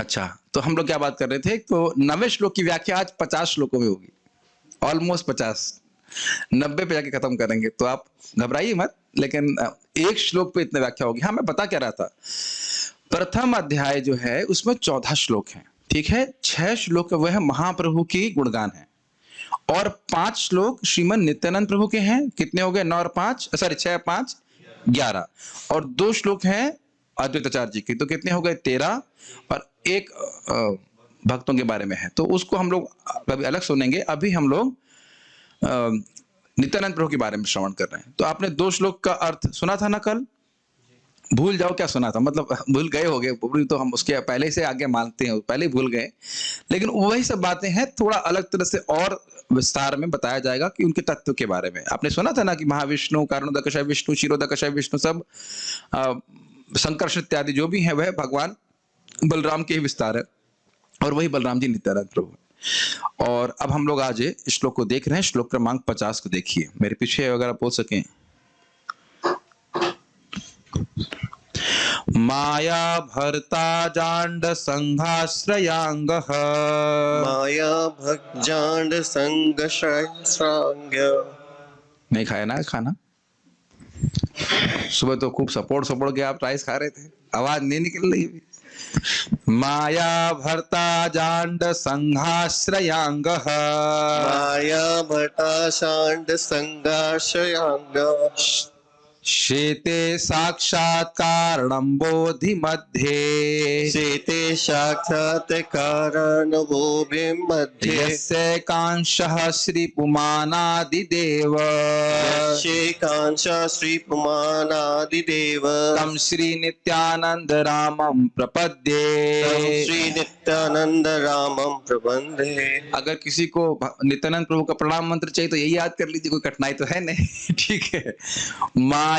अच्छा, तो हम लोग क्या बात कर रहे थे, तो 90 श्लोक की व्याख्या आज 50 श्लोकों में होगी, ऑलमोस्ट 50। 90 पे जाके खत्म करेंगे, तो आप घबराइए मत, लेकिन एक श्लोक पे इतनी व्याख्या होगी। हाँ, मैं बता क्या रहा था, प्रथम अध्याय जो है उसमें 14 श्लोक हैं, ठीक है। 6 श्लोक वह महाप्रभु की गुणगान है, और 5 श्लोक श्रीमन नित्यानंद प्रभु के हैं। कितने हो गए? 9 और 5, सॉरी 6 5 11, और 2 श्लोक हैं अद्वैत आचार्य जी की, तो कितने हो गए? 13, और एक भक्तों के बारे में है, तो उसको हम लोग कभी अलग सुनेंगे। अभी हम लोग नित्यानंद प्रभु के बारे में श्रवण कर रहे हैं। तो आपने 2 श्लोक का अर्थ सुना था ना कल? भूल जाओ क्या सुना था, मतलब भूल गए होगे, तो हम उसके पहले से आगे मानते हैं, पहले ही भूल गए, लेकिन वही सब बातें हैं, थोड़ा अलग तरह से और विस्तार में बताया जाएगा कि उनके तत्व के बारे में। आपने सुना था ना कि महाविष्णु, कारणोदकशय विष्णु, क्षीरोदकशय विष्णु, सब संकर्षण इत्यादि जो भी है वह भगवान बलराम के ही विस्तार है, और वही बलराम जी नित्यानंद प्रभु। और अब हम लोग आज इस श्लोक को देख रहे हैं, श्लोक क्रमांक 50 को देखिए मेरे पीछे, अगर आप बोल सकें। माया भर्ता जांड संघाश्रयांग, माया भक्जांड संग नहीं खाया ना खाना? सुबह तो खूब सपोर्ट के आप राइस खा रहे थे, आवाज नहीं निकल रही है। माया भर्ता जांड संघाश्रयांग, माया भटा शांड संगाशयांग, शेते साक्षात कारणं बोधि मध्ये, शेते साक्षात कारण बोधि मध्ये, यस्य कांशः श्रीपुमानादिदेव, यस्य कांशः श्रीपुमानादिदेव, तं श्री नित्यानंद रामं प्रपद्ये, तं श्री नित्यानंद रामं प्रबंधे। अगर किसी को नित्यानंद प्रभु का प्रणाम मंत्र चाहिए तो यही याद कर लीजिए, कोई कठिनाई तो है नहीं। ठीक है। माया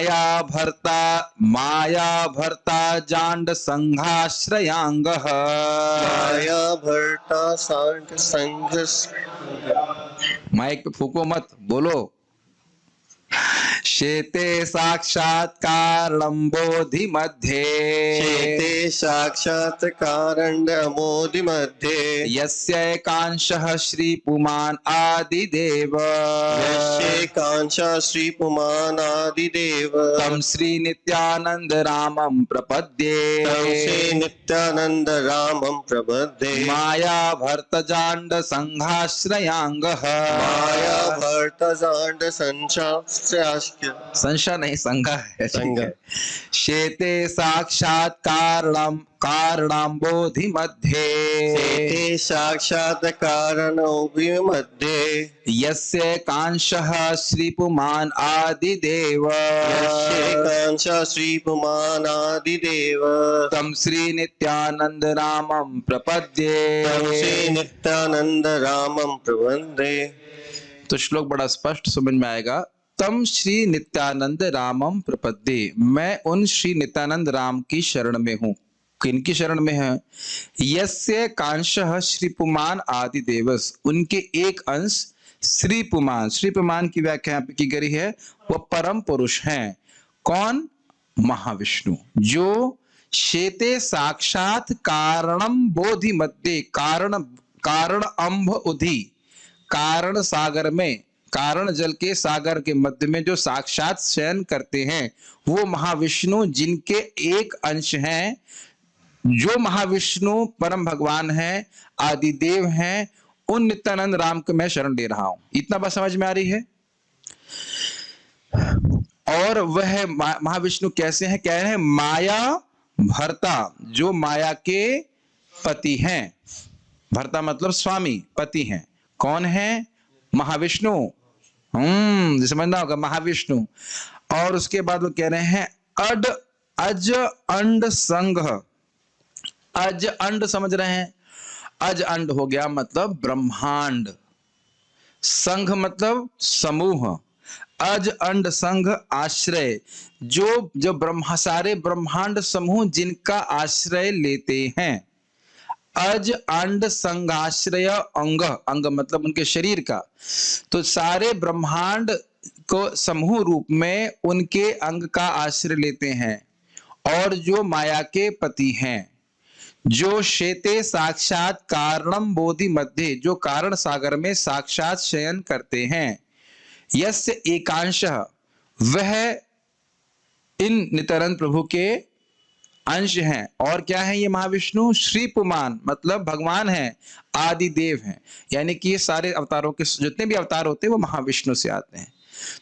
भरता जांड संघाश्रयांग, माया भरता सांड संघ, माइक पे फूको मत, बोलो। शेते साक्षात कारणं बोधि मध्ये, शेते साक्षात कारण बोधि मध्ये, यस्य कांशः श्रीपुमान् आदिदेव, यस्य कांशः श्रीपुमानादिदेव, तं श्री नित्यानंद रामं प्रपद्ये, तं श्री नित्यानंद रामं प्रपद्ये। माया भर्तजांड संघाश्रयांग, माया भर्तजांड संशा नहीं संघा है, संघ। शेते साक्षात कारणं बोधि मध्ये, शेते साक्षात कारण मध्ये, यस्य कांशः श्रीपुमान् आदिदेव, यस्य कांशः श्रीपुमानादिदेव, तं श्री नित्यानंद रामं प्रपद्ये, तं श्री नित्यानंद रामं प्रबंधे। तो श्लोक बड़ा स्पष्ट समझ में आएगा। तम श्री नित्यानंद रामम प्रपद्ये, मैं उन श्री नित्यानंद राम की शरण में हूँ। किनकी शरण में है? यस्य कांशः श्रीपुमान आदि देवस, उनके एक अंश श्रीपुमान। श्रीपुमान की व्याख्या यहाँ पे की गई है, वह परम पुरुष हैं। कौन? महाविष्णु, जो शेते साक्षात कारणम बोधि मध्य, कारण अम्भ उधि, कारण सागर में, कारण जल के सागर के मध्य में जो साक्षात शयन करते हैं, वो महाविष्णु, जिनके एक अंश हैं, जो महाविष्णु परम भगवान हैं, आदिदेव हैं, उन नित्यानंद राम को मैं शरण दे रहा हूं। इतना बात समझ में आ रही है? और वह महाविष्णु कैसे हैं? कह रहे हैं माया भर्ता, जो माया के पति हैं। भर्ता मतलब स्वामी, पति हैं। कौन है? महाविष्णु। समझना होगा, महाविष्णु। और उसके बाद वो कह रहे हैं अज अंड संघ। अज अंड समझ रहे हैं? अज अंड हो गया मतलब ब्रह्मांड, संघ मतलब समूह। अज अंड संघ आश्रय, जो सारे ब्रह्मांड समूह जिनका आश्रय लेते हैं। अज अंड संघाश्रय अंग, अंग मतलब उनके शरीर का। तो सारे ब्रह्मांड को समूह रूप में उनके अंग का आश्रय लेते हैं, और जो माया के पति हैं। जो शेते साक्षात कारणम बोधि मध्य, जो कारण सागर में साक्षात शयन करते हैं, यस्य एकांशः, वह इन नित्यानंद प्रभु के अंश हैं। और क्या है ये महाविष्णु? श्री पुमान, मतलब भगवान हैं, आदि देव हैं, यानी कि ये सारे अवतारों के जितने भी अवतार होते हैं वो महाविष्णु से आते हैं।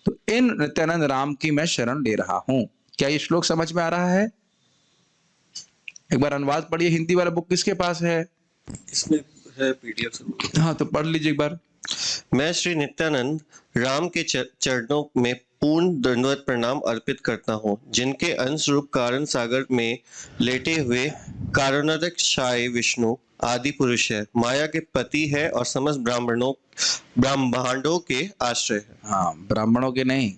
तो इन नित्यानंद राम की मैं शरण ले रहा हूं। क्या ये श्लोक समझ में आ रहा है? एक बार अनुवाद पढ़िए, हिंदी वाला बुक किसके पास है? इसमें है PDF। हाँ तो पढ़ लीजिए एक बार। मैं श्री नित्यानंद राम के चरणों में पूर्ण दंडवत प्रणाम अर्पित करता हूँ, जिनके अंश रूप कारण सागर में लेटे हुए कारणोदकशायी विष्णु आदि पुरुष है, माया के पति है और समस्त ब्रह्मांडों के आश्रय है। हाँ, ब्राह्मणों के नहीं,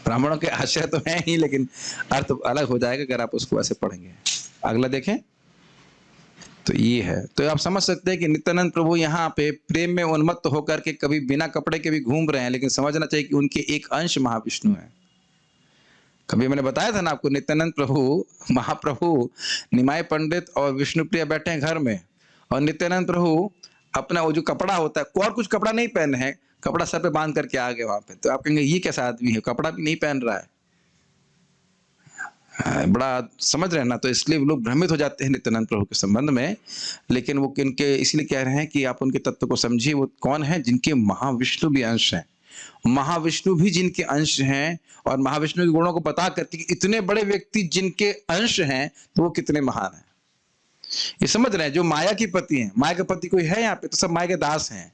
ब्राह्मणों के आश्रय तो है ही, लेकिन अर्थ अलग हो जाएगा अगर आप उसको ऐसे पढ़ेंगे। अगला देखें तो ये है। तो आप समझ सकते हैं कि नित्यानंद प्रभु यहाँ पे प्रेम में उन्मत्त होकर के कभी बिना कपड़े के भी घूम रहे हैं, लेकिन समझना चाहिए कि उनके एक अंश महाविष्णु है। कभी मैंने बताया था ना आपको, नित्यानंद प्रभु महाप्रभु निमाय पंडित और विष्णुप्रिया बैठे हैं घर में, और नित्यानंद प्रभु अपना वो जो कपड़ा होता है, और कुछ कपड़ा नहीं पहने हैं, कपड़ा सर पे बांध करके आ गए वहां पे। तो आप कहेंगे ये कैसा आदमी है, कपड़ा भी नहीं पहन रहा है। बड़ा समझ रहे हैं ना, तो इसलिए लोग भ्रमित हो जाते हैं नित्यानंद प्रभु के संबंध में। लेकिन वो किनके इसलिए कह रहे हैं कि आप उनके तत्व को समझिए। वो कौन है? जिनके महाविष्णु भी अंश हैं, महाविष्णु भी जिनके अंश हैं, और महाविष्णु के गुणों को बता करके कि इतने बड़े व्यक्ति जिनके अंश हैं तो वो कितने महान हैं। ये समझ रहे हैं? जो माया की पति हैं, माया के पति कोई है यहाँ पे? तो सब माया के दास हैं।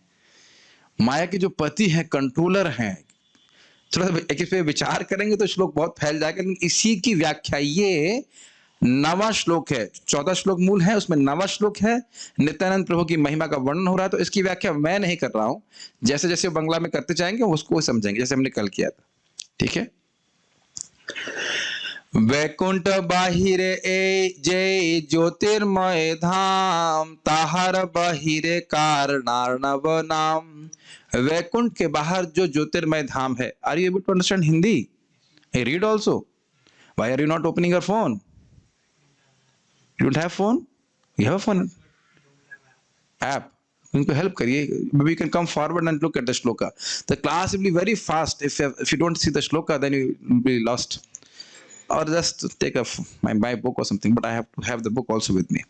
माया के जो पति हैं, कंट्रोलर हैं। थोड़ा एक इस पे विचार करेंगे तो श्लोक बहुत फैल जाएगा, लेकिन इसी की व्याख्या ये 9वां श्लोक है। 14 श्लोक मूल है, उसमें 9वां श्लोक है। नित्यानंद प्रभु की महिमा का वर्णन हो रहा है, तो इसकी व्याख्या मैं नहीं कर रहा हूं। जैसे जैसे बंगला में करते जाएंगे उसको समझेंगे, जैसे हमने कल किया था। ठीक है। वैकुंठ बाहिरे ए जय ज्योतिर्मय धाम, ताहर बाहिरे कारणार्णव नाम। वैकुंठ के बाहर जो ज्योतिर्मय धाम है। Are you able to understand Hindi? I read also. Why are you not opening your phone? You don't have phone? You have phone app? उनको हेल्प करिए। maybe you can come forward and look at the shloka. The class will be very fast. If you don't see the shloka, then you will be lost. Or just take my book or something, but I have to have the book also with me.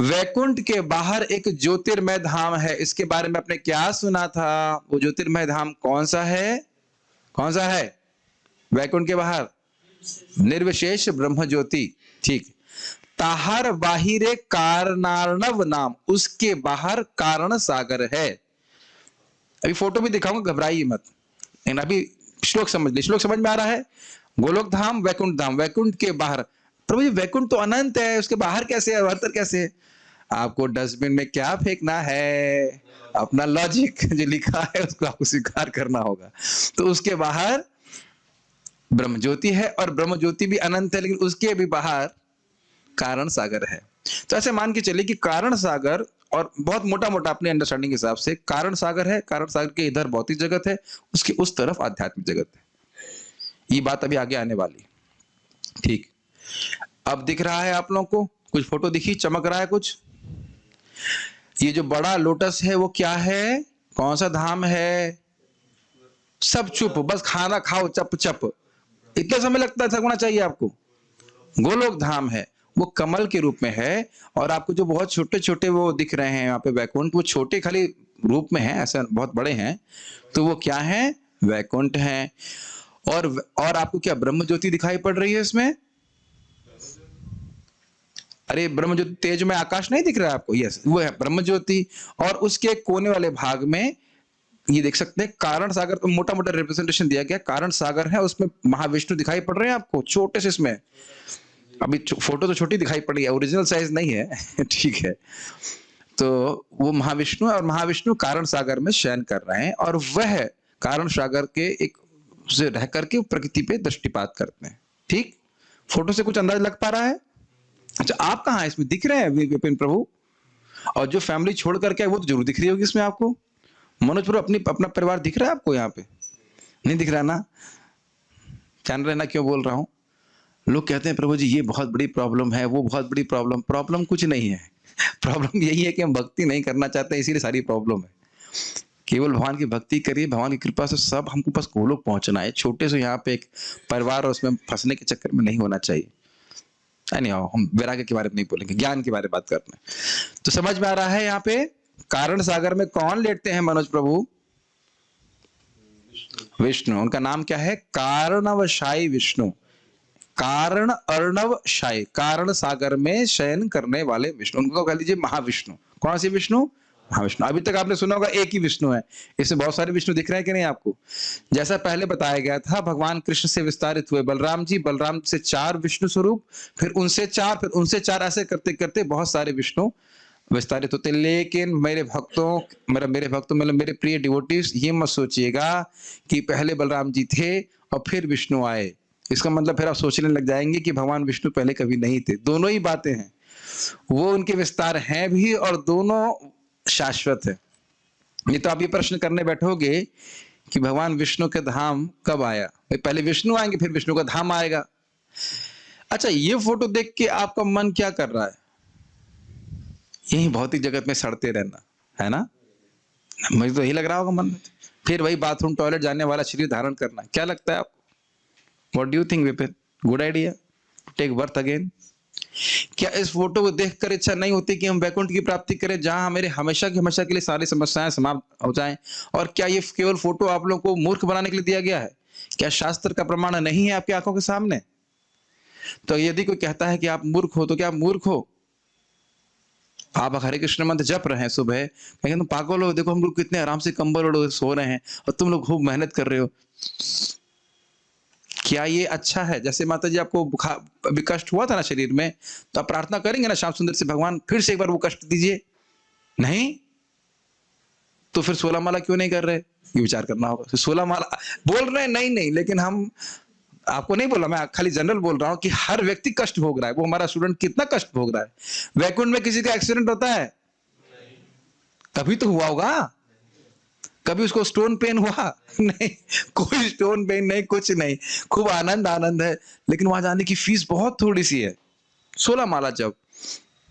Vaikuntha के बाहर एक ज्योतिर्मय धाम है। इसके बारे में आपने क्या सुना था? वो ज्योतिर्मय धाम कौन सा है? कौन सा है वैकुंठ के बाहर? निर्विशेष ब्रह्म ज्योति। ठीक। ताहर बाहिरे कारणार्णव नाम, उसके बाहर कारण सागर है। अभी फोटो भी दिखाऊंगा, घबराइए मत, लेकिन अभी श्लोक समझ लीजिए। श्लोक समझ में आ रहा है? गोलोक धाम, वैकुंठ धाम। वैकुंठ के बाहर, प्रभु जी वैकुंठ तो अनंत है, उसके बाहर कैसे है, अंतर कैसे है? आपको डस्टबिन में क्या फेंकना है? अपना लॉजिक जो लिखा है उसको आपको स्वीकार करना होगा। तो उसके बाहर ब्रह्म ज्योति है, और ब्रह्म ज्योति भी अनंत है, लेकिन उसके भी बाहर कारण सागर है। तो ऐसे मान के चलिए कि कारण सागर, और बहुत मोटा मोटा अपने अंडरस्टैंडिंग के हिसाब से कारण सागर है, कारण सागर के इधर भौतिक जगत है, उसके उस तरफ आध्यात्मिक जगत है। ये बात अभी आगे आने वाली। ठीक। अब दिख रहा है आप लोगों को? कुछ फोटो दिखी, चमक रहा है कुछ? ये जो बड़ा लोटस है वो क्या है? कौन सा धाम है? सब चुप, बस खाना खाओ चप चप। इतना समय लगता है, थकना चाहिए आपको। गोलोक धाम है, वो कमल के रूप में है, और आपको जो बहुत छोटे छोटे वो दिख रहे हैं यहाँ पे वैकुंठ, वो छोटे खाली रूप में है, ऐसा बहुत बड़े हैं। तो वो क्या है? वैकुंठ है। और आपको क्या ब्रह्म ज्योति दिखाई पड़ रही है इसमें? अरे ब्रह्म ज्योति तेज में आकाश नहीं दिख रहा है आपको? यस, वो है ब्रह्म ज्योति। और उसके कोने वाले भाग में ये देख सकते हैं कारण सागर। तो मोटा मोटा रिप्रेजेंटेशन दिया गया, कारण सागर है, उसमें महाविष्णु दिखाई पड़ रहे हैं आपको छोटे से। इसमें अभी फोटो तो छोटी दिखाई पड़ रही है, ओरिजिनल साइज नहीं है। ठीक है। तो वो महाविष्णु, और महाविष्णु कारण सागर में शयन कर रहे हैं, और वह कारण सागर के एक से रह करके प्रकृति पे दृष्टिपात करते हैं। ठीक। फोटो से कुछ अंदाज लग पा रहा है? अच्छा, आप कहाँ हैं इसमें? दिख रहे हैं विपिन प्रभु? और जो फैमिली छोड़ करके वो तो जरूर दिख रही होगी इसमें आपको। मनोज प्रभु अपना परिवार दिख रहा है आपको यहाँ पे? नहीं दिख रहा ना? जान रहे ना क्यों बोल रहा हूं? लोग कहते हैं प्रभु जी ये बहुत बड़ी प्रॉब्लम है, वो बहुत बड़ी प्रॉब्लम कुछ नहीं है। प्रॉब्लम यही है कि हम भक्ति नहीं करना चाहते, इसीलिए सारी प्रॉब्लम है। केवल भगवान की भक्ति करिए, भगवान की कृपा से सब हमको बस गोलोक पहुंचना है। छोटे से यहाँ पे एक परिवार और उसमें फंसने के चक्कर में नहीं होना चाहिए। नहीं आओ, हम वैराग्य के बारे में नहीं बोलेंगे, ज्ञान के बारे में बात करते हैं। तो समझ में आ रहा है यहाँ पे कारण सागर में कौन लेटते हैं मनोज प्रभु? विष्णु। उनका नाम क्या है? कारणवशाई विष्णु। कारण अर्णव शाही, कारण सागर में शयन करने वाले विष्णु, उनको कह लीजिए महाविष्णु। कौन सी विष्णु? महाविष्णु। अभी तक आपने सुना होगा एक ही विष्णु है, इसमें बहुत सारे विष्णु दिख रहे हैं कि नहीं आपको? जैसा पहले बताया गया था, भगवान कृष्ण से विस्तारित हुए बलराम जी, बलराम से 4 विष्णु स्वरूप, फिर उनसे 4, फिर उनसे 4, ऐसे करते करते बहुत सारे विष्णु विस्तारित होते। लेकिन मेरे भक्तों, मतलब मेरे प्रिय डिवोटीज, ये मत सोचिएगा कि पहले बलराम जी थे और फिर विष्णु आए। इसका मतलब फिर आप सोचने लग जाएंगे कि भगवान विष्णु पहले कभी नहीं थे। दोनों ही बातें हैं, वो उनके विस्तार हैं भी और दोनों शाश्वत है। नहीं तो आप ये प्रश्न करने बैठोगे कि भगवान विष्णु के धाम कब आया? पहले विष्णु आएंगे फिर विष्णु का धाम आएगा। अच्छा, ये फोटो देख के आपका मन क्या कर रहा है? यही भौतिक जगत में सड़ते रहना है ना? मुझे तो यही लग रहा होगा मन में। फिर वही बाथरूम टॉयलेट जाने वाला शरीर धारण करना, क्या लगता है आपको? What do you think, Vipin? Good idea to take birth again? क्या इस फोटो को देखकर इच्छा नहीं होती कि हम वैकुंठ की प्राप्ति करें, जहां हमारे हमेशा के लिए सारी समस्याएं समाप्त हो जाएं? और क्या ये केवल फोटो आप लोगों को मूर्ख बनाने के लिए दिया गया है? क्या शास्त्र का प्रमाण नहीं है आपकी आंखों के सामने? तो यदि कोई कहता है कि आप मूर्ख हो, तो क्या आप मूर्ख हो? आप हरे कृष्ण मंत्र जप रहे हैं सुबह, कहेंगे तुम पागल हो, देखो हम लोग कितने आराम से कंबल ओढ़ सो रहे हैं और तुम लोग खूब मेहनत कर रहे हो। क्या ये अच्छा है? जैसे माता जी आपको अभी कष्ट हुआ था ना शरीर में, तो आप प्रार्थना करेंगे ना श्याम सुंदर से, भगवान फिर से एक बार वो कष्ट दीजिए? नहीं तो फिर 16 माला क्यों नहीं कर रहे? ये विचार करना होगा। 16 माला बोल रहे हैं, नहीं, लेकिन हम आपको नहीं बोला, मैं खाली जनरल बोल रहा हूं कि हर व्यक्ति कष्ट भोग रहा है। वो हमारा स्टूडेंट कितना कष्ट भोग रहा है। वैकुंठ में किसी का एक्सीडेंट होता है? कभी तो हुआ होगा। कभी उसको स्टोन पेन हुआ? नहीं, कोई स्टोन पेन नहीं, कुछ नहीं, खूब आनंद है। लेकिन वहां जाने की फीस बहुत थोड़ी सी है। 16 माला जब,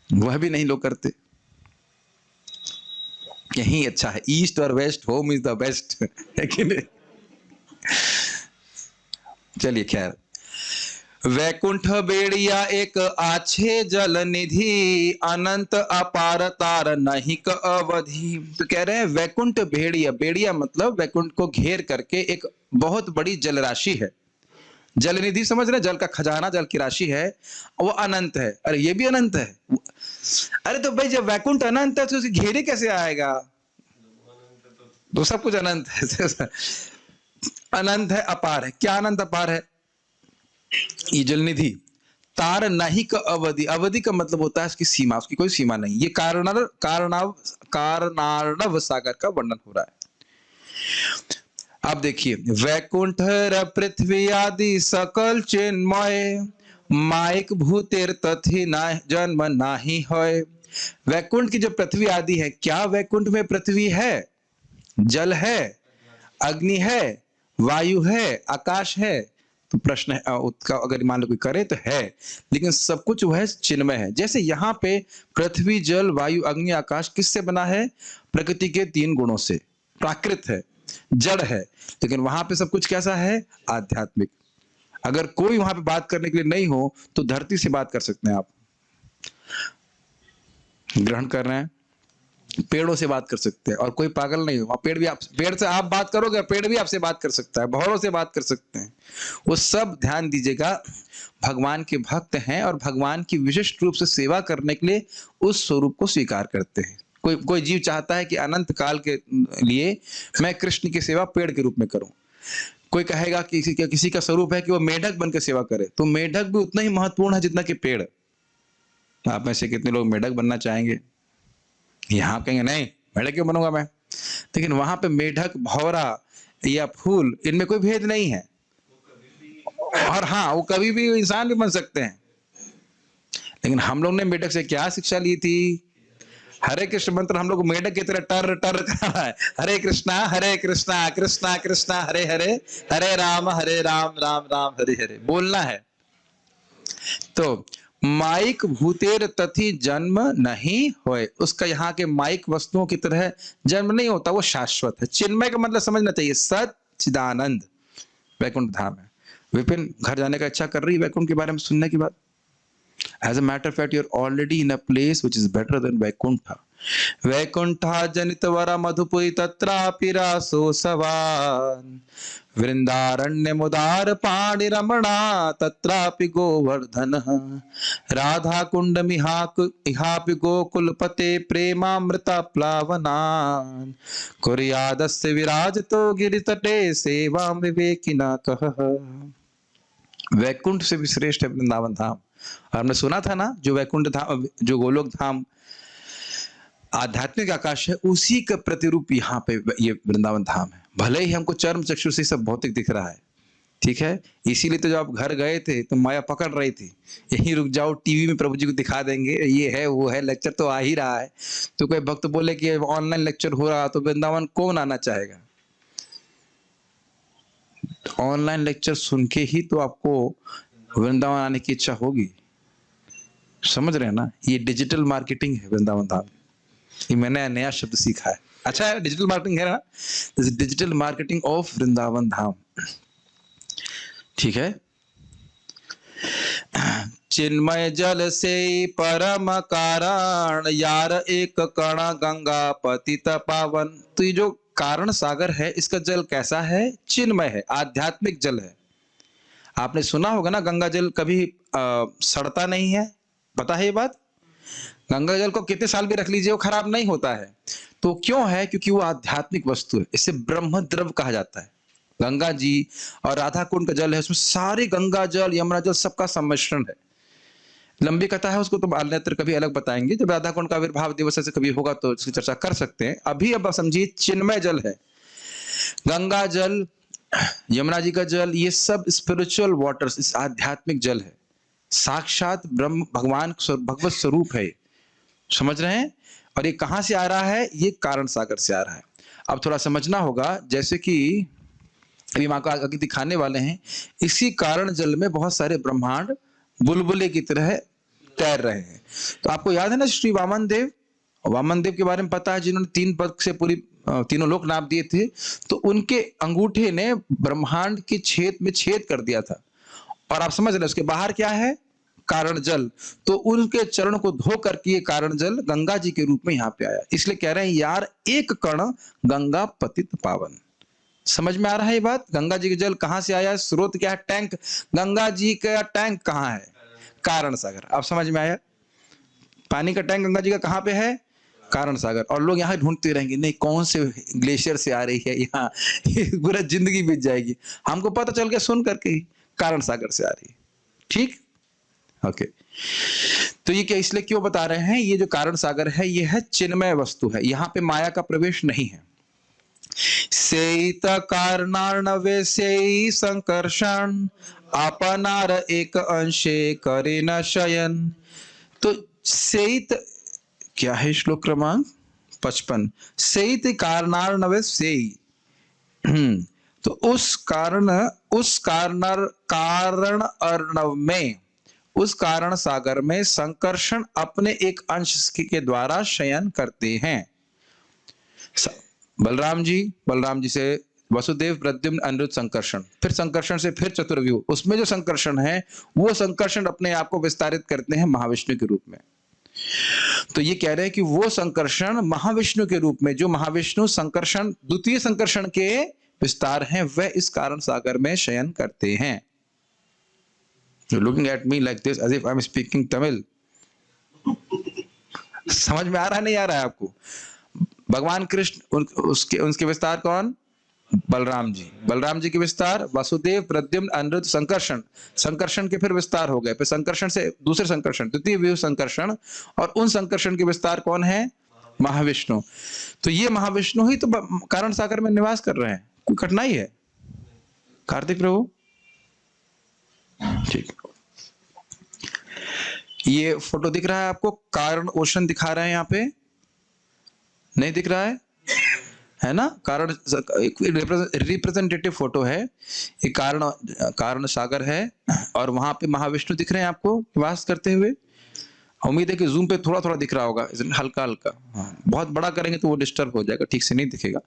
वह भी नहीं लोग करते। यही अच्छा है, ईस्ट और west, home is the best, है कि नहीं? चलिए खैर, वैकुंठ बेड़िया एक आछे जल निधि, अनंत अपार तार नहीं क अवधि। तो कह रहे हैं वैकुंठ बेड़िया, बेड़िया मतलब वैकुंठ को घेर करके एक बहुत बड़ी जल राशि है। जल निधि समझ रहे, जल का खजाना, जल की राशि है, वो अनंत है। अरे ये भी अनंत है? अरे तो भाई जब वैकुंठ अनंत है तो उसे घेरे कैसे आएगा? तो सब कुछ अनंत है। अनंत है, अपार है। क्या अनंत अपार है? ये जल निधि। तार नहीं का अवधि, अवधि का मतलब होता है उसकी सीमा, उसकी कोई सीमा नहीं। ये कारणार्णव सागर का वर्णन हो रहा है। अब देखिए, वैकुंठ पृथ्वी आदि सकल चिन्मय, माइक भूतेर तथि ना जन्म नाही होय। वैकुंठ की जो पृथ्वी आदि है, क्या वैकुंठ में पृथ्वी है, जल है, अग्नि है, वायु है, आकाश है? तो प्रश्न है उसका, अगर मान लो कोई करे तो है, लेकिन सब कुछ वह चिन्मय है। जैसे यहाँ पे पृथ्वी, जल, वायु, अग्नि, आकाश किससे बना है? प्रकृति के 3 गुणों से, प्राकृत है, जड़ है। लेकिन वहां पे सब कुछ कैसा है? आध्यात्मिक। अगर कोई वहां पे बात करने के लिए नहीं हो तो धरती से बात कर सकते हैं आप, ग्रहण कर रहे हैं, पेड़ों से बात कर सकते हैं, और कोई पागल नहीं हो, पेड़ से आप बात करोगे, पेड़ भी आपसे बात कर सकता है, भौरों से बात कर सकते हैं। वो सब ध्यान दीजिएगा, भगवान के भक्त हैं और भगवान की विशिष्ट रूप से सेवा करने के लिए उस स्वरूप को स्वीकार करते हैं। कोई जीव चाहता है कि अनंत काल के लिए मैं कृष्ण की सेवा पेड़ के रूप में करूं। कोई कहेगा कि किसी का स्वरूप है कि वो मेढक बनकर सेवा करे, तो मेढक भी उतना ही महत्वपूर्ण है जितना कि पेड़। आप में से कितने लोग मेढक बनना चाहेंगे? यहाँ कहेंगे नहीं, मेढक क्यों बनूंगा मैं? लेकिन वहां पे मेढक, भौरा या फूल, इनमें कोई भेद नहीं है। और हाँ, वो कभी भी इंसान भी बन सकते हैं। लेकिन हम लोग ने मेढक से क्या शिक्षा ली थी? हरे कृष्ण मंत्र हम लोग मेढक की तरह टर टर करना है। हरे कृष्णा कृष्णा कृष्णा हरे हरे, हरे राम राम राम हरे हरे बोलना है। तो माइक भूतेर तथि जन्म नहीं होए, उसका यहाँ के माइक वस्तुओं की तरह जन्म नहीं होता, वो शाश्वत है। चिन्मय का मतलब समझना चाहिए, सच्चिदानंद वैकुंठ धाम है। विपिन घर जाने का इच्छा कर रही है वैकुंठ के बारे में सुनने की बात? As a matter of fact, you're already in a place which is better than Vaikuntha. Vaikuntha जनित वर मधुपुरी तत्रापि रासो सवान, वृंदारण्य मुदार पाणि रमणा तत्रापि गोवर्धन, राधा कुंड मिहाक इहापि गोकुलपते प्रेमामृता प्लावनान, कुर्यादस्य विराजतो गिरितटे सेवा विवेकिना कह। वैकुंठ से भी श्रेष्ठ है वृंदावन धाम। और हमने सुना था ना, जो वैकुंठ धाम, जो गोलोक धाम आध्यात्मिक आकाश है, उसी का प्रतिरूप यहाँ पे ये वृंदावन धाम है। भले ही हमको चर्म चक्षु से सब भौतिक दिख रहा है, ठीक है, इसीलिए तो जब आप घर गए थे तो माया पकड़ रही थी, यहीं रुक जाओ, टीवी में प्रभु जी को दिखा देंगे, ये है वो है, लेक्चर तो आ ही रहा है। तो कोई भक्त बोले कि ऑनलाइन लेक्चर हो रहा, तो वृंदावन कौन आना चाहेगा? ऑनलाइन लेक्चर सुन के ही तो आपको वृंदावन आने की इच्छा होगी। समझ रहे हैं ना, ये डिजिटल मार्केटिंग है वृंदावन धाम। ये मैंने नया शब्द सीखा है। अच्छा है, डिजिटल मार्केटिंग है ना, डिजिटल मार्केटिंग ऑफ वृंदावन धाम, ठीक है। चिन्मय जल से परम कारण, यार एक कण गंगा पतित पावन। तो ये जो कारण सागर है, इसका जल कैसा है? चिन्मय है, आध्यात्मिक जल है। आपने सुना होगा ना, गंगा जल कभी सड़ता नहीं है, पता है ये बात? गंगा जल को कितने साल भी रख लीजिए वो खराब नहीं होता है। तो क्यों है? क्योंकि वो आध्यात्मिक वस्तु है, इसे ब्रह्म द्रव कहा जाता है। गंगा जी और राधा कुंड का जल है, उसमें सारे गंगा जल यमुना जल सबका सम्मिश्रण है। लंबी कथा है, उसको तो अन्यत्र कभी अलग बताएंगे, जब राधा कुंड का आविर्भाव दिवस ऐसे कभी होगा तो इसकी चर्चा कर सकते हैं। अभी अब समझिए, चिन्मय जल है, गंगा जल, यमुना जी का जल, ये सब स्पिरिचुअल वाटर्स, इस आध्यात्मिक जल है, साक्षात ब्रह्म भगवान भगवत स्वरूप है। समझ रहे हैं? और ये कहां से आ रहा है? ये कारण सागर से आ रहा है। अब थोड़ा समझना होगा, जैसे कि अभी मां को आगे दिखाने वाले हैं, इसी कारण जल में बहुत सारे ब्रह्मांड बुलबुले की तरह तैर रहे हैं। तो आपको याद है ना श्री वामन देव के बारे में पता है, जिन्होंने 3 पद से पूरी तीनों लोक नाप दिए थे। तो उनके अंगूठे ने ब्रह्मांड के छेद में छेद कर दिया था, और आप समझ रहे उसके बाहर क्या है? कारण जल। तो उनके चरण को धो करके ये कारण जल गंगा जी के रूप में यहाँ पे आया। इसलिए कह रहे हैं, यार एक कण गंगा पतित पावन। समझ में आ रहा है ये बात? गंगा जी का जल कहां से आया? स्रोत क्या है? टैंक। गंगा जी का टैंक कहां है? कारण सागर। अब समझ में आया? पानी का टैंक गंगा जी का कहां पे है? कारण सागर। और लोग यहाँ ढूंढते रहेंगे, नहीं कौन से ग्लेशियर से आ रही है यहाँ, पूरा जिंदगी बीत जाएगी। हमको पता चल गया सुन करके ही, कारण सागर से आ रही है। ठीक, ओके। तो ये क्या इसलिए क्यों बता रहे हैं? ये जो कारण सागर है, ये है चिन्मय वस्तु है, यहाँ पे माया का प्रवेश नहीं है। सेत कारणार्णवे से संकर्षण, अपनार एक अंशे करे न शयन। तो सेत क्या है? श्लोक क्रमांक 55। सेत कारणार्णवे से, तो उस कारण अर्णव में, उस कारण सागर में संकर्षण अपने एक अंश के द्वारा शयन करते हैं। बलराम जी से वसुदेव, प्रद्युम्न, अनिरुद्ध, संकर्षण, फिर संकर्षण से फिर चतुर्व्यूह, उसमें जो संकर्षण है वो संकर्षण अपने आप को विस्तारित करते हैं महाविष्णु के रूप में। तो ये कह रहे हैं कि वो संकर्षण महाविष्णु के रूप में, जो महाविष्णु संकर्षण द्वितीय संकर्षण के विस्तार हैं, वह इस कारण सागर में शयन करते हैं। You're looking at me like this as if I'm speaking Tamil. समझ में आ रहा है नहीं आ रहा है आपको? भगवान कृष्ण, उसके विस्तार कौन? बलराम जी के विस्तार वसुदेव, प्रद्युम्न, अनिरुद्ध, संकर्षण के फिर विस्तार हो गए, फिर संकर्षण से दूसरे संकर्षण, द्वितीय व्यूह संकर्षण, और उन संकर्षण के विस्तार कौन है? महाविष्णु। तो ये महाविष्णु ही तो कारण सागर में निवास कर रहे हैं। कोई कठिनाई है? कार्तिक प्रभु, ठीक। ये फोटो दिख रहा है आपको? कारण ओशन दिखा रहे हैं यहाँ पे, नहीं दिख रहा है? है ना, कारण एक रिप्रेजेंटेटिव फोटो है। एक कारण सागर है और वहां पे महाविष्णु दिख रहे हैं आपको वास करते हुए। उम्मीद है कि जूम पे थोड़ा थोड़ा दिख रहा होगा, हल्का हल्का। हाँ, बहुत बड़ा करेंगे तो वो डिस्टर्ब हो जाएगा, ठीक से नहीं दिखेगा।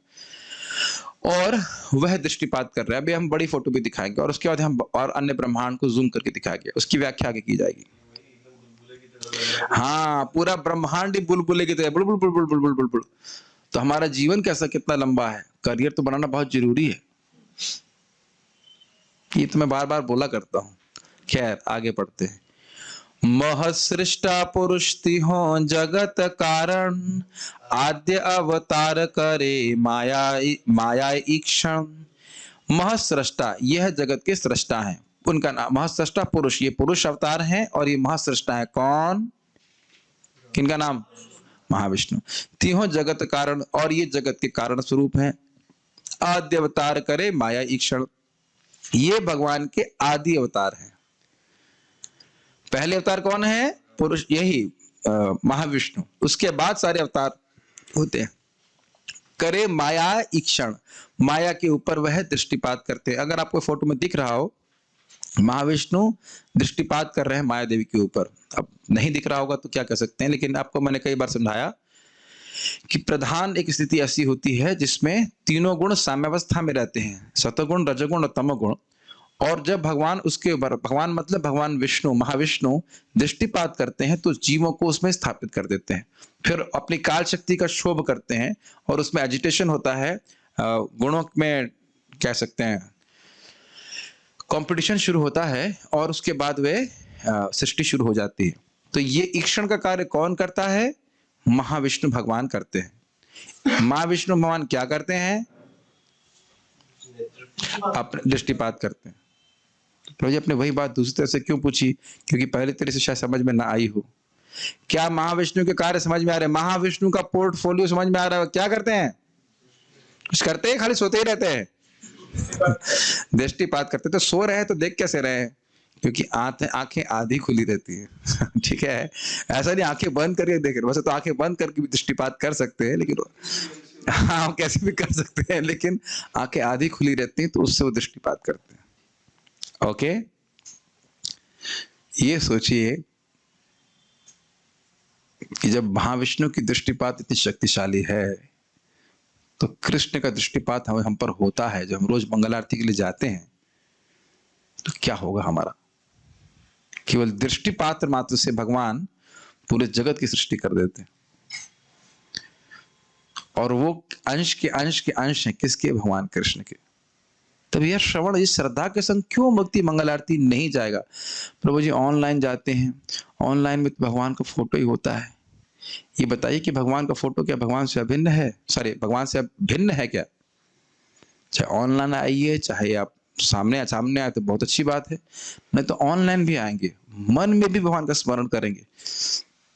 और वह दृष्टिपात कर रहा है। अभी हम बड़ी फोटो भी दिखाएंगे और उसके बाद हम और अन्य ब्रह्मांड को जूम करके दिखाएंगे, उसकी व्याख्या आगे की जाएगी। हाँ, पूरा ब्रह्मांड ही बुलबुले की तरह बुलबुल बुलबुल बुलबुल बुलबुल। तो हमारा जीवन कैसा कितना लंबा है, करियर तो बनाना बहुत जरूरी है। ये तो मैं बार बार बोला करता हूँ। खैर आगे पढ़ते हैं। महसृष्टा पुरुष तिहो जगत कारण, आद्य अवतार करे माया ईक्षण। महसृष्टा, यह जगत के सृष्टा हैं। उनका नाम महसृष्टा पुरुष, ये पुरुष अवतार हैं और ये महसृष्टा है। कौन, किनका नाम? महाविष्णु। तीहों जगत कारण, और ये जगत के कारण स्वरूप हैं। आद्य अवतार करे माया ईक्षण, ये भगवान के आदि अवतार हैं। पहले अवतार कौन है? पुरुष, यही महाविष्णु। उसके बाद सारे अवतार होते हैं। करे माया ईक्षण, माया के ऊपर वह दृष्टिपात करते हैं। अगर आपको फोटो में दिख रहा हो, महाविष्णु दृष्टिपात कर रहे हैं माया देवी के ऊपर। अब नहीं दिख रहा होगा तो क्या कर सकते हैं, लेकिन आपको मैंने कई बार समझाया कि प्रधान एक स्थिति ऐसी होती है जिसमें तीनों गुण साम्यावस्था में रहते हैं, सतगुण, रजगुण और तमोगुण। और जब भगवान उसके ऊपर, भगवान मतलब भगवान विष्णु, महाविष्णु दृष्टिपात करते हैं तो जीवों को उसमें स्थापित कर देते हैं। फिर अपनी काल शक्ति का क्षोभ करते हैं और उसमें एजिटेशन होता है, गुणों में कह सकते हैं कंपटीशन शुरू होता है और उसके बाद वे सृष्टि शुरू हो जाती है। तो ये ईक्षण का कार्य कौन करता है? महाविष्णु भगवान करते हैं। महाविष्णु भगवान क्या करते हैं? अपने दृष्टिपात करते हैं। तो आपने वही बात दूसरी तरह से क्यों पूछी? क्योंकि पहले तरह से शायद समझ में ना आई हो। क्या महाविष्णु के कार्य समझ में आ रहे हैं? महाविष्णु का पोर्टफोलियो समझ में आ रहा है? क्या करते हैं? कुछ करते हैं? खाली सोते ही रहते हैं? दृष्टिपात करते। तो सो रहे हैं तो देख कैसे रहे हैं? क्योंकि आंखें आधी खुली रहती है। ठीक है, ऐसा नहीं आंखें बंद करके देख रहे। वैसे तो आंखें बंद करके भी दृष्टिपात कर सकते हैं, लेकिन हाँ कैसे भी कर सकते हैं, लेकिन आंखें आधी खुली रहती हैं तो उससे वो दृष्टिपात करते हैं। ओके, ये सोचिए कि जब महाविष्णु की दृष्टिपात इतनी शक्तिशाली है तो कृष्ण का दृष्टिपात हम पर होता है। जब हम रोज मंगल आरती के लिए जाते हैं तो क्या होगा हमारा? केवल दृष्टिपात मात्र से भगवान पूरे जगत की सृष्टि कर देते हैं। और वो अंश के अंश हैं किसके? भगवान कृष्ण के। तब यह श्रवण, इस श्रद्धा के संग क्यों भक्ति मंगल आरती नहीं जाएगा? प्रभु जी ऑनलाइन जाते हैं, ऑनलाइन में तो भगवान का फोटो ही होता है। ये बताइए कि भगवान का फोटो क्या भगवान से अभिन्न है? सॉरी, भगवान से भिन्न है क्या? चाहे ऑनलाइन आइए, चाहे आप सामने आए तो बहुत अच्छी बात है, नहीं तो ऑनलाइन भी आएंगे, मन में भी भगवान का स्मरण करेंगे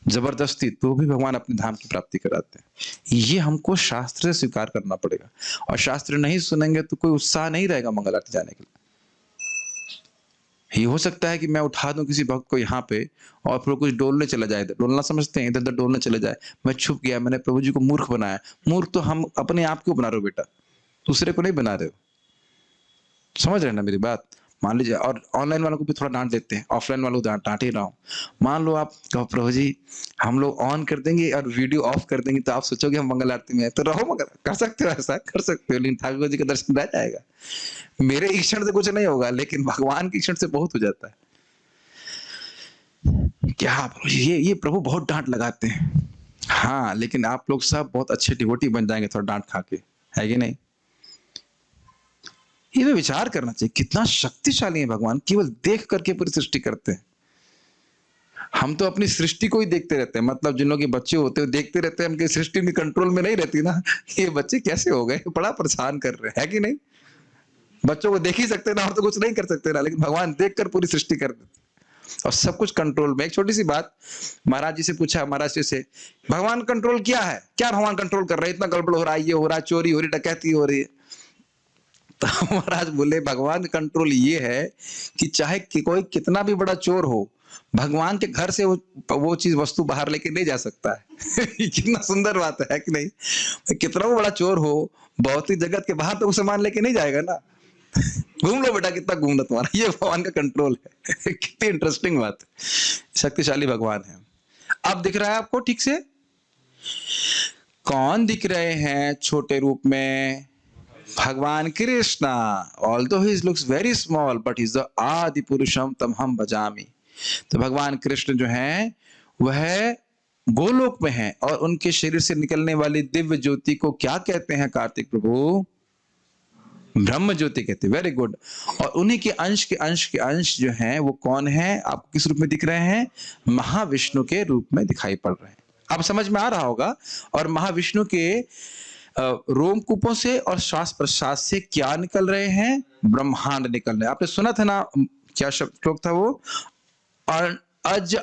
जबरदस्ती, तो भी भगवान अपने धाम की प्राप्ति कराते हैं। ये हमको शास्त्र से स्वीकार करना पड़ेगा। और शास्त्र नहीं सुनेंगे तो कोई उत्साह नहीं रहेगा मंगल आरती जाने के लिए। ये हो सकता है कि मैं उठा दूं किसी भक्त को यहाँ पे और फिर कुछ डोलने चला जाए, डोलना समझते हैं, इधर उधर डोलने चले जाए, मैं छुप गया, मैंने प्रभु जी को मूर्ख बनाया। मूर्ख तो हम अपने आप क्यों बना रहे हो बेटा, दूसरे को नहीं बना रहे हो। समझ रहे हैं ना मेरी बात? मान लीजिए, और ऑनलाइन वालों को भी थोड़ा डांट देते हैं, ऑफलाइन वालों को डांट ही रहा हूँ। मान लो आप कहो प्रभु जी हम लोग ऑन कर देंगे और वीडियो ऑफ कर देंगे तो आप सोचोगे हम मंगल आरती में है, तो रहो मगर कर सकते हो, ऐसा कर सकते हो, लेकिन ठाकुर जी का दर्शन रह जाएगा। मेरे ईक्षण से कुछ नहीं होगा, लेकिन भगवान के ईक्षण से बहुत हो जाता है। क्या ये प्रभु बहुत डांट लगाते हैं। हाँ, लेकिन आप लोग सब बहुत अच्छे डिवोटी बन जाएंगे थोड़ा डांट खा के, है कि नहीं? ये विचार करना चाहिए कितना शक्तिशाली है भगवान, केवल देख करके पूरी सृष्टि करते हैं। हम तो अपनी सृष्टि को ही देखते रहते हैं, मतलब जिन लोगों के बच्चे होते हैं देखते रहते हैं, उनकी सृष्टि में कंट्रोल में नहीं रहती ना, ये बच्चे कैसे हो गए, बड़ा परेशान कर रहे हैं, है कि नहीं? बच्चों को देख ही सकते ना और तो कुछ नहीं कर सकते ना, लेकिन भगवान देखकर पूरी सृष्टि कर देते और सब कुछ कंट्रोल में। एक छोटी सी बात महाराज जी से पूछा, महाराज जी से भगवान कंट्रोल क्या है, क्या भगवान कंट्रोल कर रहे हैं, इतना गड़बड़ हो रहा है, ये हो रहा है, चोरी हो रही, डकैती हो रही है। तो महाराज बोले भगवान कंट्रोल ये है कि चाहे कोई कितना भी बड़ा चोर हो भगवान के घर से वो चीज वस्तु बाहर लेके नहीं जा सकता है। कितना सुंदर बात है कि नहीं? कितना वो बड़ा चोर हो, भौतिक जगत के बाहर तो वो सामान लेके नहीं जाएगा ना। घूम लो बेटा, कितना घूमना तुम्हारा, ये भगवान का कंट्रोल है। कितनी इंटरेस्टिंग बात है, शक्तिशाली भगवान है। अब दिख रहा है आपको ठीक से? कौन दिख रहे हैं छोटे रूप में? भगवान Krishna. Although he looks very small but he is the आदि पुरुषम तमहम भजामि। तो भगवान कृष्ण जो हैं वह गोलोक में हैं, और उनके शरीर से निकलने वाली दिव्य ज्योति को क्या कहते हैं कार्तिक प्रभु? ब्रह्म ज्योति कहते हैं। Very good. और उन्हीं के अंश जो हैं वो कौन है? आपको किस रूप में दिख रहे हैं? महाविष्णु के रूप में दिखाई पड़ रहे हैं। अब समझ में आ रहा होगा। और महाविष्णु के रोमकूपों से और श्वास प्रश्वास से क्या निकल रहे हैं? ब्रह्मांड निकल रहे हैं। आपने सुना था ना, क्या श्लोक था वो? अज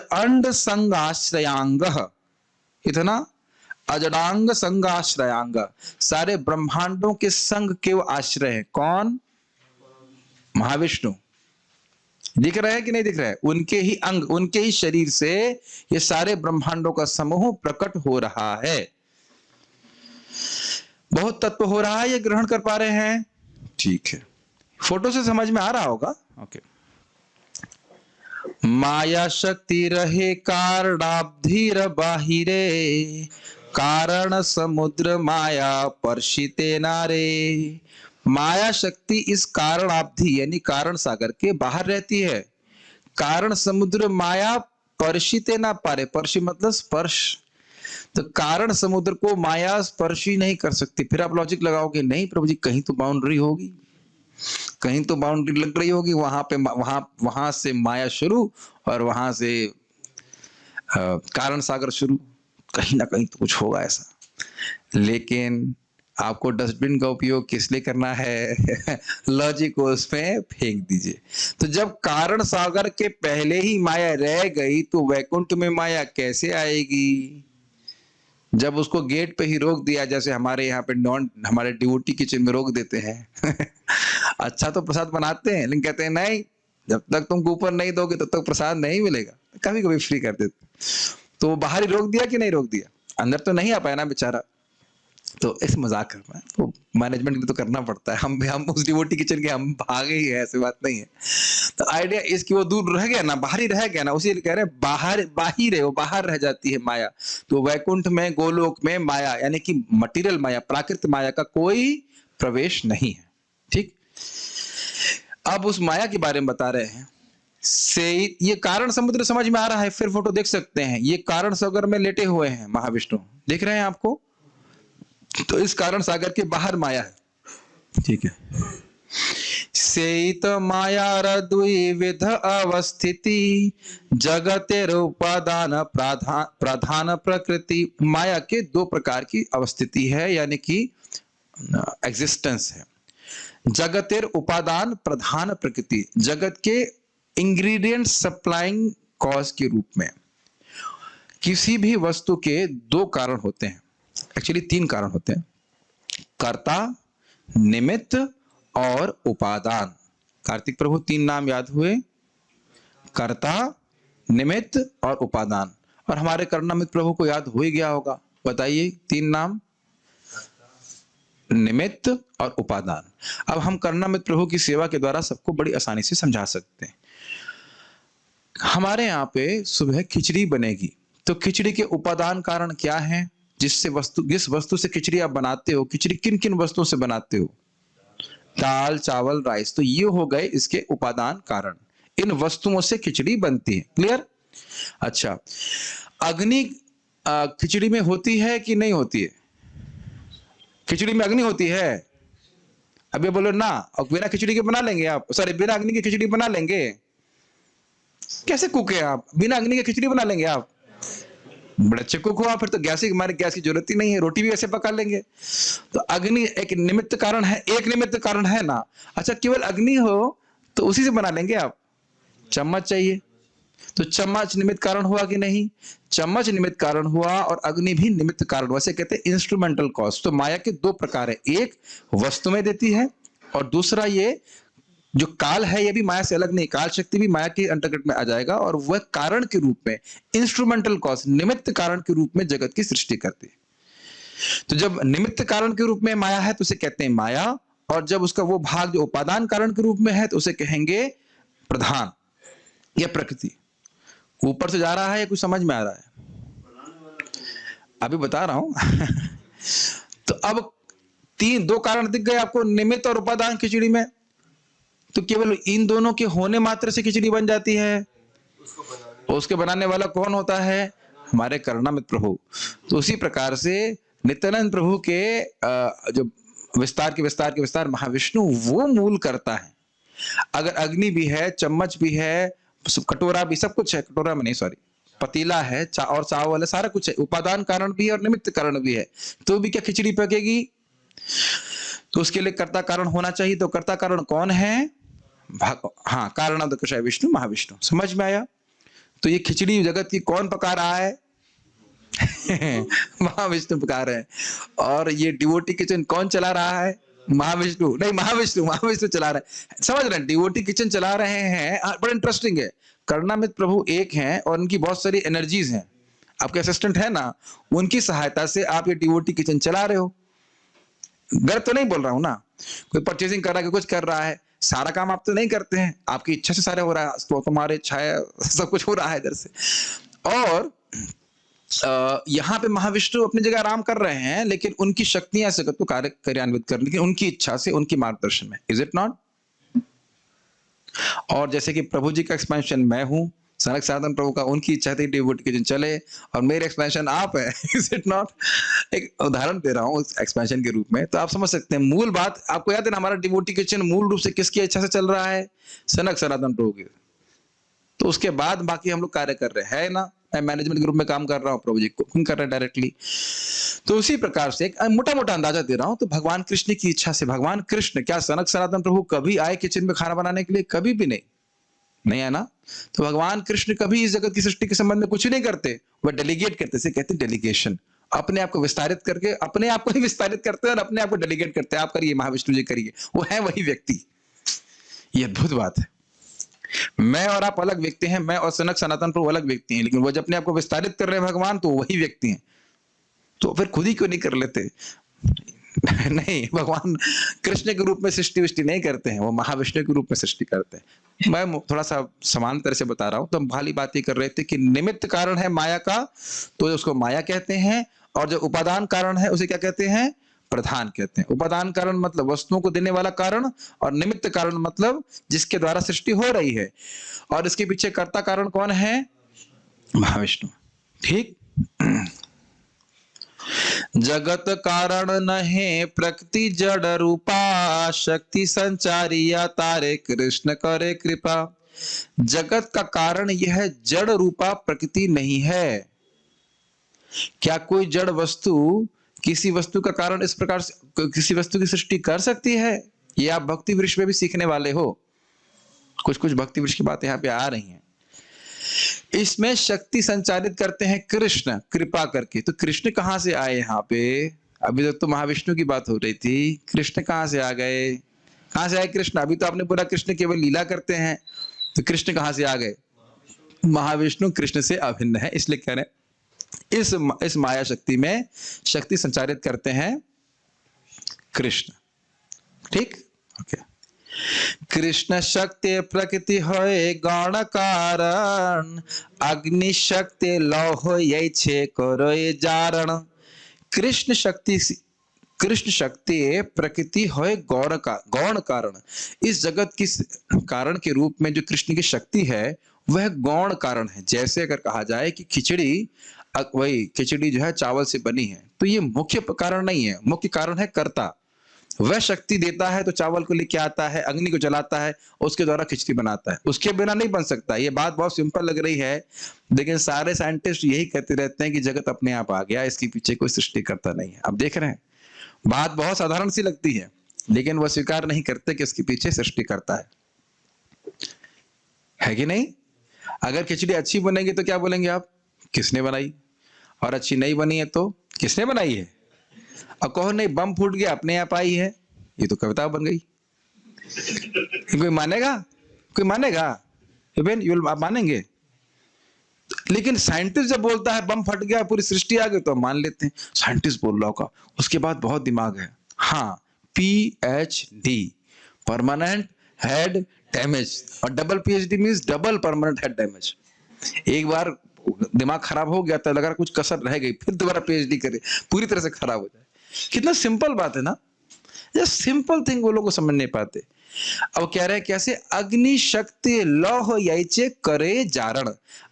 अंड संगाश्रयांग, इतना अजडांग संगाश्रयांग, सारे ब्रह्मांडों के संग के वो आश्रय है। कौन? महाविष्णु। दिख रहा है कि नहीं दिख रहा है? उनके ही अंग, उनके ही शरीर से ये सारे ब्रह्मांडों का समूह प्रकट हो रहा है। बहुत तत्व हो रहा है, ये ग्रहण कर पा रहे हैं? ठीक है, फोटो से समझ में आ रहा होगा। ओके। माया शक्ति रहे कारणाब्धिर बाहिरे, कारण समुद्र माया पर्शिते नारे। माया शक्ति इस कारणाब्धि यानी कारण सागर के बाहर रहती है। कारण समुद्र माया पर्शिते ना पारे। पर्शी मतलब स्पर्श। तो कारण समुद्र को माया स्पर्श ही नहीं कर सकती। फिर आप लॉजिक लगाओगे, नहीं प्रभु जी कहीं तो बाउंड्री होगी, कहीं तो बाउंड्री लग रही होगी, वहां से माया शुरू और वहां से कारण सागर शुरू, कहीं ना कहीं तो कुछ होगा ऐसा। लेकिन आपको डस्टबिन का उपयोग किस लिए करना है? लॉजिक को उसमें फेंक दीजिए। तो जब कारण सागर के पहले ही माया रह गई तो वैकुंठ में माया कैसे आएगी? जब उसको गेट पे ही रोक दिया, जैसे हमारे यहाँ पे हमारे डिवोटी किचन में रोक देते हैं। अच्छा तो प्रसाद बनाते हैं, लेकिन कहते हैं नहीं, जब तक तुम कूपन नहीं दोगे तब तक प्रसाद नहीं मिलेगा। कभी कभी फ्री कर देते। तो वो बाहर ही रोक दिया कि नहीं रोक दिया? अंदर तो नहीं आ पाया ना बेचारा। तो ऐसे मजाक करना है तो मैनेजमेंट के लिए तो करना पड़ता है। हम उस डिवोटी किचन के हम भागे ही है, ऐसी बात नहीं है। तो आइडिया इसकी वो दूर रह गया ना, बाहर ही रह गया ना, उसी कह रहे हैं बाहर है, वो बाहर रह जाती है माया। तो वैकुंठ में गोलोक में माया यानी कि मटीरियल माया, प्राकृतिक माया का कोई प्रवेश नहीं है। ठीक। अब उस माया के बारे में बता रहे हैं। से ये कारण समुद्र समझ में आ रहा है? फिर फोटो देख सकते हैं, ये कारण सागर में लेटे हुए हैं महाविष्णु, दिख रहे हैं आपको? तो इस कारण सागर के बाहर माया है। ठीक है। सेत माया द्विविध अवस्थिति, जगतेर उपादान प्रधान प्रकृति। माया के दो प्रकार की अवस्थिति है यानी कि एग्जिस्टेंस है। जगतेर उपादान प्रधान प्रकृति, जगत के इंग्रेडिएंट सप्लाइंग कॉज के रूप में। किसी भी वस्तु के दो कारण होते हैं, एक्चुअली तीन कारण होते हैं, कर्ता, निमित्त और उपादान। कार्तिक प्रभु तीन नाम याद हुए? कर्ता, निमित्त और उपादान। और हमारे करुणामृत प्रभु को याद हो ही गया होगा। बताइए तीन नाम? निमित्त और उपादान। अब हम करुणामृत प्रभु की सेवा के द्वारा सबको बड़ी आसानी से समझा सकते हैं। हमारे यहाँ पे सुबह खिचड़ी बनेगी, तो खिचड़ी के उपादान कारण क्या है? जिस वस्तु से खिचड़ी आप बनाते हो, खिचड़ी किन किन वस्तुओं से बनाते हो? दाल, चावल, राइस। तो ये हो गए इसके उपादान कारण। इन वस्तुओं से खिचड़ी बनती है। क्लियर? अच्छा, अग्नि खिचड़ी में होती है कि नहीं होती है? खिचड़ी में अग्नि होती है? अभी बोलो ना। और बिना खिचड़ी के बना लेंगे आप? सॉरी, बिना अग्नि की खिचड़ी बना लेंगे? कैसे कुक है आप? बिना अग्नि की खिचड़ी बना लेंगे आप? बड़े अच्छे कुक हो आप, फिर तो हमारे गैस की जरूरत ही नहीं है, रोटी भी ऐसे पका लेंगे। तो अग्नि एक निमित्त कारण है, एक निमित्त कारण है ना। अच्छा, केवल अग्नि हो तो उसी से बना लेंगे आप? चम्मच चाहिए, तो चम्मच निमित्त कारण हुआ कि नहीं? चम्मच निमित्त कारण हुआ और अग्नि भी निमित्त कारण हुआ। कहते हैं इंस्ट्रूमेंटल कॉज। तो माया के दो प्रकार है, एक वस्तु में देती है और दूसरा ये जो काल है ये भी माया से अलग नहीं, काल शक्ति भी माया के अंतर्गत में आ जाएगा, और वह कारण के रूप में, इंस्ट्रूमेंटल कॉज, निमित्त कारण के रूप में जगत की सृष्टि करती है। तो जब निमित्त कारण के रूप में माया है तो उसे कहते हैं माया, और जब उसका वो भाग जो उपादान कारण के रूप में है तो उसे कहेंगे प्रधान या प्रकृति। ऊपर से जा रहा है या कुछ समझ में आ रहा है? अभी बता रहा हूं। तो अब दो कारण दिख गए आपको, निमित्त और उपादान खिचड़ी में। तो केवल इन दोनों के होने मात्र से खिचड़ी बन जाती है। उसके बनाने वाला कौन होता है? हमारे करुणामृत प्रभु। तो उसी प्रकार से नित्यानंद प्रभु के जो विस्तार महाविष्णु वो मूल करता है। अगर अग्नि भी है, चम्मच भी है, कटोरा भी, सब कुछ है, कटोरा में नहीं सॉरी, पतीला है, और चावल है, सारा कुछ है, उपादान कारण भी है और निमित्त कारण भी है, तो भी क्या खिचड़ी पकेगी? तो उसके लिए कर्ता कारण होना चाहिए। तो कर्ता कारण कौन है? हाँ, कारणोदक विष्णु महाविष्णु। समझ में आया? तो ये खिचड़ी जगत की कौन पका रहा है? महाविष्णु पका रहे हैं। और ये डिवोटी किचन कौन चला रहा है? महाविष्णु नहीं, महाविष्णु चला रहे हैं। समझ रहे हैं? डिवोटी किचन चला रहे हैं। बड़ा इंटरेस्टिंग है। करुणामृत प्रभु एक हैं और उनकी बहुत सारी एनर्जीज हैं। आपके असिस्टेंट है ना, उनकी सहायता से आप ये डिवोटी किचन चला रहे हो। गलत तो नहीं बोल रहा हूं ना? कोई परचेसिंग कर रहा है, कुछ कर रहा है, सारा काम आप तो नहीं करते हैं, आपकी इच्छा से सारे हो रहा है, तो तुम्हारे छाया सब कुछ हो रहा है इधर से। और यहाँ पे महाविष्णु अपनी जगह आराम कर रहे हैं, लेकिन उनकी शक्तियां जगत को कार्य कार्यान्वित करने की, उनकी इच्छा से, उनकी मार्गदर्शन में। Is it not? और जैसे कि प्रभु जी का एक्सपेंशन मैं हूं, सनक सनातन प्रभु का उनकी इच्छा थी डिवोटी किचन चले, और मेरे एक्सपेंशन आप है। Is it not? एक उदाहरण दे रहा हूं एक्सपेंशन के रूप में, तो आप समझ सकते हैं। मूल बात आपको याद है ना, हमारा डिवोटी किचन मूल रूप से किसकी इच्छा से चल रहा है? सनक सनातन प्रभु की। तो उसके बाद बाकी हम लोग कार्य कर रहे हैं ना। मैं मैनेजमेंट के रूप में काम कर रहा हूँ, प्रभु जी कुकिंग कर रहे हैं डायरेक्टली। तो उसी प्रकार से एक मोटा मोटा अंदाजा दे रहा हूं। तो भगवान कृष्ण की इच्छा से, भगवान कृष्ण क्या सनक सनातन प्रभु कभी आए किचन में खाना बनाने के लिए? कभी भी नहीं है ना। तो भगवान कृष्ण कभी इस जगत की सृष्टि के संबंध में कुछ नहीं करते, वह डेलीगेट करते। से कहते डेलीगेशन, अपने आप को विस्तारित करके अपने आप को ही विस्तारित करते हैं और अपने आप को डेलीगेट करते हैं। आप करिए, महाविष्णु जी करिए, वो है वही व्यक्ति। ये अद्भुत बात है। मैं और आप अलग व्यक्ति हैं, मैं और सनक सनातन प्रभु अलग व्यक्ति हैं, लेकिन वो जब अपने आप को विस्तारित कर रहे हैं भगवान, तो वही व्यक्ति हैं। तो फिर खुद ही क्यों नहीं कर लेते? नहीं, भगवान कृष्ण के रूप में सृष्टि वृष्टि नहीं करते हैं, वो महाविष्णु के रूप में सृष्टि करते हैं। मैं थोड़ा सा समान तरह से बता रहा हूं। तो हम भाली बात ये कर रहे थे कि निमित्त कारण है माया का, तो उसको माया कहते हैं, और जो उपादान कारण है उसे क्या कहते हैं? प्रधान कहते हैं। उपादान कारण मतलब वस्तुओं को देने वाला कारण, और निमित्त कारण मतलब जिसके द्वारा सृष्टि हो रही है। और इसके पीछे कर्ता कारण कौन है? महाविष्णु। ठीक। जगत कारण नहे प्रकृति जड़ रूपा, शक्ति संचारिया तारे कृष्ण करे कृपा। जगत का कारण यह जड़ रूपा प्रकृति नहीं है। क्या कोई जड़ वस्तु किसी वस्तु का कारण इस प्रकार से किसी वस्तु की सृष्टि कर सकती है? ये आप भक्ति वृक्ष में भी सीखने वाले हो। कुछ कुछ भक्ति वृक्ष की बातें यहाँ पे आ रही हैं। इसमें शक्ति संचालित करते हैं कृष्ण कृपा करके। तो कृष्ण कहां से आए यहाँ पे? अभी तक तो महाविष्णु की बात हो रही थी, कृष्ण कहां से आ गए? कहां से आए कृष्ण? अभी तो आपने पूरा कृष्ण केवल लीला करते हैं, तो कृष्ण कहां से आ गए? महाविष्णु कृष्ण से अभिन्न है, इसलिए कह रहे हैं इस माया शक्ति में शक्ति संचारित करते हैं कृष्ण। ठीक, ओके। कृष्ण शक्ति प्रकृति होए गण कारण, अग्नि शक्ति लौह ये छे करोए जारण। कृष्ण शक्ति प्रकृति होए गौण कारण। इस जगत की कारण के रूप में जो कृष्ण की शक्ति है वह गौण कारण है। जैसे अगर कहा जाए कि खिचड़ी, वही खिचड़ी जो है चावल से बनी है, तो ये मुख्य कारण नहीं है, मुख्य कारण है कर्ता। वह शक्ति देता है तो चावल को लेके आता है, अग्नि को जलाता है, उसके द्वारा खिचड़ी बनाता है। उसके बिना नहीं बन सकता। ये बात बहुत सिंपल लग रही है, लेकिन सारे साइंटिस्ट यही कहते रहते हैं कि जगत अपने आप आ गया, इसके पीछे कोई सृष्टि करता नहीं है। आप देख रहे हैं, बात बहुत साधारण सी लगती है, लेकिन वह स्वीकार नहीं करते कि इसके पीछे सृष्टि करता है कि नहीं? अगर खिचड़ी अच्छी बनेगी तो क्या बोलेंगे आप? किसने बनाई? और अच्छी नहीं बनी है तो किसने बनाई है? और कहो नहीं बम फूट गया अपने आप आई है, ये तो कविता बन गई। कोई मानेगा? कोई मानेगा? आप मानेंगे? लेकिन साइंटिस्ट जब बोलता है बम फट गया पूरी सृष्टि आ गई तो हम मान लेते हैं, साइंटिस्ट बोल रहा होगा, उसके बाद बहुत दिमाग है। हाँ, PhD, परमानेंट हेड डैमेज, और double PhD means double permanent head damage. एक बार दिमाग खराब हो गया तो लगा कुछ कसर रह गई, फिर दोबारा PhD करे, पूरी तरह से खराब हो जाए। कितना सिंपल बात है ना, ये सिंपल थिंग वो लोग को समझ नहीं पाते। अब कह रहे हैं कैसे, अग्नि शक्ति लौह याइचे करे जारण।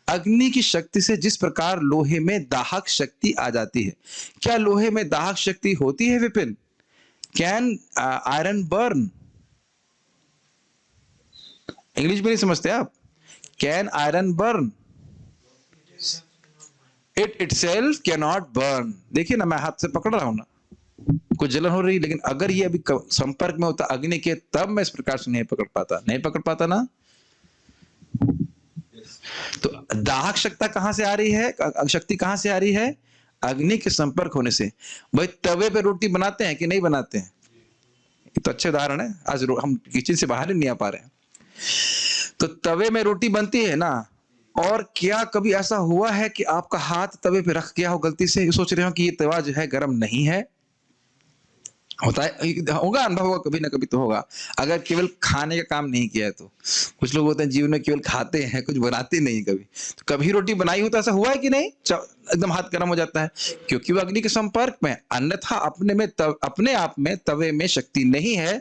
अग्नि की शक्ति से जिस प्रकार लोहे में दाहक शक्ति आ जाती है, क्या लोहे में दाहक शक्ति होती है Vipin? Can iron burn? English में नहीं समझते आप? Can iron burn? It itself can not burn. देखिए ना, मैं हाथ से पकड़ रहा हूं ना, कुछ जलन हो रही, लेकिन अगर ये अभी संपर्क में होता अग्नि के, तब मैं इस प्रकार से नहीं पकड़ पाता ना। तो दाहक शक्ति कहां से आ रही है? शक्ति कहां से आ रही है? अग्नि के संपर्क होने से। भाई तवे पे रोटी बनाते हैं कि नहीं बनाते हैं? ये तो अच्छे उदाहरण है, आज हम किचन से बाहर ही नहीं आ पा रहे हैं। तो तवे में रोटी बनती है ना, और क्या कभी ऐसा हुआ है कि आपका हाथ तवे पे रख गया हो गलती से, सोच रहे हो कि ये तवा जो है गर्म नहीं है? होता है, होगा, अनुभव होगा, कभी ना कभी तो होगा, अगर केवल खाने का काम नहीं किया है तो। कुछ लोग होते हैं जीवन में केवल खाते हैं, कुछ बनाते नहीं कभी। तो कभी रोटी बनाई हो तो ऐसा हुआ है कि नहीं, एकदम हाथ गर्म हो जाता है, क्योंकि वो अग्नि के संपर्क में। अन्यथा अपने आप में तवे में शक्ति नहीं है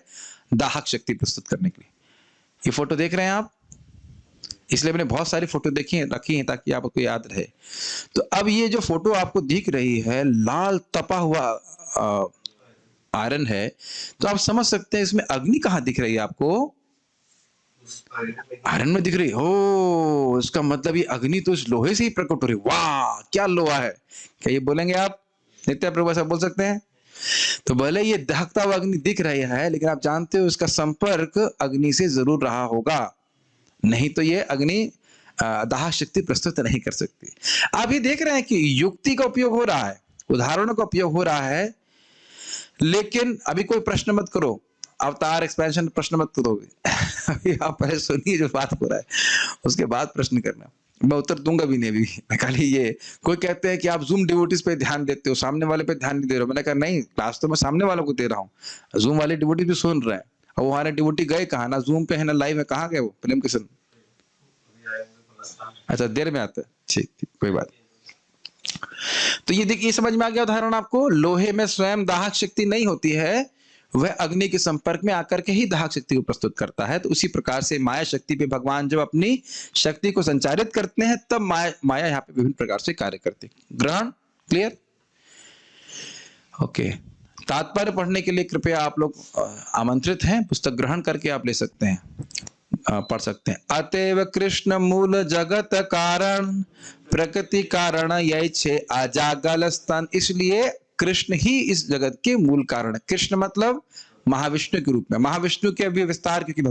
दाहक शक्ति प्रस्तुत करने के लिए। ये फोटो देख रहे हैं आप, इसलिए मैंने बहुत सारी फोटो रखी हैं ताकि आपको याद रहे। तो अब ये जो फोटो आपको दिख रही है, लाल तपा हुआ आयरन है, तो आप समझ सकते हैं इसमें अग्नि कहां दिख रही है आपको? आयरन में दिख रही है। हो, इसका मतलब ये अग्नि तो इस लोहे से ही प्रकट हो रही। वाह, क्या लोहा है! क्या ये बोलेंगे आप? नित्या प्रभु ऐसा बोल सकते हैं? तो भले ये दहकता हुआ अग्नि दिख रही है, लेकिन आप जानते हो इसका संपर्क अग्नि से जरूर रहा होगा, नहीं तो ये अग्नि दाहक शक्ति प्रस्तुत नहीं कर सकती। आप ये देख रहे हैं कि युक्ति का उपयोग हो रहा है, उदाहरणों का उपयोग हो रहा है, लेकिन अभी कोई प्रश्न मत करो, अवतार एक्सपेंशन प्रश्न मत करोगे। अभी आप पहले सुनिए जो बात हो रहा है, उसके बाद प्रश्न करना। मैं उत्तर दूंगा भी नहीं अभी, खाली ये। कोई कहते हैं कि आप जूम डिवोटीज पे ध्यान देते हो, सामने वाले पे ध्यान नहीं दे रहे हो। मैंने कहा नहीं, क्लास तो मैं सामने वालों को दे रहा हूँ, जूम वाले डिवोटी भी सुन रहे हैं। और वो हमारे डिवोटी गए कहाँ? ना जूम पे है ना लाइव है, कहाँ गए वो? प्रेम किशन, अच्छा देर में आता है, ठीक ठीक, कोई बात। तो ये देखिए, समझ में आ गया उदाहरण आपको? लोहे में स्वयं दाहक शक्ति नहीं होती है, वह अग्नि के संपर्क में आकर के ही दाहक शक्ति को प्रस्तुत करता है। तो उसी प्रकार से माया शक्ति पे भगवान जब अपनी शक्ति को संचारित करते हैं, तब माया यहाँ पे विभिन्न प्रकार से कार्य करती है। ग्रहण क्लियर? ओके, तात्पर्य पढ़ने के लिए कृपया आप लोग आमंत्रित हैं, पुस्तक ग्रहण करके आप ले सकते हैं, पढ़ सकते हैं। अतएव कृष्ण मूल जगत कारण प्रकृति कारण यही छे अजागल स्तन। इसलिए कृष्ण ही इस जगत के मूल कारण है। कृष्ण मतलब महाविष्णु के रूप में, महाविष्णु के भी विस्तार, क्योंकि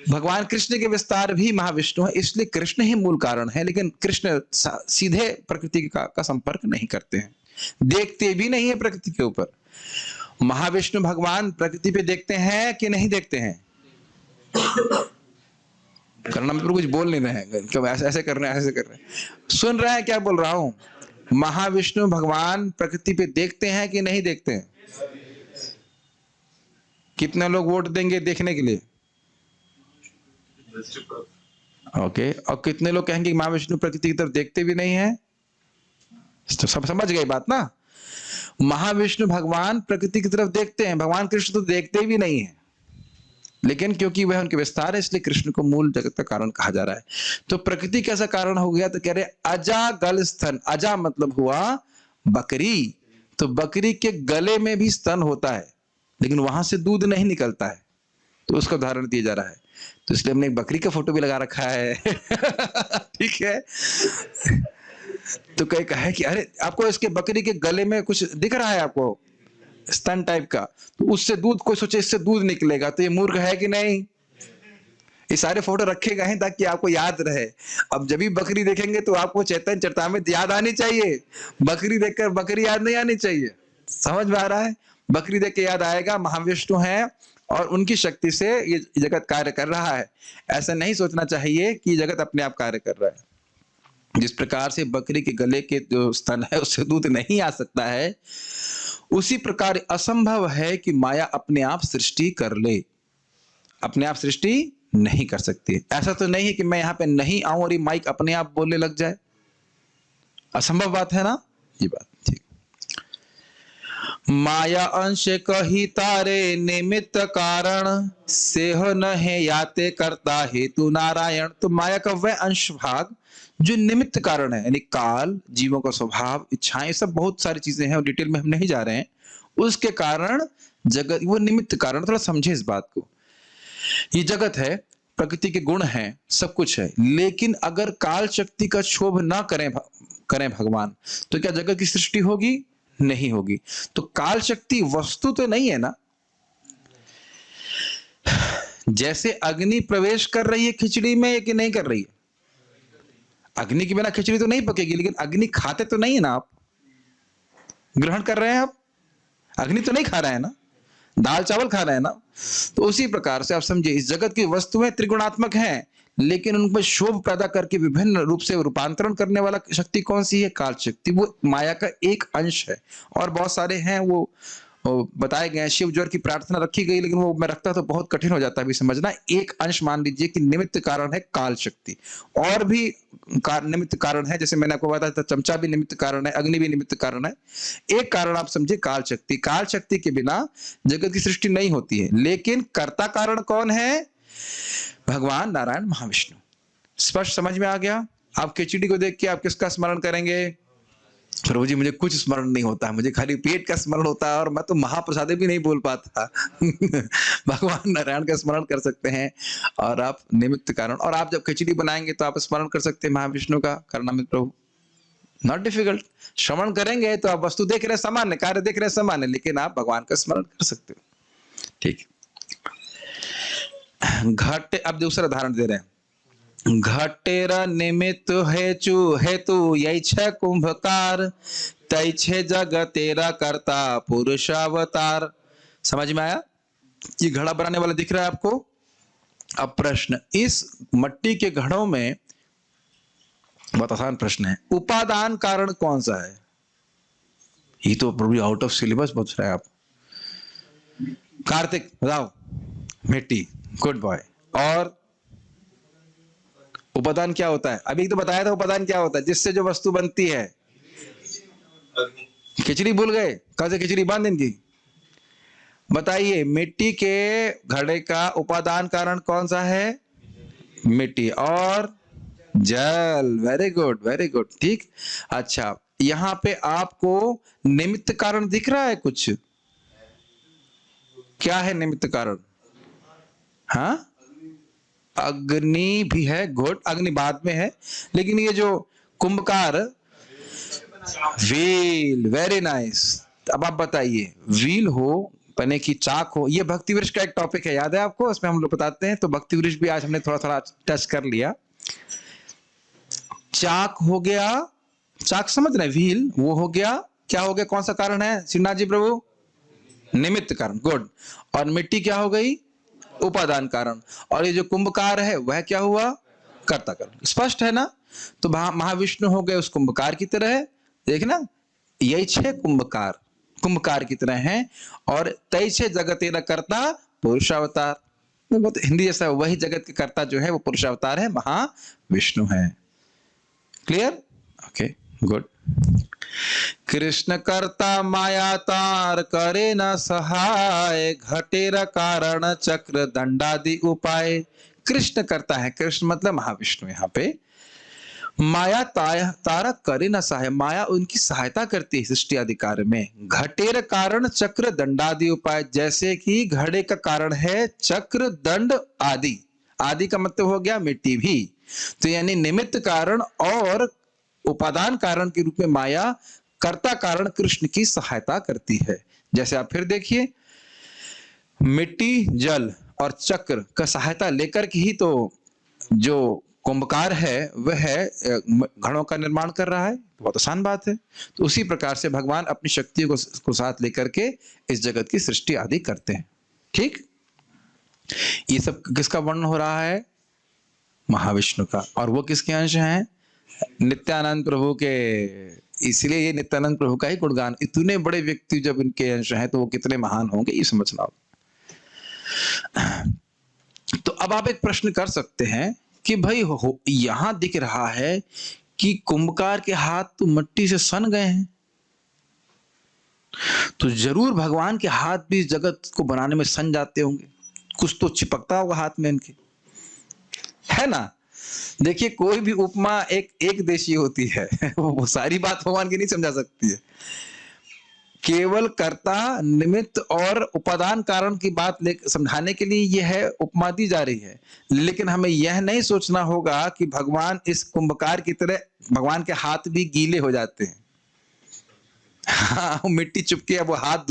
भगवान कृष्ण के विस्तार भी महाविष्णु है, इसलिए कृष्ण ही मूल कारण है। लेकिन कृष्ण सीधे प्रकृति का संपर्क नहीं करते हैं, देखते भी नहीं है प्रकृति के ऊपर। महाविष्णु भगवान प्रकृति पे देखते हैं कि नहीं देखते हैं? करना में कुछ बोल नहीं रहे हैं, क्यों ऐसे कर रहे हैं, ऐसे कर रहे हैं? सुन रहे हैं क्या बोल रहा हूं? महाविष्णु भगवान प्रकृति पे देखते हैं कि नहीं देखते हैं? कितने लोग वोट देंगे देखने के लिए? ओके, और कितने लोग कहेंगे महाविष्णु प्रकृति की तरफ देखते भी नहीं है? तो सब समझ गए बात ना? महाविष्णु भगवान प्रकृति की तरफ देखते हैं, भगवान कृष्ण तो देखते भी नहीं है, लेकिन क्योंकि वह उनके विस्तार है, इसलिए कृष्ण को मूल जगत का कारण कहा जा रहा है। तो प्रकृति कैसा कारण हो गया? तो कह रहे अजा गल स्तन। अजा मतलब हुआ बकरी, तो बकरी के गले में भी स्तन होता है, लेकिन वहां से दूध नहीं निकलता है, तो उसका उदाहरण दिया जा रहा है। तो इसलिए हमने एक बकरी का फोटो भी लगा रखा है। ठीक है। तो कहीं कहे कि अरे आपको इसके बकरी के गले में कुछ दिख रहा है आपको स्तन टाइप का, तो उससे दूध, कोई सोचे इससे दूध निकलेगा, तो ये मूर्ख है कि नहीं? ये सारे फोटो रखे गए हैं ताकि आपको याद रहे। अब जब भी बकरी देखेंगे तो आपको चैतन्य चरितामृत याद आनी चाहिए, बकरी देखकर बकरी याद नहीं आनी चाहिए। समझ में आ रहा है? बकरी देख के याद आएगा महाविष्णु है और उनकी शक्ति से ये जगत कार्य कर रहा है। ऐसा नहीं सोचना चाहिए कि जगत अपने आप कार्य कर रहा है। जिस प्रकार से बकरी के गले के जो स्तन है उससे दूध नहीं आ सकता है, उसी प्रकार असंभव है कि माया अपने आप सृष्टि कर ले। अपने आप सृष्टि नहीं कर सकती। ऐसा तो नहीं है कि मैं यहां पे नहीं आऊं और ये माइक अपने आप बोलने लग जाए। असंभव बात है ना ये बात। ठीक। माया अंश कही तारे निमित्त कारण, सेह न है याते करता हेतु नारायण। तो माया का वह अंश भाग जो निमित्त कारण है, यानी काल, जीवों का स्वभाव, इच्छाएं, सब बहुत सारी चीजें हैं और डिटेल में हम नहीं जा रहे हैं। उसके कारण जगत, वो निमित्त कारण, थोड़ा समझे इस बात को। ये जगत है, प्रकृति के गुण हैं, सब कुछ है, लेकिन अगर काल शक्ति का क्षोभ ना करें भगवान, तो क्या जगत की सृष्टि होगी? नहीं होगी। तो काल शक्ति वस्तु तो नहीं है ना। जैसे अग्नि प्रवेश कर रही है खिचड़ी में कि नहीं कर रही है? अग्नि के बिना खिचड़ी तो नहीं पकेगी, लेकिन अग्नि खाते तो नहीं है ना आप? ग्रहण कर रहे हैं आप? अग्नि तो नहीं खा रहे हैं ना, दाल चावल खा रहे हैं ना। तो उसी प्रकार से आप समझिए, इस जगत की वस्तुएं त्रिगुणात्मक हैं, लेकिन उन पर शोभ पैदा करके विभिन्न रूप से रूपांतरण करने वाला शक्ति कौन सी है? काल शक्ति। वो माया का एक अंश है और बहुत सारे हैं वो बताए गए हैं। शिव ज्वर की प्रार्थना रखी गई, लेकिन वो मैं रखता तो बहुत कठिन हो जाता है अभी समझना। एक अंश मान लीजिए कि निमित्त कारण है काल शक्ति, और भी निमित्त कारण है, जैसे मैंने आपको बताया था, चमचा भी निमित्त कारण है, अग्नि भी निमित्त कारण है। एक कारण आप समझिए काल शक्ति। काल शक्ति के बिना जगत की सृष्टि नहीं होती है, लेकिन कर्ता कारण कौन है? भगवान नारायण महाविष्णु। स्पष्ट समझ में आ गया? आप खिचड़ी को देख के आप किसका स्मरण करेंगे? प्रभु जी मुझे कुछ स्मरण नहीं होता है, मुझे खाली पेट का स्मरण होता है और मैं तो महाप्रसादे भी नहीं बोल पाता। भगवान नारायण का स्मरण कर सकते हैं और आप निमित्त कारण। और आप जब खिचड़ी बनाएंगे तो आप स्मरण कर सकते हैं महाविष्णु का, करणामृत प्रभु। Not difficult. श्रवण करेंगे तो आप वस्तु देख रहे हैं सामान्य, कार्य देख रहे हैं सामान्य, लेकिन आप भगवान का स्मरण कर सकते हो। ठीक। घट, अब दूसरा उदाहरण दे रहे हैं। घटेर निमित्त हेतु यैछ कुंभकार, तैछे जगतेरा कर्ता पुरुषावतार। समझ में आया? ये घड़ा बनाने वाला दिख रहा है आपको? अब प्रश्न, इस मट्टी के घड़ों में बहुत आसान प्रश्न है, उपादान कारण कौन सा है? ये तो प्रभु आउट ऑफ सिलेबस पूछ रहे हैं आप। कार्तिक बताओ। मिट्टी, गुड बॉय। और उपादान क्या होता है? अभी तो बताया था उपादान क्या होता है, जिससे जो वस्तु बनती है। खिचड़ी भूल गए? कल से खिचड़ी बांध इनकी। बताइए, मिट्टी के घड़े का उपादान कारण कौन सा है? मिट्टी और जल। Very good, very good. ठीक। अच्छा, यहां पे आपको निमित्त कारण दिख रहा है कुछ? क्या है निमित्त कारण? हाँ, अग्नि भी है। गुड, अग्नि बाद में है, लेकिन ये जो कुंभकार, व्हील, वेरी नाइस। अब आप बताइए, व्हील हो, पने की चाक हो, ये भक्ति वृक्ष का एक टॉपिक है, याद है आपको? इसमें हम लोग बताते हैं, तो भक्ति वृक्ष भी आज हमने थोड़ा थोड़ा टच कर लिया। चाक हो गया, चाक समझ रहे, व्हील वो हो गया। क्या हो गया? कौन सा कारण है श्रीनाथ जी प्रभु? निमित्त कारण। गुड। और मिट्टी क्या हो गई? उपादान कारण। और ये जो कुंभकार है वह क्या हुआ? कर्ता कारण। स्पष्ट है ना? तो महाविष्णु हो गए उस कुंभकार की तरह, देखना, यही 6 कुंभकार कुंभकार की तरह हैं। और 23 जगतेरा कर्ता पुरुषावतार। बहुत हिंदी जैसा, वही जगत के कर्ता जो है वो पुरुषावतार है, महाविष्णु है। क्लियर? Okay, good. कृष्ण कर्ता माया तार करे न सहाय, घटेर कारण चक्र दंडादि उपाय। कृष्ण करता है, कृष्ण मतलब महाविष्णु। यहाँ पे माया तारा करे न सहाय, माया उनकी सहायता करती है सृष्टि आदि कार्य में। घटेर कारण चक्र दंडादि उपाय, जैसे कि घड़े का कारण है चक्र, दंड आदि। आदि का मतलब हो गया मिट्टी भी। तो यानी निमित्त कारण और उपादान कारण के रूप में माया कर्ता कारण कृष्ण की सहायता करती है। जैसे आप फिर देखिए, मिट्टी, जल और चक्र का सहायता लेकर के ही तो जो कुंभकार है वह घड़ों का निर्माण कर रहा है, बहुत आसान बात है। तो उसी प्रकार से भगवान अपनी शक्तियों को साथ लेकर के इस जगत की सृष्टि आदि करते हैं। ठीक, ये सब किसका वर्णन हो रहा है? महाविष्णु का। और वो किसके अंश हैं? नित्यानंद प्रभु के। इसलिए ये नित्यानंद प्रभु का ही गुणगान। इतने बड़े व्यक्ति जब इनके अंश हैं तो वो कितने महान होंगे, ये समझना होगा। तो अब आप एक प्रश्न कर सकते हैं कि भाई यहां दिख रहा है कि कुंभकार के हाथ तो मिट्टी से सन गए हैं, तो जरूर भगवान के हाथ भी इस जगत को बनाने में सन जाते होंगे, कुछ तो चिपकता होगा हाथ में इनके, है ना। देखिए, कोई भी उपमा एक देशी होती है वो सारी बात भगवान की नहीं समझा सकती है। केवल कर्ता, निमित्त और उपादान कारण की बात समझाने के लिए यह उपमा दी जा रही है। लेकिन हमें यह नहीं सोचना होगा कि भगवान इस कुंभकार की तरह, भगवान के हाथ भी गीले हो जाते हैं। हाँ, मिट्टी चुपके अब वो हाथ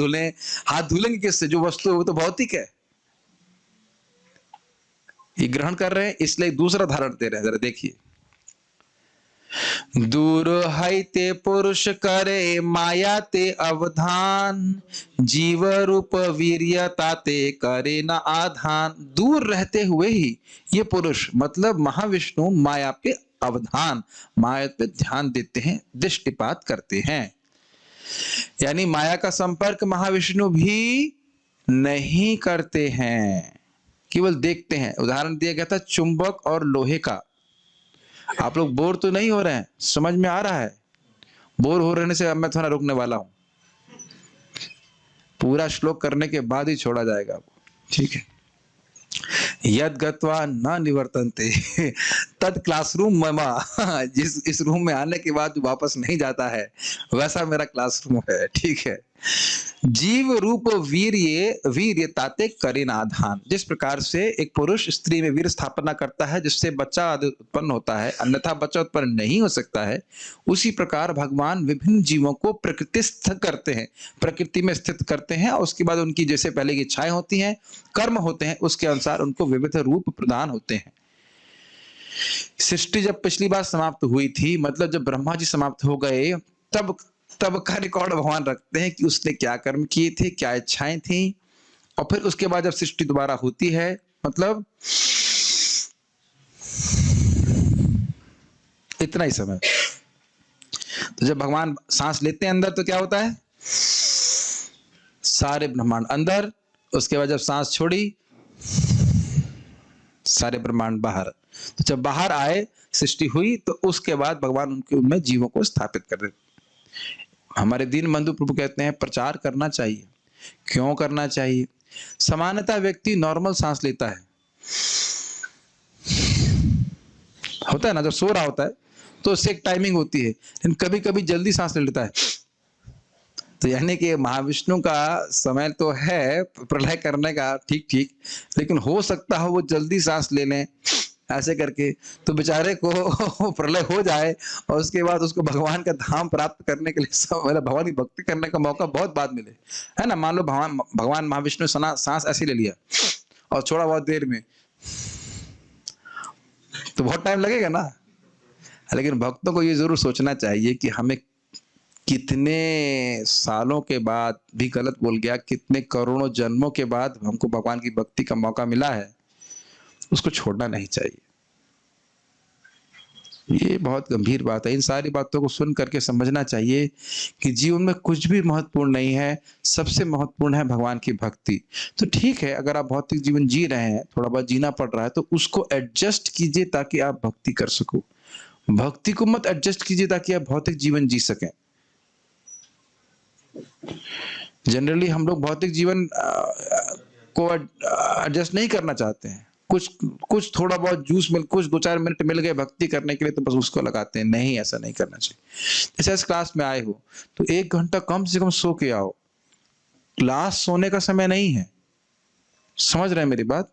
धुलेंगे किससे? जो वस्तु है वो तो भौतिक है। ये ग्रहण कर रहे हैं, इसलिए दूसरा धारण दे रहे हैं। जरा देखिए, दूर है ते पुरुष करे माया ते अवधान, जीव रूप वीर्यता ते करे न आधान। दूर रहते हुए ही ये पुरुष मतलब महाविष्णु माया पे अवधान, माया पे ध्यान देते हैं, दृष्टिपात करते हैं। यानी माया का संपर्क महाविष्णु भी नहीं करते हैं, केवल देखते हैं। उदाहरण दिया गया था चुंबक और लोहे का। आप लोग बोर तो नहीं हो रहे हैं? समझ में आ रहा है? बोर हो रहने से अब मैं थोड़ा रुकने वाला हूं, पूरा श्लोक करने के बाद ही छोड़ा जाएगा आपको, ठीक है। यद गत्वा न निवर्तन्ते तद क्लासरूम ममा। जिस इस रूम में आने के बाद वापस नहीं जाता है, वैसा मेरा क्लासरूम है, ठीक है। जीव रूप वीर्य ताते करेन आधान। जिस प्रकार से एक पुरुष स्त्री में वीर स्थापना करता है जिससे बच्चा उत्पन्न होता है, अन्यथा बच्चा उत्पन्न नहीं हो सकता है, उसी प्रकार भगवान विभिन्न जीवों को प्रकृतिस्थ करते हैं, प्रकृति में स्थित करते हैं। और उसके बाद उनकी जैसे पहले की इच्छाएं होती हैं, कर्म होते हैं, उसके अनुसार उनको विविध रूप प्रदान होते हैं। सृष्टि जब पिछली बार समाप्त हुई थी, मतलब जब ब्रह्मा जी समाप्त हो गए, तब का रिकॉर्ड भगवान रखते हैं कि उसने क्या कर्म किए थे, क्या इच्छाएं थी। और फिर उसके बाद जब सृष्टि दोबारा होती है, मतलब इतना ही समय। तो जब भगवान सांस लेते हैं अंदर तो क्या होता है? सारे ब्रह्मांड अंदर। उसके बाद जब सांस छोड़ी, सारे ब्रह्मांड बाहर। तो जब बाहर आए, सृष्टि हुई, तो उसके बाद भगवान उनमें जीवों को स्थापित कर देते। हमारे दीन बंधु प्रभु कहते हैं प्रचार करना चाहिए। क्यों करना चाहिए? सामान्यतः व्यक्ति नॉर्मल सांस लेता है, होता है ना, जब सो रहा होता है तो उससे एक टाइमिंग होती है, लेकिन कभी कभी जल्दी सांस ले लेता है। तो यानी कि महाविष्णु का समय तो है प्रलय करने का, ठीक, लेकिन हो सकता है वो जल्दी सांस ले लें ऐसे करके, तो बेचारे को प्रलय हो जाए और उसके बाद उसको भगवान का धाम प्राप्त करने के लिए मतलब भगवान की भक्ति करने का मौका बहुत बाद मिले, है ना। मान लो भगवान महाविष्णु सांस ऐसे ले लिया और छोड़ा बहुत देर में, तो बहुत टाइम लगेगा ना। लेकिन भक्तों को ये जरूर सोचना चाहिए कि हमें कितने सालों के बाद भी गलत बोल गया, कितने करोड़ों जन्मों के बाद हमको भगवान की भक्ति का मौका मिला है, उसको छोड़ना नहीं चाहिए। ये बहुत गंभीर बात है। इन सारी बातों को सुन करके समझना चाहिए कि जीवन में कुछ भी महत्वपूर्ण नहीं है, सबसे महत्वपूर्ण है भगवान की भक्ति। तो ठीक है, अगर आप भौतिक जीवन जी रहे हैं, थोड़ा बहुत जीना पड़ रहा है, तो उसको एडजस्ट कीजिए ताकि आप भक्ति कर सको। भक्ति को मत एडजस्ट कीजिए ताकि आप भौतिक जीवन जी सकें। जनरली हम लोग भौतिक जीवन को एडजस्ट नहीं करना चाहते हैं। कुछ थोड़ा बहुत जूस मिल, कुछ 2-4 मिनट मिल गए भक्ति करने के लिए तो बस उसको लगाते हैं। नहीं, ऐसा नहीं करना चाहिए। जैसे इस क्लास में आए हो तो 1 घंटा कम से कम सो के आओ। क्लास सोने का समय नहीं है, समझ रहे हैं मेरी बात?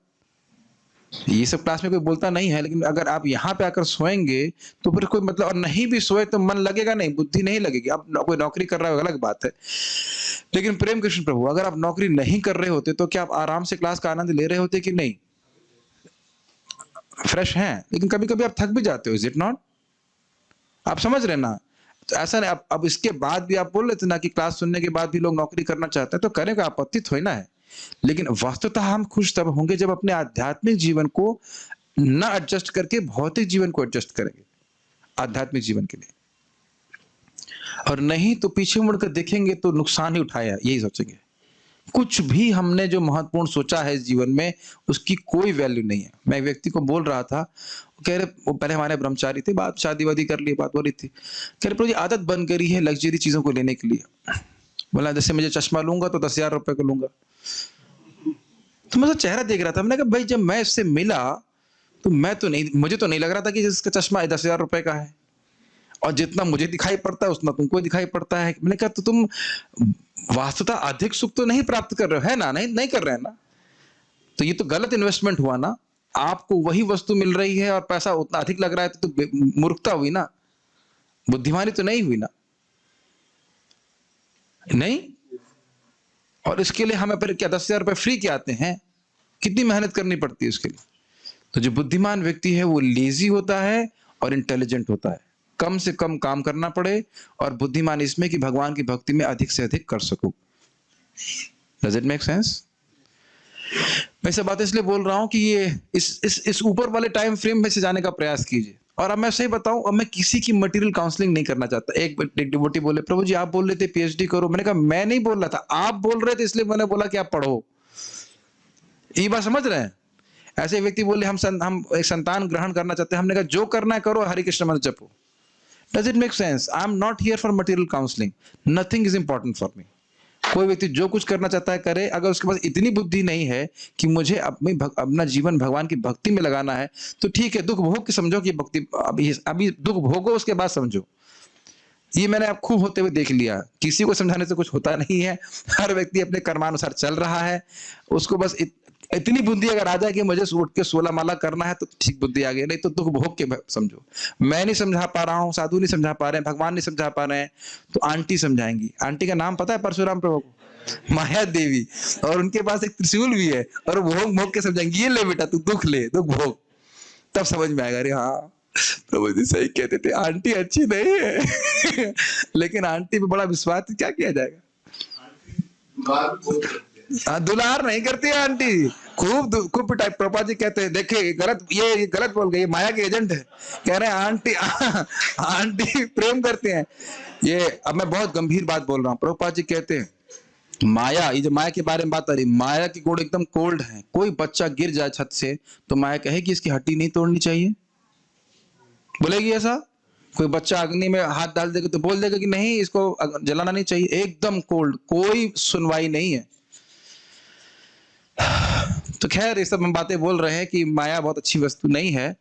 ये सब क्लास में कोई बोलता नहीं है, लेकिन अगर आप यहाँ पे आकर सोएंगे तो फिर कोई मतलब, और नहीं भी सोए तो मन लगेगा नहीं, बुद्धि नहीं लगेगी। आप कोई नौकरी कर रहा है अलग बात है, लेकिन प्रेम कृष्ण प्रभु, अगर आप नौकरी नहीं कर रहे होते तो क्या आप आराम से क्लास का आनंद ले रहे होते कि नहीं? फ्रेश हैं, लेकिन कभी कभी आप थक भी जाते हो, इज इट नॉट? आप समझ रहे ना? तो ऐसा नहीं, अब इसके बाद भी आप बोल रहे थे ना कि क्लास सुनने के बाद भी लोग नौकरी करना चाहते हैं, तो करें का आपत्ति थोड़ी ना है। लेकिन वास्तवतः हम खुश तब होंगे जब अपने आध्यात्मिक जीवन को न एडजस्ट करके भौतिक जीवन को एडजस्ट करेंगे आध्यात्मिक जीवन के लिए, और नहीं तो पीछे मुड़कर देखेंगे तो नुकसान ही उठाया, यही सोचेंगे। कुछ भी हमने जो महत्वपूर्ण सोचा है इस जीवन में, उसकी कोई वैल्यू नहीं है। मैं एक व्यक्ति को बोल रहा था, वो कह रहे, वो पहले हमारे ब्रह्मचारी थे, बात शादी वादी कर ली, बात हो रही थी, कह रहे प्रभु जी आदत बन गई है लग्जरी चीजों को लेने के लिए। बोला जैसे मुझे चश्मा लूंगा तो 10,000 रुपए का लूंगा। तो मैं तो चेहरा देख रहा था, मैंने कहा भाई जब मैं इससे मिला तो मैं तो नहीं, मुझे तो नहीं लग रहा था कि जिसका चश्मा 10,000 रुपए का है, और जितना मुझे दिखाई पड़ता है उतना तुमको दिखाई पड़ता है। मैंने कहा तो तुम वास्तवतः अधिक सुख तो नहीं प्राप्त कर रहे हो, है ना? नहीं कर रहे हैं ना? तो ये तो गलत इन्वेस्टमेंट हुआ ना। आपको वही वस्तु मिल रही है और पैसा उतना अधिक लग रहा है, तो मूर्खता हुई ना, बुद्धिमानी तो नहीं हुई ना? नहीं। और इसके लिए हमें फिर क्या 10,000 रुपए फ्री के आते हैं? कितनी मेहनत करनी पड़ती है उसके लिए। तो जो बुद्धिमान व्यक्ति है वो लेजी होता है और इंटेलिजेंट होता है, कम से कम काम करना पड़े, और बुद्धिमान इसमें कि भगवान की भक्ति में अधिक से अधिक कर सकूं। Does it make sense? मैं सब बात इसलिए बोल रहा हूं कि ये इस ऊपर वाले टाइम फ्रेम में से जाने का प्रयास कीजिए। और अब मैं सही बताऊं, अब मैं किसी की मटेरियल काउंसलिंग नहीं करना चाहता। एक डिवोटी बोले प्रभु जी आप बोल रहे थे पीएचडी करो, मैंने कहा मैं नहीं बोल रहा था, आप बोल रहे थे इसलिए मैंने बोला कि आप पढ़ो। ये बात समझ रहे हैं? ऐसे व्यक्ति बोले हम एक संतान ग्रहण करना चाहते हैं, हमने कहा जो करना है करो, हरे कृष्ण मंत्र जपो। Does it make sense? I am not here for material counseling. Nothing is important for me. कोई व्यक्ति जो कुछ करना चाहता है करे। अगर उसके पास इतनी बुद्धि नहीं है कि मुझे अपना जीवन भगवान की भक्ति में लगाना है, तो ठीक है, दुख भोग के समझो कि भक्ति अभी दुख भोगो, उसके बाद समझो। ये मैंने अब खूब होते हुए देख लिया। किसी को समझाने से कुछ होता नहीं है। हर व्यक्ति अपने कर्मानुसार चल रहा है। उसको बस इतनी बुद्धि अगर आ जाए कि मुझे उठ के 16 माला करना है, तो ठीक बुद्धि आ गई, नहीं तो दुख भोग के समझो। मैं नहीं समझा पा रहा हूँ, साधु नहीं समझा पा रहे हैं, भगवान नहीं समझा पा रहे हैं, तो आंटी समझाएंगी। आंटी का नाम पता है परशुराम प्रभु को? माया देवी। और उनके पास एक त्रिशूल भी है, और भोग भोग के समझाएंगी, ये ले बेटा तू दुख ले, दुख भोग। तब समझ में आएगा, अरे हाँ प्रभु जी सही कहते थे, आंटी अच्छी नहीं है। लेकिन आंटी पे बड़ा विश्वास, क्या किया जाएगा? दुलार नहीं करती है आंटी, खूब पिटाई। प्रभुपाद जी कहते हैं देखिए गलत, ये गलत बोल गए, ये माया के एजेंट है। कह रहे हैं आंटी प्रेम करते हैं। ये अब मैं बहुत गंभीर बात बोल रहा हूँ। प्रभुपाद जी कहते हैं माया, ये जो माया के बारे में बात आ रही, माया की गुण एकदम कोल्ड है। कोई बच्चा गिर जाए छत से तो माया कहेगी इसकी हड्डी नहीं तोड़नी चाहिए, बोलेगी ऐसा? कोई बच्चा अग्नि में हाथ डाल देगा तो बोल देगा कि नहीं इसको जलाना नहीं चाहिए? एकदम कोल्ड, कोई सुनवाई नहीं है। तो खैर ये सब हम बातें बोल रहे हैं कि माया बहुत अच्छी वस्तु नहीं है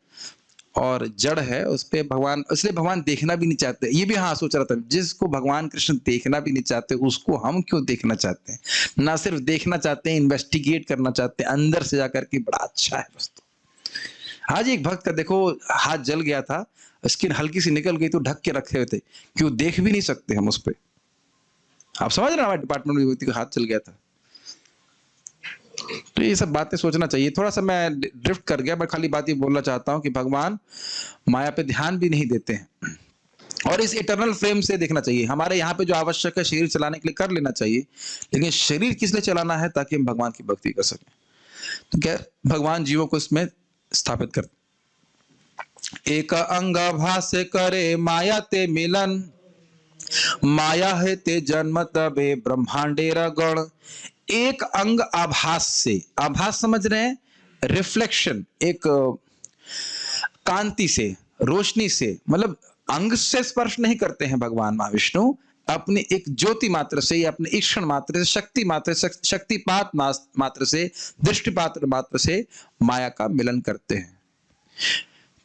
और जड़ है, उस पे भगवान, इसलिए भगवान देखना भी नहीं चाहते। ये भी हाँ सोच रहा था, जिसको भगवान कृष्ण देखना भी नहीं चाहते उसको हम क्यों देखना चाहते हैं? ना सिर्फ देखना चाहते हैं, इन्वेस्टिगेट करना चाहते हैं अंदर से जाकर के, बड़ा अच्छा है वस्तु। आज एक भक्त का देखो हाथ जल गया था, स्किन हल्की सी निकल गई तो ढक के रखे हुए थे, क्यों देख भी नहीं सकते हम उस पर। आप समझ रहे हैं, हमारे डिपार्टमेंट में व्यक्ति का हाथ जल गया था। तो ये सब बातें सोचना चाहिए। थोड़ा सा मैं ड्रिफ्ट कर गया, मैं खाली बात ये बोलना चाहता हूं कि भगवान माया पे ध्यान भी नहीं देते हैं, और इस इटर्नल फ्रेम से देखना चाहिए। हमारे यहाँ पे जो आवश्यक है शरीर चलाने के लिए कर लेना चाहिए, लेकिन शरीर किस लिए चलाना है? ताकि हम भगवान की भक्ति कर सकें। तो क्या भगवान जीवों को इसमें स्थापित करते। एक अंग भास करे माया ते मिलन, माया है ते जन्म तबे ब्रह्मांडेर गण। एक अंग आभास से, आभास समझ रहे हैं? रिफ्लेक्शन, एक कांति से, रोशनी से, मतलब अंग से स्पर्श नहीं करते हैं भगवान महाविष्णु, अपनी एक ज्योति मात्र से या अपने ईक्षण मात्र से, शक्ति मात्र से, शक्तिपात मात्र से, दृष्टिपात मात्र से माया का मिलन करते हैं।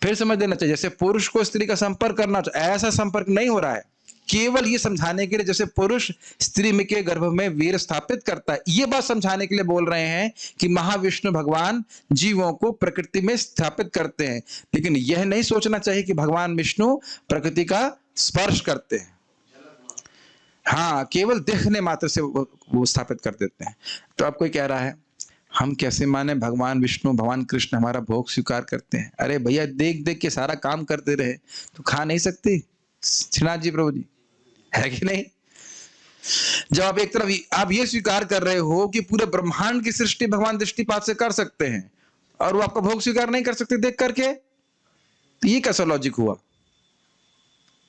फिर समझ लेना चाहिए, जैसे पुरुष को स्त्री का संपर्क करना चाहिए, ऐसा संपर्क नहीं हो रहा है। केवल ये समझाने के लिए, जैसे पुरुष स्त्री में के गर्भ में वीर स्थापित करता है, ये बात समझाने के लिए बोल रहे हैं कि महाविष्णु भगवान जीवों को प्रकृति में स्थापित करते हैं। लेकिन यह नहीं सोचना चाहिए कि भगवान विष्णु प्रकृति का स्पर्श करते हैं। हाँ, केवल देखने मात्र से वो स्थापित कर देते हैं। तो अब कोई कह रहा है हम कैसे माने भगवान विष्णु भगवान कृष्ण हमारा भोग स्वीकार करते हैं? अरे भैया देख देख के सारा काम करते रहे तो खा नहीं सकते श्रीनाथ जी प्रभु जी, है कि नहीं? जब आप एक तरफ आप ये स्वीकार कर रहे हो कि पूरे ब्रह्मांड की सृष्टि भगवान दृष्टिपात से कर सकते हैं और वो आपका भोग स्वीकार नहीं कर सकते देख करके, तो ये कैसा लॉजिक हुआ?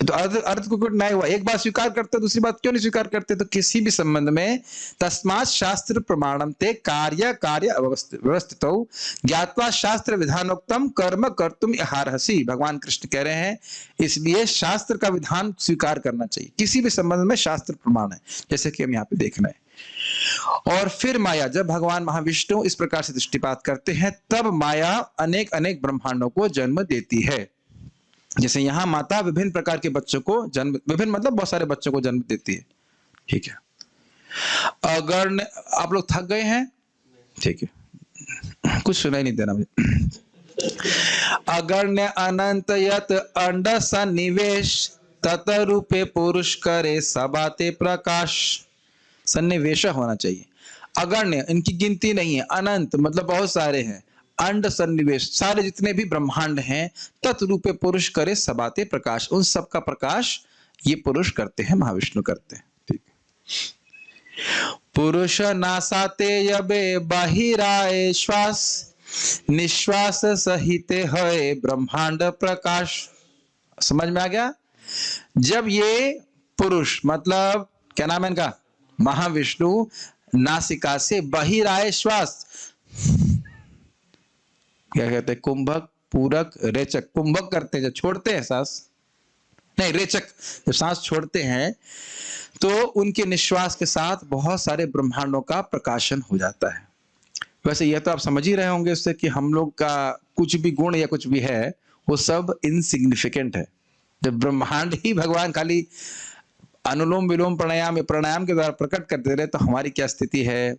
तो अर्थ को कुछ नहीं हुआ। एक बात स्वीकार करते दूसरी बात क्यों नहीं स्वीकार करते? तो किसी भी संबंध में तस्मात् शास्त्र प्रमाणम ते कार्य कार्य व्यवस्थितौ ज्ञात्वा शास्त्र विधानोक्तम कर्म कर्तुम अर्हसि। भगवान कृष्ण कह रहे हैं इसलिए शास्त्र का विधान स्वीकार करना चाहिए। किसी भी संबंध में शास्त्र प्रमाण है, जैसे कि हम यहाँ पे देख रहे हैं। और फिर माया, जब भगवान महाविष्णु इस प्रकार से दृष्टिपात करते हैं तब माया अनेक अनेक ब्रह्मांडों को जन्म देती है। जैसे यहां माता विभिन्न प्रकार के बच्चों को जन्म, विभिन्न मतलब बहुत सारे बच्चों को जन्म देती है। ठीक है, अगर आप लोग थक गए हैं? ठीक है, कुछ सुनाई नहीं देना मुझे। अगण्य अनंत यत अंड सन्निवेश तत रूपे पुरुष करे सबाते प्रकाश। सन्निवेश होना चाहिए। अगण्य, इनकी गिनती नहीं है। अनंत मतलब बहुत सारे हैं। अंड सन्निवेश, सारे जितने भी ब्रह्मांड हैं, तत्रूपे पुरुष करे सबाते प्रकाश, उन सब का प्रकाश ये पुरुष करते हैं, महाविष्णु करते हैं। ठीक, पुरुष नासाते यबे बाहिराए श्वास निश्वास सहिते है ब्रह्मांड प्रकाश। समझ में आ गया? जब ये पुरुष मतलब क्या नाम है इनका, महाविष्णु, नासिका से बाहिराए श्वास, क्या कहते हैं, कुंभक पूरक रेचक। कुंभक करते हैं जब छोड़ते हैं सांस, नहीं रेचक, जब सांस छोड़ते हैं तो उनके निश्वास के साथ बहुत सारे ब्रह्मांडों का प्रकाशन हो जाता है। वैसे यह तो आप समझ ही रहे होंगे उससे कि हम लोग का कुछ भी गुण या कुछ भी है वो सब इनसिग्निफिकेंट है। जब ब्रह्मांड ही भगवान खाली अनुलोम विलोम प्राणायाम के द्वारा प्रकट कर दे रहे तो हमारी क्या स्थिति है?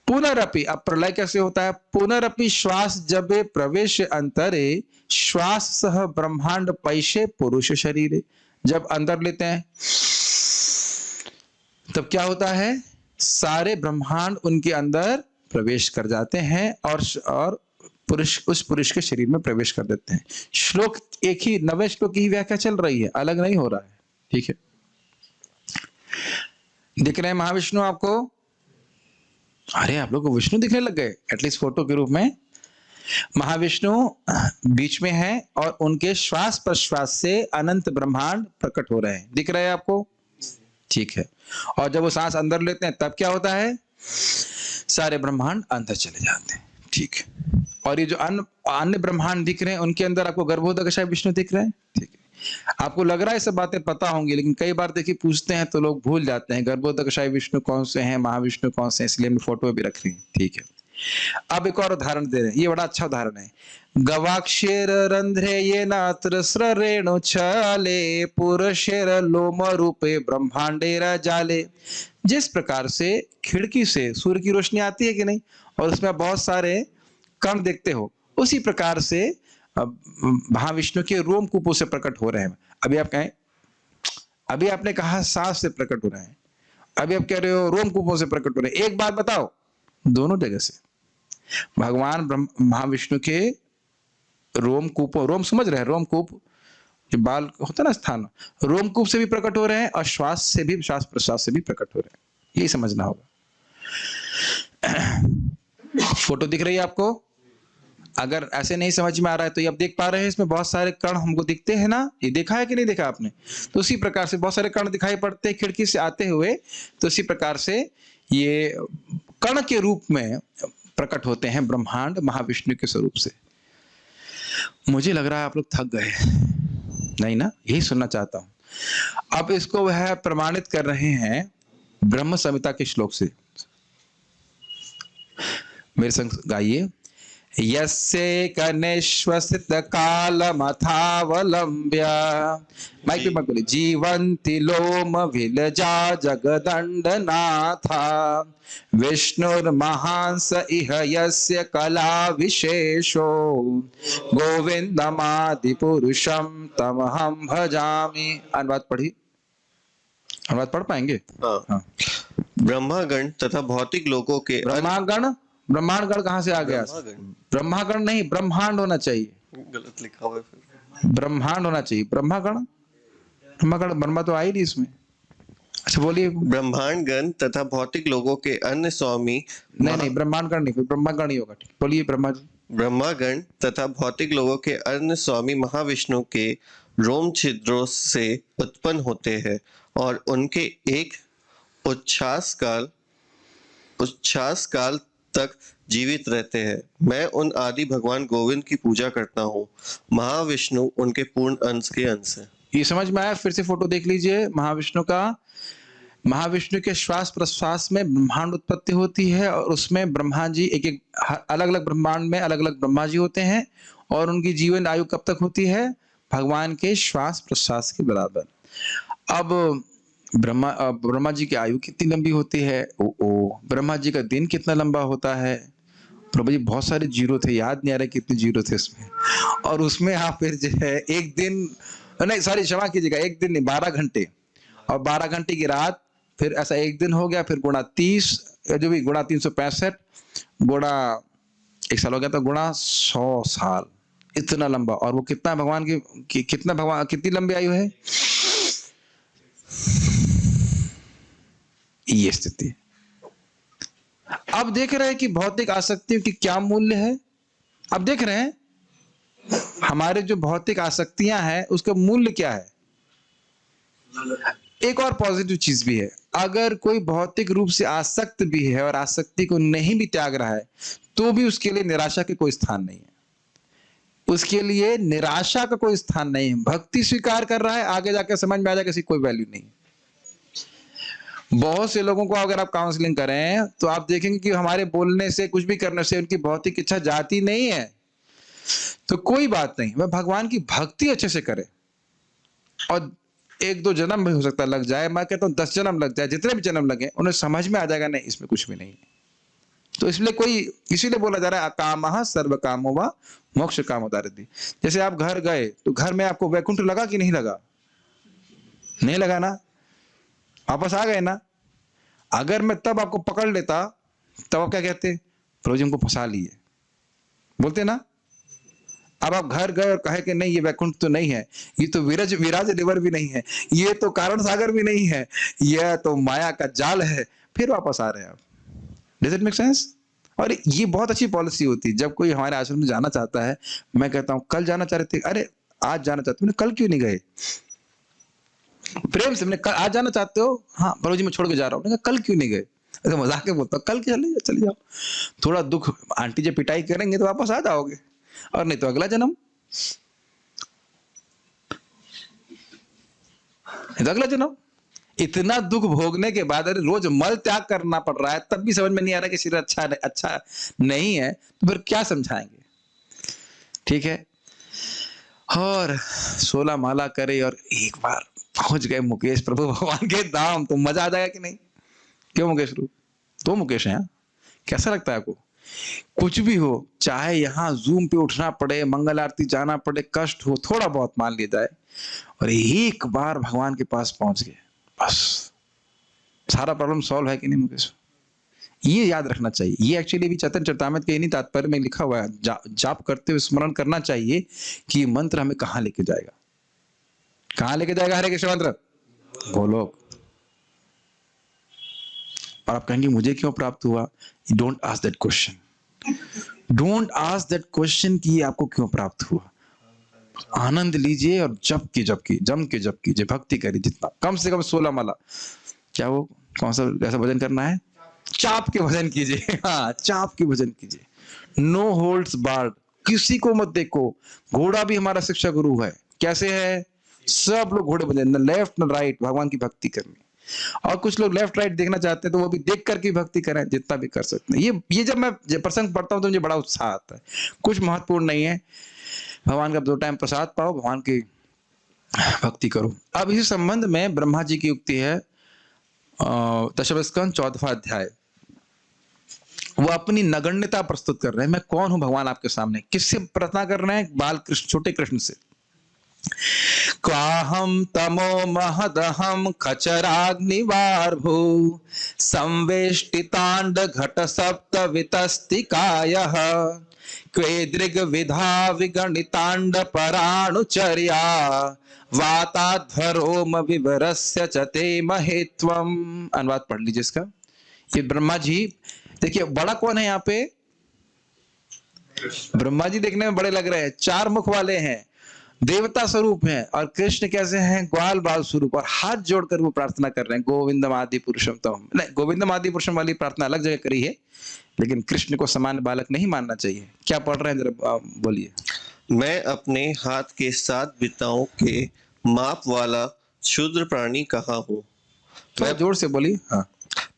पुनरपि, अब प्रलय कैसे होता है? पुनरपि श्वास जब प्रवेश अंतरे श्वास सह ब्रह्मांड पैशे पुरुष शरीर। जब अंदर लेते हैं तब क्या होता है? सारे ब्रह्मांड उनके अंदर प्रवेश कर जाते हैं और पुरुष उस पुरुष के शरीर में प्रवेश कर देते हैं। श्लोक एक ही, 90 श्लोक की व्याख्या चल रही है, अलग नहीं हो रहा है। ठीक है, दिख रहे हैं महाविष्णु आपको? अरे आप लोग को विष्णु दिखने लग गए, एटलीस्ट फोटो के रूप में। महाविष्णु बीच में है और उनके श्वास प्रश्वास से अनंत ब्रह्मांड प्रकट हो रहे हैं, दिख रहे हैं आपको? ठीक है, और जब वो सांस अंदर लेते हैं तब क्या होता है? सारे ब्रह्मांड अंदर चले जाते हैं। ठीक है, और ये जो अन्य ब्रह्मांड दिख रहे हैं उनके अंदर आपको गर्भोदकशाय विष्णु दिख रहे हैं। ठीक है, आपको लग रहा है ये सब बातें पता होंगी, लेकिन कई बार देखिए पूछते हैं तो लोग भूल जाते हैं गर्भोदकशाय विष्णु कौन से हैं, महाविष्णु कौन से हैं, इसलिए मैं फोटो भी रख रही हूँ। ठीक है, अब एक और उदाहरण दे रहे हैं, ये बड़ा अच्छा उदाहरण है। गवाक्षेर रंध्रे ये नात्र स्रेणु छाले पुरुषेर लोम रूपे ब्रह्मांडेर जाले। जिस प्रकार से खिड़की से सूर्य की रोशनी आती है कि नहीं, और उसमें बहुत सारे कण देखते हो, उसी प्रकार से महाविष्णु के रोमकूपों से प्रकट हो रहे हैं। अभी आप कहें, अभी आपने कहा सांस से प्रकट हो रहे हैं, अभी आप कह रहे हो रोमकूपों से प्रकट हो रहे हैं। एक बात बताओ, दोनों जगह से भगवान महाविष्णु के रोमकूपों, रोम समझ रहे हैं, रोमकूप जो बाल होता है ना स्थान, रोमकूप से भी प्रकट हो रहे हैं और श्वास से भी, श्वास प्रश्वास से भी प्रकट हो रहे हैं। यही समझना होगा। फोटो दिख रही है आपको? अगर ऐसे नहीं समझ में आ रहा है तो ये आप देख पा रहे हैं, इसमें बहुत सारे कण हमको दिखते हैं ना, ये देखा है कि नहीं देखा आपने? तो उसी प्रकार से बहुत सारे कण दिखाई पड़ते हैं खिड़की से आते हुए, तो उसी प्रकार से ये कण के रूप में प्रकट होते हैं ब्रह्मांड महाविष्णु के स्वरूप से। मुझे लग रहा है आप लोग थक गए नहीं ना? यही सुनना चाहता हूं। अब इसको वह प्रमाणित कर रहे हैं ब्रह्म संहिता के श्लोक से। मेरे संग गाइए। यस्य कनेश्वसित कालमथावलंब्य, माइक पे मत बोलिए, जीवंति लोम विलजा जगदंडनाथा विष्णुर्महांस इह यस्य कला विशेषो गोविंदमादि पुरुषम तमहं भजामि। अनुवाद पढ़ी, अनुवाद पढ़ पाएंगे? हाँ। ब्रह्मागण तथा भौतिक लोकों के ब्रह्मागण ब्रह्मांड गण कहाँ से आ गया? ब्रह्मागण। ब्रह्मागण नहीं, ब्रह्मांड होना चाहिए, गलत लिखा हुआ है फिर। ब्रह्मांड होना चाहिए। ब्रह्मागण, ब्रह्मागण ब्रह्मा तो आ ही नहीं इसमें। अच्छा बोलिए। ब्रह्मांड गण तथा भौतिक लोगों के अन्य स्वामी नहीं नहीं, ब्रह्मांड गण नहीं, फिर ब्रह्मागण ही होगा। ठीक, बोलिए ब्रह्मा जी। ब्रह्मागण तथा भौतिक लोगों के अन्य स्वामी महाविष्णु के रोम छिद्रों से उत्पन्न होते हैं और उनके एक उच्छ्वास काल तक जीवित रहते हैं। मैं उन आदि भगवान गोविंद की पूजा करता हूँ। महाविष्णु उनके पूर्ण अंश के अंश है। ये समझ में आया? फिर से फोटो देख लीजिए महाविष्णु का। महाविष्णु के श्वास प्रश्वास में ब्रह्मांड उत्पत्ति होती है और उसमें ब्रह्मा जी एक एक अलग अलग ब्रह्मांड में अलग अलग ब्रह्मा जी होते हैं और उनकी जीवन आयु कब तक होती है? भगवान के श्वास प्रश्वास के बराबर। अब ब्रह्मा जी की आयु कितनी लंबी होती है? ब्रह्मा जी का दिन कितना लंबा होता है? प्रभु जी बहुत सारे जीरो थे, याद नहीं आ रहा कितने जीरो थे उसमें। और उसमें आप फिर जो है एक दिन, नहीं सॉरी क्षमा कीजिएगा, एक दिन नहीं 12 घंटे, और 12 घंटे की रात, फिर ऐसा एक दिन हो गया, फिर गुणा 30, जो भी गुणा 365, गुणा एक साल हो गया, तो गुणा 100 साल, इतना लंबा। और वो कितना भगवान की कितना भगवान कितनी लंबी आयु है? ये स्थिति। अब देख रहे हैं कि भौतिक आसक्तियों की क्या मूल्य है। अब देख रहे हैं हमारे जो भौतिक आसक्तियां हैं उसका मूल्य क्या है। एक और पॉजिटिव चीज भी है, अगर कोई भौतिक रूप से आसक्त भी है और आसक्ति को नहीं भी त्याग रहा है तो भी उसके लिए निराशा के कोई स्थान नहीं है। उसके लिए निराशा का कोई स्थान नहीं है। भक्ति स्वीकार कर रहा है, आगे जाकर समझ में आ जाएगा इसकी कोई वैल्यू नहीं है। बहुत से लोगों को अगर आप काउंसलिंग करें तो आप देखेंगे कि हमारे बोलने से, कुछ भी करने से उनकी भौतिक इच्छा जाती नहीं है। तो कोई बात नहीं, वह भगवान की भक्ति अच्छे से करे, और 1-2 जन्म भी हो सकता है लग जाए, मैं कहता हूँ 10 जन्म लग जाए, जितने भी जन्म लगे उन्हें समझ में आ जाएगा नहीं इसमें कुछ भी नहीं है। तो इसीलिए बोला जा रहा है अकामः सर्व कामो वा मोक्ष कामोदारिति। जैसे आप घर गए तो घर में आपको वैकुंठ लगा कि नहीं लगा? नहीं लगा ना, वापस आ गए ना। अगर मैं तब आपको पकड़ लेता तब आप क्या कहते? प्रभु जी हमको फंसा लिए, बोलते ना। अब आप घर गए और कहे कि नहीं ये वैकुंठ तो नहीं है, ये तो विराज रिवर भी नहीं है, ये तो कारण सागर भी नहीं है, यह तो माया का जाल है, फिर वापस आ रहे हैं आप। Does it make sense? और ये बहुत अच्छी पॉलिसी होती है। जब कोई हमारे आश्रम में जाना चाहता है, मैं कहता हूँ कल जाना चाह रहे थे, अरे आज जाना चाहते हो, कल क्यों नहीं गए? प्रेम से मैंने कल, आज जाना चाहते हो? हाँ प्रभु जी मैं छोड़ के जा रहा हूँ। कल क्यों नहीं गए? ऐसे मजाक में बोलता हूँ, कल चले जाओ। थोड़ा दुख, आंटी जी पिटाई करेंगे तो वापस आ जाओगे, और नहीं तो अगला जन्म, अगला जन्म। इतना दुख भोगने के बाद अरे रोज मल त्याग करना पड़ रहा है, तब भी समझ में नहीं आ रहा कि शरीर अच्छा नहीं है, तो फिर क्या समझाएंगे? ठीक है। और 16 माला करे और एक बार पहुंच गए मुकेश प्रभु भगवान के धाम, तो मजा आ जाएगा कि नहीं? क्यों मुकेश रू? तो मुकेश है, कैसा लगता है आपको? कुछ भी हो, चाहे यहाँ जूम पे उठना पड़े, मंगल आरती जाना पड़े, कष्ट हो, थोड़ा बहुत मान लिया जाए, और एक बार भगवान के पास पहुंच गए, बस सारा प्रॉब्लम सॉल्व है कि नहीं मुकेश? ये याद रखना चाहिए। ये एक्चुअली भी चैतन्य चरितामृत के इन्हीं तात्पर्य में लिखा हुआ है। जाप करते हुए स्मरण करना चाहिए कि मंत्र हमें कहां लेके जाएगा। कहां लेके जाएगा हरे कृष्ण मंत्र? गोलोक। और आप कहेंगे मुझे क्यों प्राप्त हुआ? Don't ask that question. Don't ask that question कि आपको क्यों प्राप्त हुआ। आनंद लीजिए और जम के जप कीजिए, भक्ति करिए, जितना कम से कम 16 माला। क्या वो कौन सा ऐसा भजन करना है? चाप के भजन कीजिए। हाँ, चाप के भजन कीजिए। नो होल्ड्स बार्ड, किसी को मत देखो। घोड़ा भी हमारा शिक्षा गुरु है। कैसे है? सब लोग घोड़े बने, न लेफ्ट न राइट, भगवान की भक्ति करनी। और कुछ लोग लेफ्ट राइट देखना चाहते हैं तो वो भी देख करके भक्ति करें, जितना भी कर सकते हैं। ये जब मैं प्रसंग पढ़ता हूँ तो मुझे बड़ा उत्साह आता है। कुछ महत्वपूर्ण नहीं है, भगवान का 2 टाइम प्रसाद पाओ, भगवान की भक्ति करो। अब इसी संबंध में ब्रह्मा जी की युक्ति है, दशम स्कंद 14वां अध्याय। वो अपनी नगण्यता प्रस्तुत कर रहे हैं। मैं कौन हूं भगवान आपके सामने? किससे प्रार्थना कर रहे हैं? बाल कृष्ण, छोटे कृष्ण से। क्वाहं तमो महदहं खचराग्निवार्भू संवेष्टितांड घट सप्तवितस्तिकायः क्वे दृग्विधा विगणितांड पराणुचर्या वाताध्वरोम विवरस्य च ते महेत्वम। अनुवाद पढ़ लीजिए इसका। ये ब्रह्मा जी, देखिए बड़ा कौन है यहाँ पे? ब्रह्मा जी देखने में बड़े लग रहे हैं, 4 मुख वाले हैं, देवता स्वरूप हैं, और कृष्ण कैसे हैं? ग्वाल बाल स्वरूप, और हाथ जोड़कर वो प्रार्थना कर रहे हैं, गोविंदम आदि पुरुषम तम। नहीं, गोविंदम आदि पुरुषम वाली प्रार्थना अलग जगह करी है, लेकिन कृष्ण को सामान्य बालक नहीं मानना चाहिए। क्या पढ़ रहे हैं जरा बोलिए। मैं अपने हाथ के 7 बिताओं के माप वाला क्षुद्र प्राणी कहा हूँ। थोड़ा जोर से बोलिए। हाँ।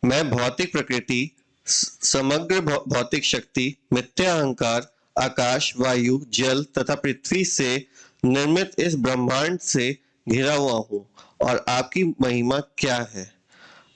मैं भौतिक प्रकृति, समग्र भौतिक शक्ति, मिथ्या अहंकार, आकाश, वायु, जल तथा पृथ्वी से निर्मित इस ब्रह्मांड से घिरा हुआ हूँ। और आपकी महिमा क्या है?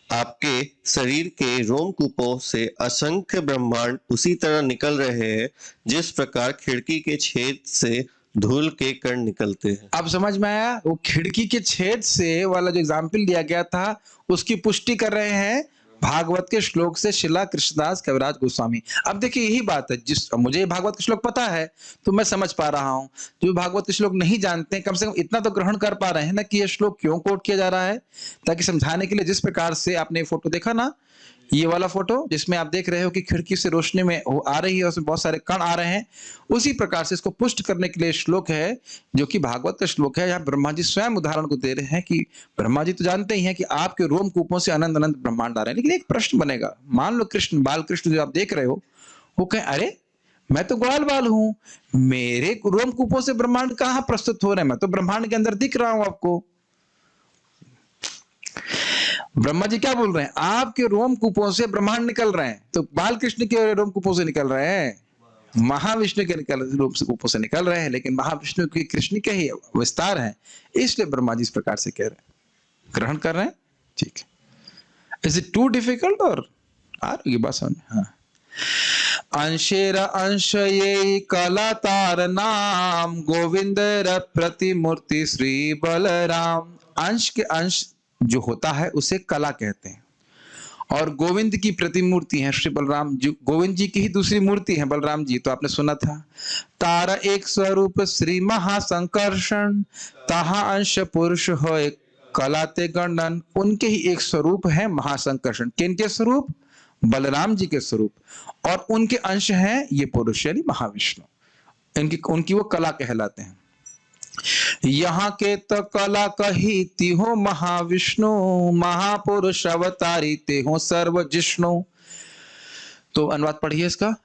आपके शरीर के रोमकूपों से असंख्य ब्रह्मांड उसी तरह निकल रहे हैं जिस प्रकार खिड़की के छेद से धूल के कण निकलते हैं। अब समझ में आया? वो खिड़की के छेद से वाला जो एग्जाम्पल दिया गया था, उसकी पुष्टि कर रहे हैं भागवत के श्लोक से शिला कृष्णदास कविराज गोस्वामी। अब देखिए यही बात है, जिस मुझे भागवत के श्लोक पता है तो मैं समझ पा रहा हूं, जो भागवत के श्लोक नहीं जानते कम से कम इतना तो ग्रहण कर पा रहे हैं ना कि ये श्लोक क्यों कोट किया जा रहा है, ताकि समझाने के लिए। जिस प्रकार से आपने फोटो देखा ना, ये वाला फोटो जिसमें आप देख रहे हो कि खिड़की से रोशनी में वो आ रही है, उसमें बहुत सारे कण आ रहे हैं, उसी प्रकार से इसको पुष्ट करने के लिए श्लोक है, जो कि भागवत का श्लोक है। यहाँ ब्रह्मा जी स्वयं उदाहरण को दे रहे हैं कि ब्रह्मा जी तो जानते ही हैं कि आपके रोम कूपों से अनंत अनंत ब्रह्मांड आ रहे हैं, लेकिन एक प्रश्न बनेगा। मान लो कृष्ण, बाल कृष्ण जो आप देख रहे हो, वो कहें अरे मैं तो ग्वाल बाल हूं, मेरे रोम कूपों से ब्रह्मांड कहां प्रस्तुत हो रहे हैं, मैं तो ब्रह्मांड के अंदर दिख रहा हूं आपको। ब्रह्मा जी क्या बोल रहे हैं? आपके रोम कूपों से ब्रह्मांड निकल रहे हैं, तो बाल कृष्ण के रोम कूपों से निकल रहे हैं, महाविष्णु के रोम कूपों से निकल रहे हैं, लेकिन महाविष्णु की कृष्ण के ही विस्तार है, इसलिए ब्रह्मा जी इस प्रकार से कह रहे हैं। ग्रहण कर रहे हैं? ठीक है। इज इट टू डिफिकल्ट और आ रही है बात समझ? हाँ। अंशेर अंश ये कलातार नाम गोविंद प्रतिमूर्ति श्री बलराम। अंश के अंश जो होता है उसे कला कहते हैं, और गोविंद की प्रतिमूर्ति है श्री बलराम जी। गोविंद जी की ही दूसरी मूर्ति है बलराम जी, तो आपने सुना था। तारा एक स्वरूप श्री महासंकर्षण, तहा अंश पुरुष हो कलाते गणन। उनके ही एक स्वरूप है महासंकर्षण। किनके स्वरूप? बलराम जी के स्वरूप, और उनके अंश हैं ये पुरुष यानी महाविष्णु। उनकी वो कला कहलाते हैं। यहाँ के तो कला कही ती हो महाविष्णु, महापुरुष अवतारी ते हो सर्व जिष्णु। तो अनुवाद पढ़िए इसका।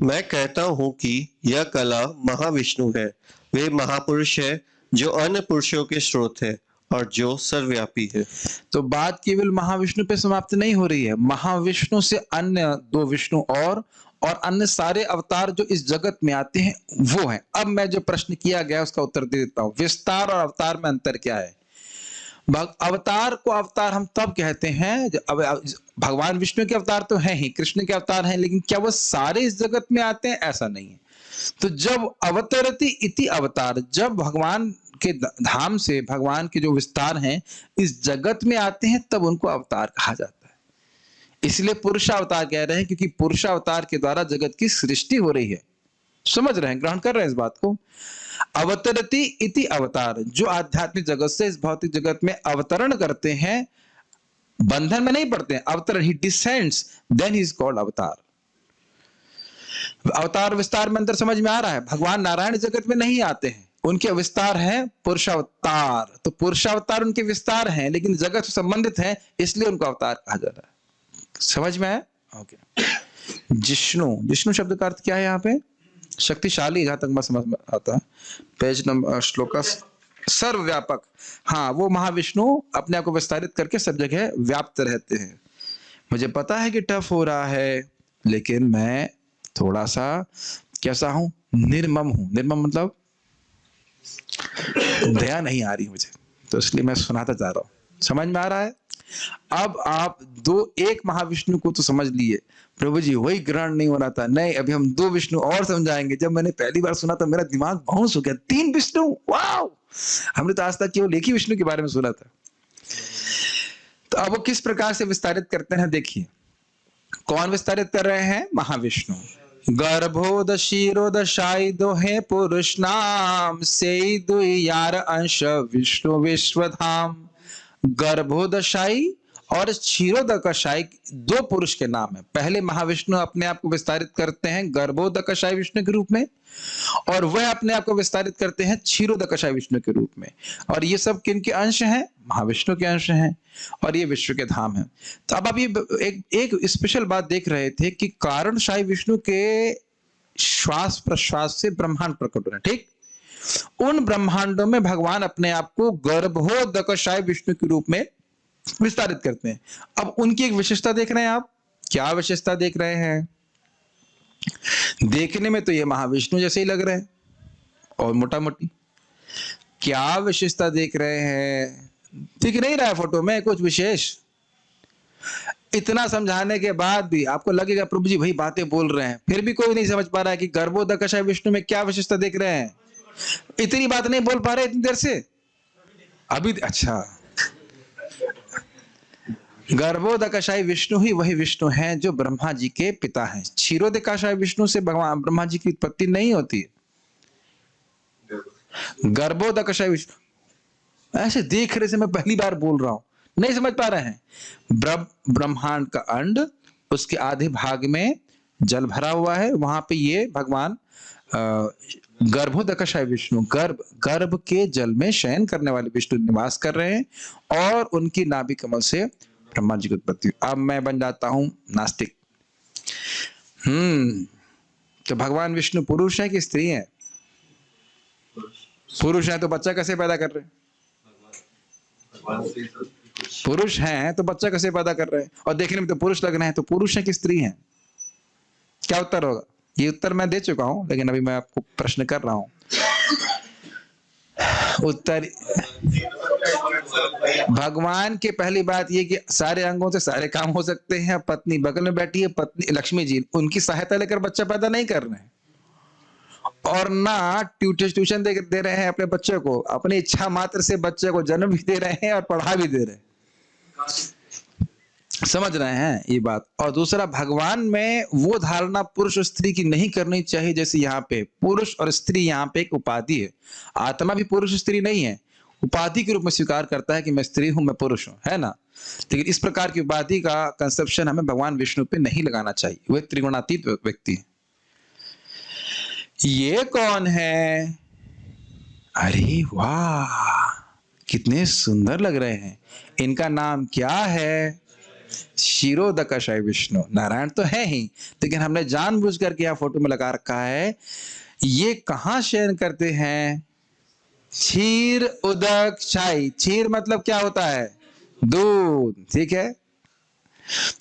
मैं कहता हूँ कि यह कला महाविष्णु है। वे महापुरुष है जो अन्य पुरुषों के स्रोत है और जो सर्वव्यापी है। तो बात केवल महाविष्णु पे समाप्त नहीं हो रही है, महाविष्णु से अन्य 2 विष्णु और अन्य सारे अवतार जो इस जगत में आते हैं वो हैं। अब मैं जो प्रश्न किया गया उसका उत्तर दे देता हूं। विस्तार और अवतार में अंतर क्या है? अवतार को अवतार हम तब कहते हैं, भगवान विष्णु के अवतार तो हैं ही, कृष्ण के अवतार हैं, लेकिन क्या वो सारे इस जगत में आते हैं? ऐसा नहीं है। तो जब अवतरति इति अवतार, जब भगवान के धाम से भगवान के जो विस्तार हैं इस जगत में आते हैं, तब उनको अवतार कहा जाता है। इसलिए पुरुषावतार कह रहे हैं, क्योंकि पुरुषावतार के द्वारा जगत की सृष्टि हो रही है। समझ रहे हैं? ग्रहण कर रहे हैं इस बात को? अवतरति इति अवतार, जो आध्यात्मिक जगत से इस भौतिक जगत में अवतरण करते हैं, बंधन में नहीं पड़ते हैं, अवतरण, he descends, then he is called avatar. अवतार विस्तार में अंतर समझ में आ रहा है? भगवान नारायण जगत में नहीं आते हैं, उनके विस्तार है पुरुषावतार। तो पुरुषावतार उनके विस्तार हैं, लेकिन जगत से संबंधित है, इसलिए उनको अवतार कहा जा रहा है। समझ में आया? ओके। जिष्णु, जिष्णु शब्द का अर्थ क्या है यहाँ पे? शक्तिशाली, जहां तक मैं समझ में आता है। पेज नंबर श्लोक सर्वव्यापक। हाँ, वो महाविष्णु अपने आप को विस्तारित करके सब जगह व्याप्त रहते हैं। मुझे पता है कि टफ हो रहा है, लेकिन मैं थोड़ा सा कैसा हूं? निर्मम हूं। निर्मम मतलब दया नहीं आ रही मुझे, तो इसलिए मैं सुनाता जा रहा हूं। समझ में आ रहा है? अब आप एक महाविष्णु को तो समझ लिए, प्रभु जी वही ग्रहण नहीं हो रहा था। नहीं, अभी हम 2 विष्णु और समझाएंगे। जब मैंने पहली बार सुना तो मेरा दिमाग बाउंस हो गया, 3 विष्णु, वाओ! हमने तो आज तक केवल एक ही विष्णु के बारे में सुना था। तो अब वो किस प्रकार से विस्तारित करते हैं देखिए। कौन विस्तारित कर रहे हैं? महाविष्णु। गर्भोद क्षीरोद शाई दोहे पुरुष नाम, से दुई यार अंश विष्णु विश्वधाम। गर्भोदशाई और क्षीरोदकशाई 2 पुरुष के नाम है। पहले महाविष्णु अपने आप को विस्तारित करते हैं गर्भोदकशाई विष्णु के रूप में, और वह अपने आप को विस्तारित करते हैं क्षीरोदकशाई विष्णु के रूप में। और ये सब किनके अंश हैं? महाविष्णु के अंश हैं, और ये विश्व के धाम है। तो अब आप ये एक स्पेशल बात देख रहे थे कि कारणशाही विष्णु के श्वास प्रश्वास से ब्रह्मांड प्रकट हो रहे हैं, ठीक? उन ब्रह्मांडों में भगवान अपने आप को गर्भोदकशाय विष्णु के रूप में विस्तारित करते हैं। अब उनकी एक विशेषता देख रहे हैं आप। क्या विशेषता देख रहे हैं? देखने में तो ये महाविष्णु जैसे ही लग रहे हैं और मोटा मोटी। क्या विशेषता देख रहे हैं? दिख नहीं रहा है फोटो में कुछ विशेष। इतना समझाने के बाद भी आपको लगेगा प्रभु जी वही बातें बोल रहे हैं, फिर भी कोई नहीं समझ पा रहा है कि गर्भोदकशाय विष्णु में क्या विशेषता देख रहे हैं। इतनी बात नहीं बोल पा रहे इतनी देर से अभी। अच्छा, गर्भोदकशाई विष्णु ही वही विष्णु हैं जो ब्रह्मा जी के पिता हैं। क्षीरोदकशाई विष्णु से भगवान ब्रह्मा जी की उत्पत्ति नहीं होती है। गर्भोदकशाई विष्णु ऐसे देख रहे से मैं पहली बार बोल रहा हूं, नहीं समझ पा रहे हैं। ब्रह्मांड का अंड, उसके आधे भाग में जल भरा हुआ है, वहां पे ये भगवान गर्भोदकशाय विष्णु, गर्भ के जल में शयन करने वाले विष्णु निवास कर रहे हैं, और उनकी नाभि कमल से ब्रह्मा जी की उत्पत्ति। अब मैं बन जाता हूं नास्तिक। तो भगवान विष्णु पुरुष है कि स्त्री है? पुरुष है तो बच्चा कैसे पैदा कर रहे हैं? पुरुष हैं तो बच्चा कैसे पैदा कर रहे हैं? और देखने में तो पुरुष लग रहे हैं, तो पुरुष है कि स्त्री है? क्या उत्तर होगा? ये उत्तर मैं दे चुका हूं, लेकिन अभी मैं आपको प्रश्न कर रहा हूं। उत्तर भगवान की पहली बात ये कि सारे अंगों से सारे काम हो सकते हैं। पत्नी बगल में बैठी है, पत्नी लक्ष्मी जी, उनकी सहायता लेकर बच्चा पैदा नहीं कर रहे हैं, और ना ट्यूशन दे रहे हैं अपने बच्चे को, अपनी इच्छा मात्र से बच्चे को जन्म भी दे रहे हैं और पढ़ा भी दे रहे हैं। समझ रहे हैं ये बात? और दूसरा, भगवान में वो धारणा पुरुष और स्त्री की नहीं करनी चाहिए जैसे यहाँ पे पुरुष और स्त्री यहाँ पे एक उपाधि है। आत्मा भी पुरुष स्त्री नहीं है, उपाधि के रूप में स्वीकार करता है कि मैं स्त्री हूं, मैं पुरुष हूं, है ना? लेकिन इस प्रकार की उपाधि का कंसेप्शन हमें भगवान विष्णु पे नहीं लगाना चाहिए। वे त्रिगुणातीत व्यक्ति है। ये कौन है? अरे वाह, कितने सुंदर लग रहे हैं। इनका नाम क्या है? क्षीरोदकशाय विष्णु। नारायण तो है ही, लेकिन हमने जानबूझ करके यहाँ फोटो में लगा रखा है। ये कहाँ शयन करते हैं? क्षीर उदक शाही। क्षीर मतलब क्या होता है? दूध, ठीक है?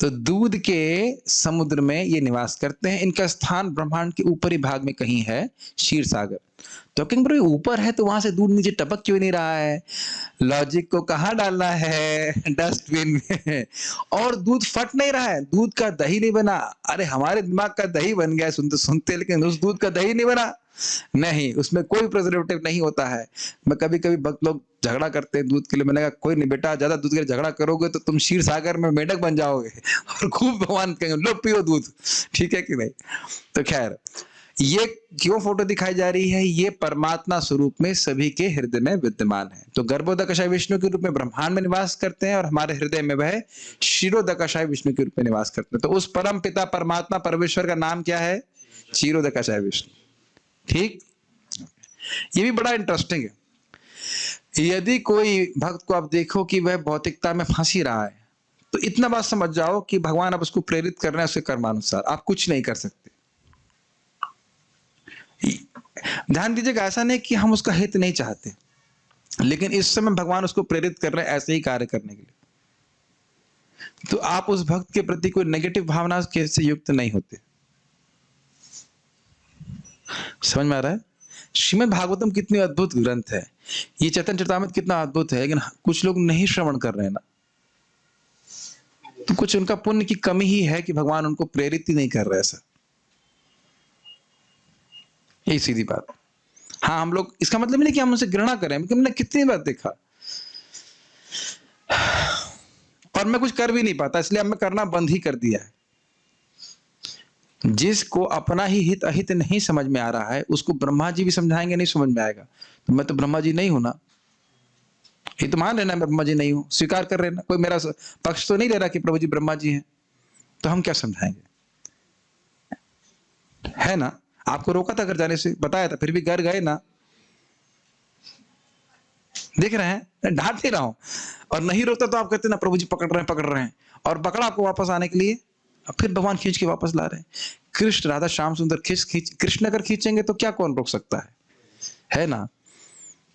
तो दूध के समुद्र में ये निवास करते हैं। इनका स्थान ब्रह्मांड के ऊपरी भाग में कहीं है, क्षीर सागर। तो क्योंकि ऊपर है तो वहां से दूध नीचे टपक क्यों नहीं रहा है? लॉजिक को कहाँ डालना है? डस्टबिन में। और दूध फट नहीं रहा है, दूध का दही नहीं बना। अरे हमारे दिमाग का दही बन गया सुनते सुनते, लेकिन उस दूध का दही नहीं बना। नहीं, उसमें कोई प्रिजर्वेटिव नहीं होता है। मैं कभी कभी भक्त लोग झगड़ा करते हैं दूध के लिए, मैंने कहा कोई नहीं बेटा, ज्यादा दूध के लिए झगड़ा करोगे तो तुम क्षीर सागर में मेंढक बन जाओगे और खूब भगवान कहेंगे लो पियो दूध, ठीक है कि नहीं? तो खैर, ये क्यों फोटो दिखाई जा रही है? ये परमात्मा स्वरूप में सभी के हृदय में विद्यमान है। तो गर्भोदकशाय विष्णु के रूप में ब्रह्मांड में निवास करते हैं, और हमारे हृदय में वह क्षीरोदकशाय विष्णु के रूप में निवास करते हैं। तो उस परम पिता परमात्मा परमेश्वर का नाम क्या है? क्षीरोदकशाय विष्णु, ठीक? ये भी बड़ा इंटरेस्टिंग है। यदि कोई भक्त को आप देखो कि वह भौतिकता में फंसी रहा है, तो इतना बात समझ जाओ कि भगवान अब उसको प्रेरित कर रहे हैं उसके कर्मानुसार। आप कुछ नहीं कर सकते। ध्यान दीजिएगा, ऐसा नहीं कि हम उसका हित नहीं चाहते, लेकिन इस समय भगवान उसको प्रेरित कर रहे हैं ऐसे ही कार्य करने के लिए। तो आप उस भक्त के प्रति कोई नेगेटिव भावना से युक्त नहीं होते। समझ में आ रहा है? श्रीमद् भागवतम कितनी अद्भुत ग्रंथ है। ये चैतन्य चरितामृत कितना अद्भुत है, लेकिन कुछ लोग नहीं श्रवण कर रहे हैं ना, तो कुछ उनका पुण्य की कमी ही है कि भगवान उनको प्रेरित ही नहीं कर रहे ऐसा। यही सीधी बात। हाँ, हम लोग, इसका मतलब नहीं कि हम उनसे घृणा करें, हमने कितनी बार देखा, और मैं कुछ कर भी नहीं पाता, इसलिए अब मैं करना बंद ही कर दिया है। जिसको अपना ही हित अहित नहीं समझ में आ रहा है, उसको ब्रह्मा जी भी समझाएंगे नहीं समझ में आएगा। तो मैं तो ब्रह्मा जी नहीं हूं ना, ये तो मान लेना मैं ब्रह्मा जी नहीं हूं, स्वीकार कर लेना, कोई मेरा पक्ष तो नहीं ले रहा कि प्रभु जी ब्रह्मा जी हैं, तो हम क्या समझाएंगे, है ना। आपको रोका था घर जाने से, बताया था, फिर भी घर गए ना, देख रहे हैं, डांट नहीं रहा हूं, और नहीं रोकता तो आप कहते ना प्रभु जी पकड़ रहे हैं, और पकड़ा आपको वापस आने के लिए, अब फिर भगवान खींच के वापस ला रहे हैं। कृष्ण राधा श्याम सुंदर कृष्ण अगर खींचेंगे तो क्या कौन रोक सकता है ना।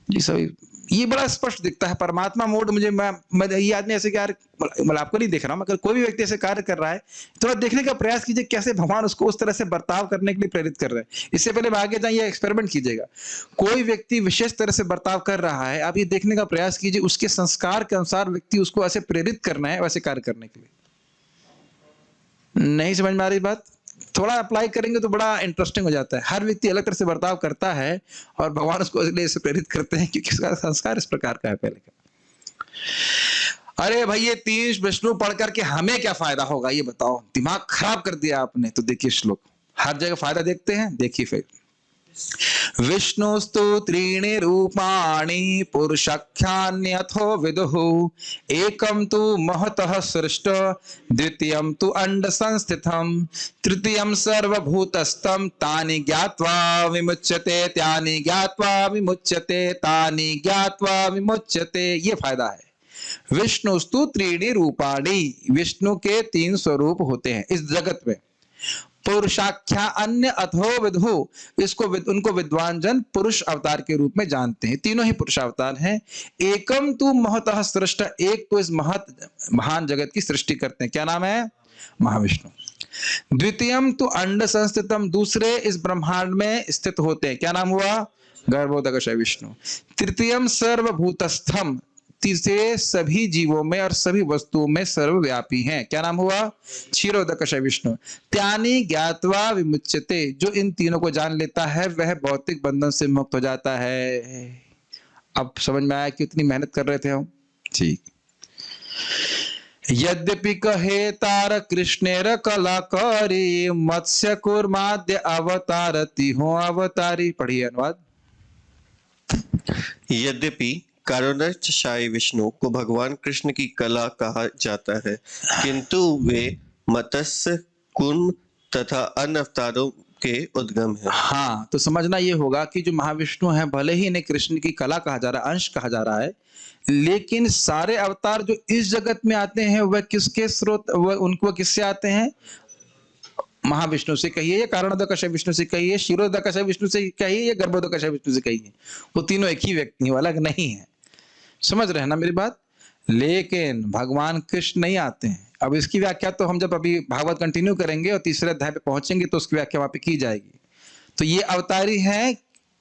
जी सभी, ये बड़ा स्पष्ट दिखता है परमात्मा मोड। मुझे मैं ये आदमी ऐसे क्या, मतलब आपको नहीं देख रहा हूं, अगर कोई भी व्यक्ति ऐसे कार्य कर रहा है तो देखने का प्रयास कीजिए कैसे भगवान उसको उस तरह से बर्ताव करने के लिए प्रेरित कर रहे हैं। इससे पहले आगे जाइए, एक्सपेरिमेंट कीजिएगा, कोई व्यक्ति विशेष तरह से बर्ताव कर रहा है, आप ये देखने का प्रयास कीजिए उसके संस्कार के अनुसार व्यक्ति उसको ऐसे प्रेरित करना है वैसे कार्य करने के लिए। नहीं समझ में आ रही बात, थोड़ा अप्लाई करेंगे तो बड़ा इंटरेस्टिंग हो जाता है। हर व्यक्ति अलग तरह से बर्ताव करता है और भगवान उसको इसलिए से प्रेरित करते हैं क्योंकि उसका संस्कार इस प्रकार का है पहले का। अरे भाई, ये 3 विष्णु पढ़ करके हमें क्या फायदा होगा, ये बताओ, दिमाग खराब कर दिया आपने। तो देखिए श्लोक, हर जगह फायदा देखते हैं, देखिए फिर। विष्णुस्तु त्रीणि रूपाणि पुरुषाख्यान्यथो विदुः एकं तु महतः सृष्ट द्वितीयं तु अंड संस्थितम् तृतीयं सर्वभूतस्थं तानि ज्ञात्वा विमुच्यते त्यानि ज्ञात्वा विमुच्यते तानि ज्ञात्वा विमुच्यते। ये फायदा है। विष्णुस्तु त्रीणि रूपाणि, विष्णु के 3 स्वरूप होते हैं इस जगत में। पुरुषाख्या अन्य अथो विदु, इसको उनको विद्वान जन पुरुष अवतार के रूप में जानते हैं। तीनों ही पुरुष अवतार हैं। एकम तु महतः सृष्ट, एक तो इस महान जगत की सृष्टि करते हैं, क्या नाम है, महाविष्णु। द्वितीयम तु अंड संस्थितम, दूसरे इस ब्रह्मांड में स्थित होते हैं, क्या नाम हुआ, गर्भोदकश विष्णु। तृतीयम सर्वभूतस्थम, तीसरे सभी जीवों में और सभी वस्तुओं में सर्वव्यापी हैं, क्या नाम हुआ, क्षीरोदकश विष्णु। त्यानि ज्ञात्वा विमुच्यते, जो इन तीनों को जान लेता है वह भौतिक बंधन से मुक्त हो जाता है। अब समझ में आया कितनी मेहनत कर रहे थे हम, ठीक। यद्यपि कहे तार कृष्णेर कलाकारी मत्स्य कूर्माद्य अवतारती हो अवतारी। पढ़िए अनुवाद। यद्यपि कारुण्यशायी विष्णु को भगवान कृष्ण की कला कहा जाता है, किंतु वे मत्स्य कूर्म तथा अन्य अवतारों के उद्गम है। हाँ, तो समझना ये होगा कि जो महाविष्णु है, भले ही इन्हें कृष्ण की कला कहा जा रहा है, अंश कहा जा रहा है, लेकिन सारे अवतार जो इस जगत में आते हैं वह किसके स्रोत, वह उनको किससे आते हैं, महाविष्णु से कहिए या कारणोदकश विष्णु से कहिए, क्षीरोदकश विष्णु से कहिए या गर्भोदकश विष्णु से कहिए, वो तीनों एक ही व्यक्ति हैं, अलग नहीं है। समझ रहे हैं ना मेरी बात। लेकिन भगवान कृष्ण नहीं आते हैं। अब इसकी व्याख्या तो हम जब अभी भागवत कंटिन्यू करेंगे और तीसरे अध्याय पे पहुंचेंगे तो उसकी व्याख्या वहां पे की जाएगी। तो ये अवतारी हैं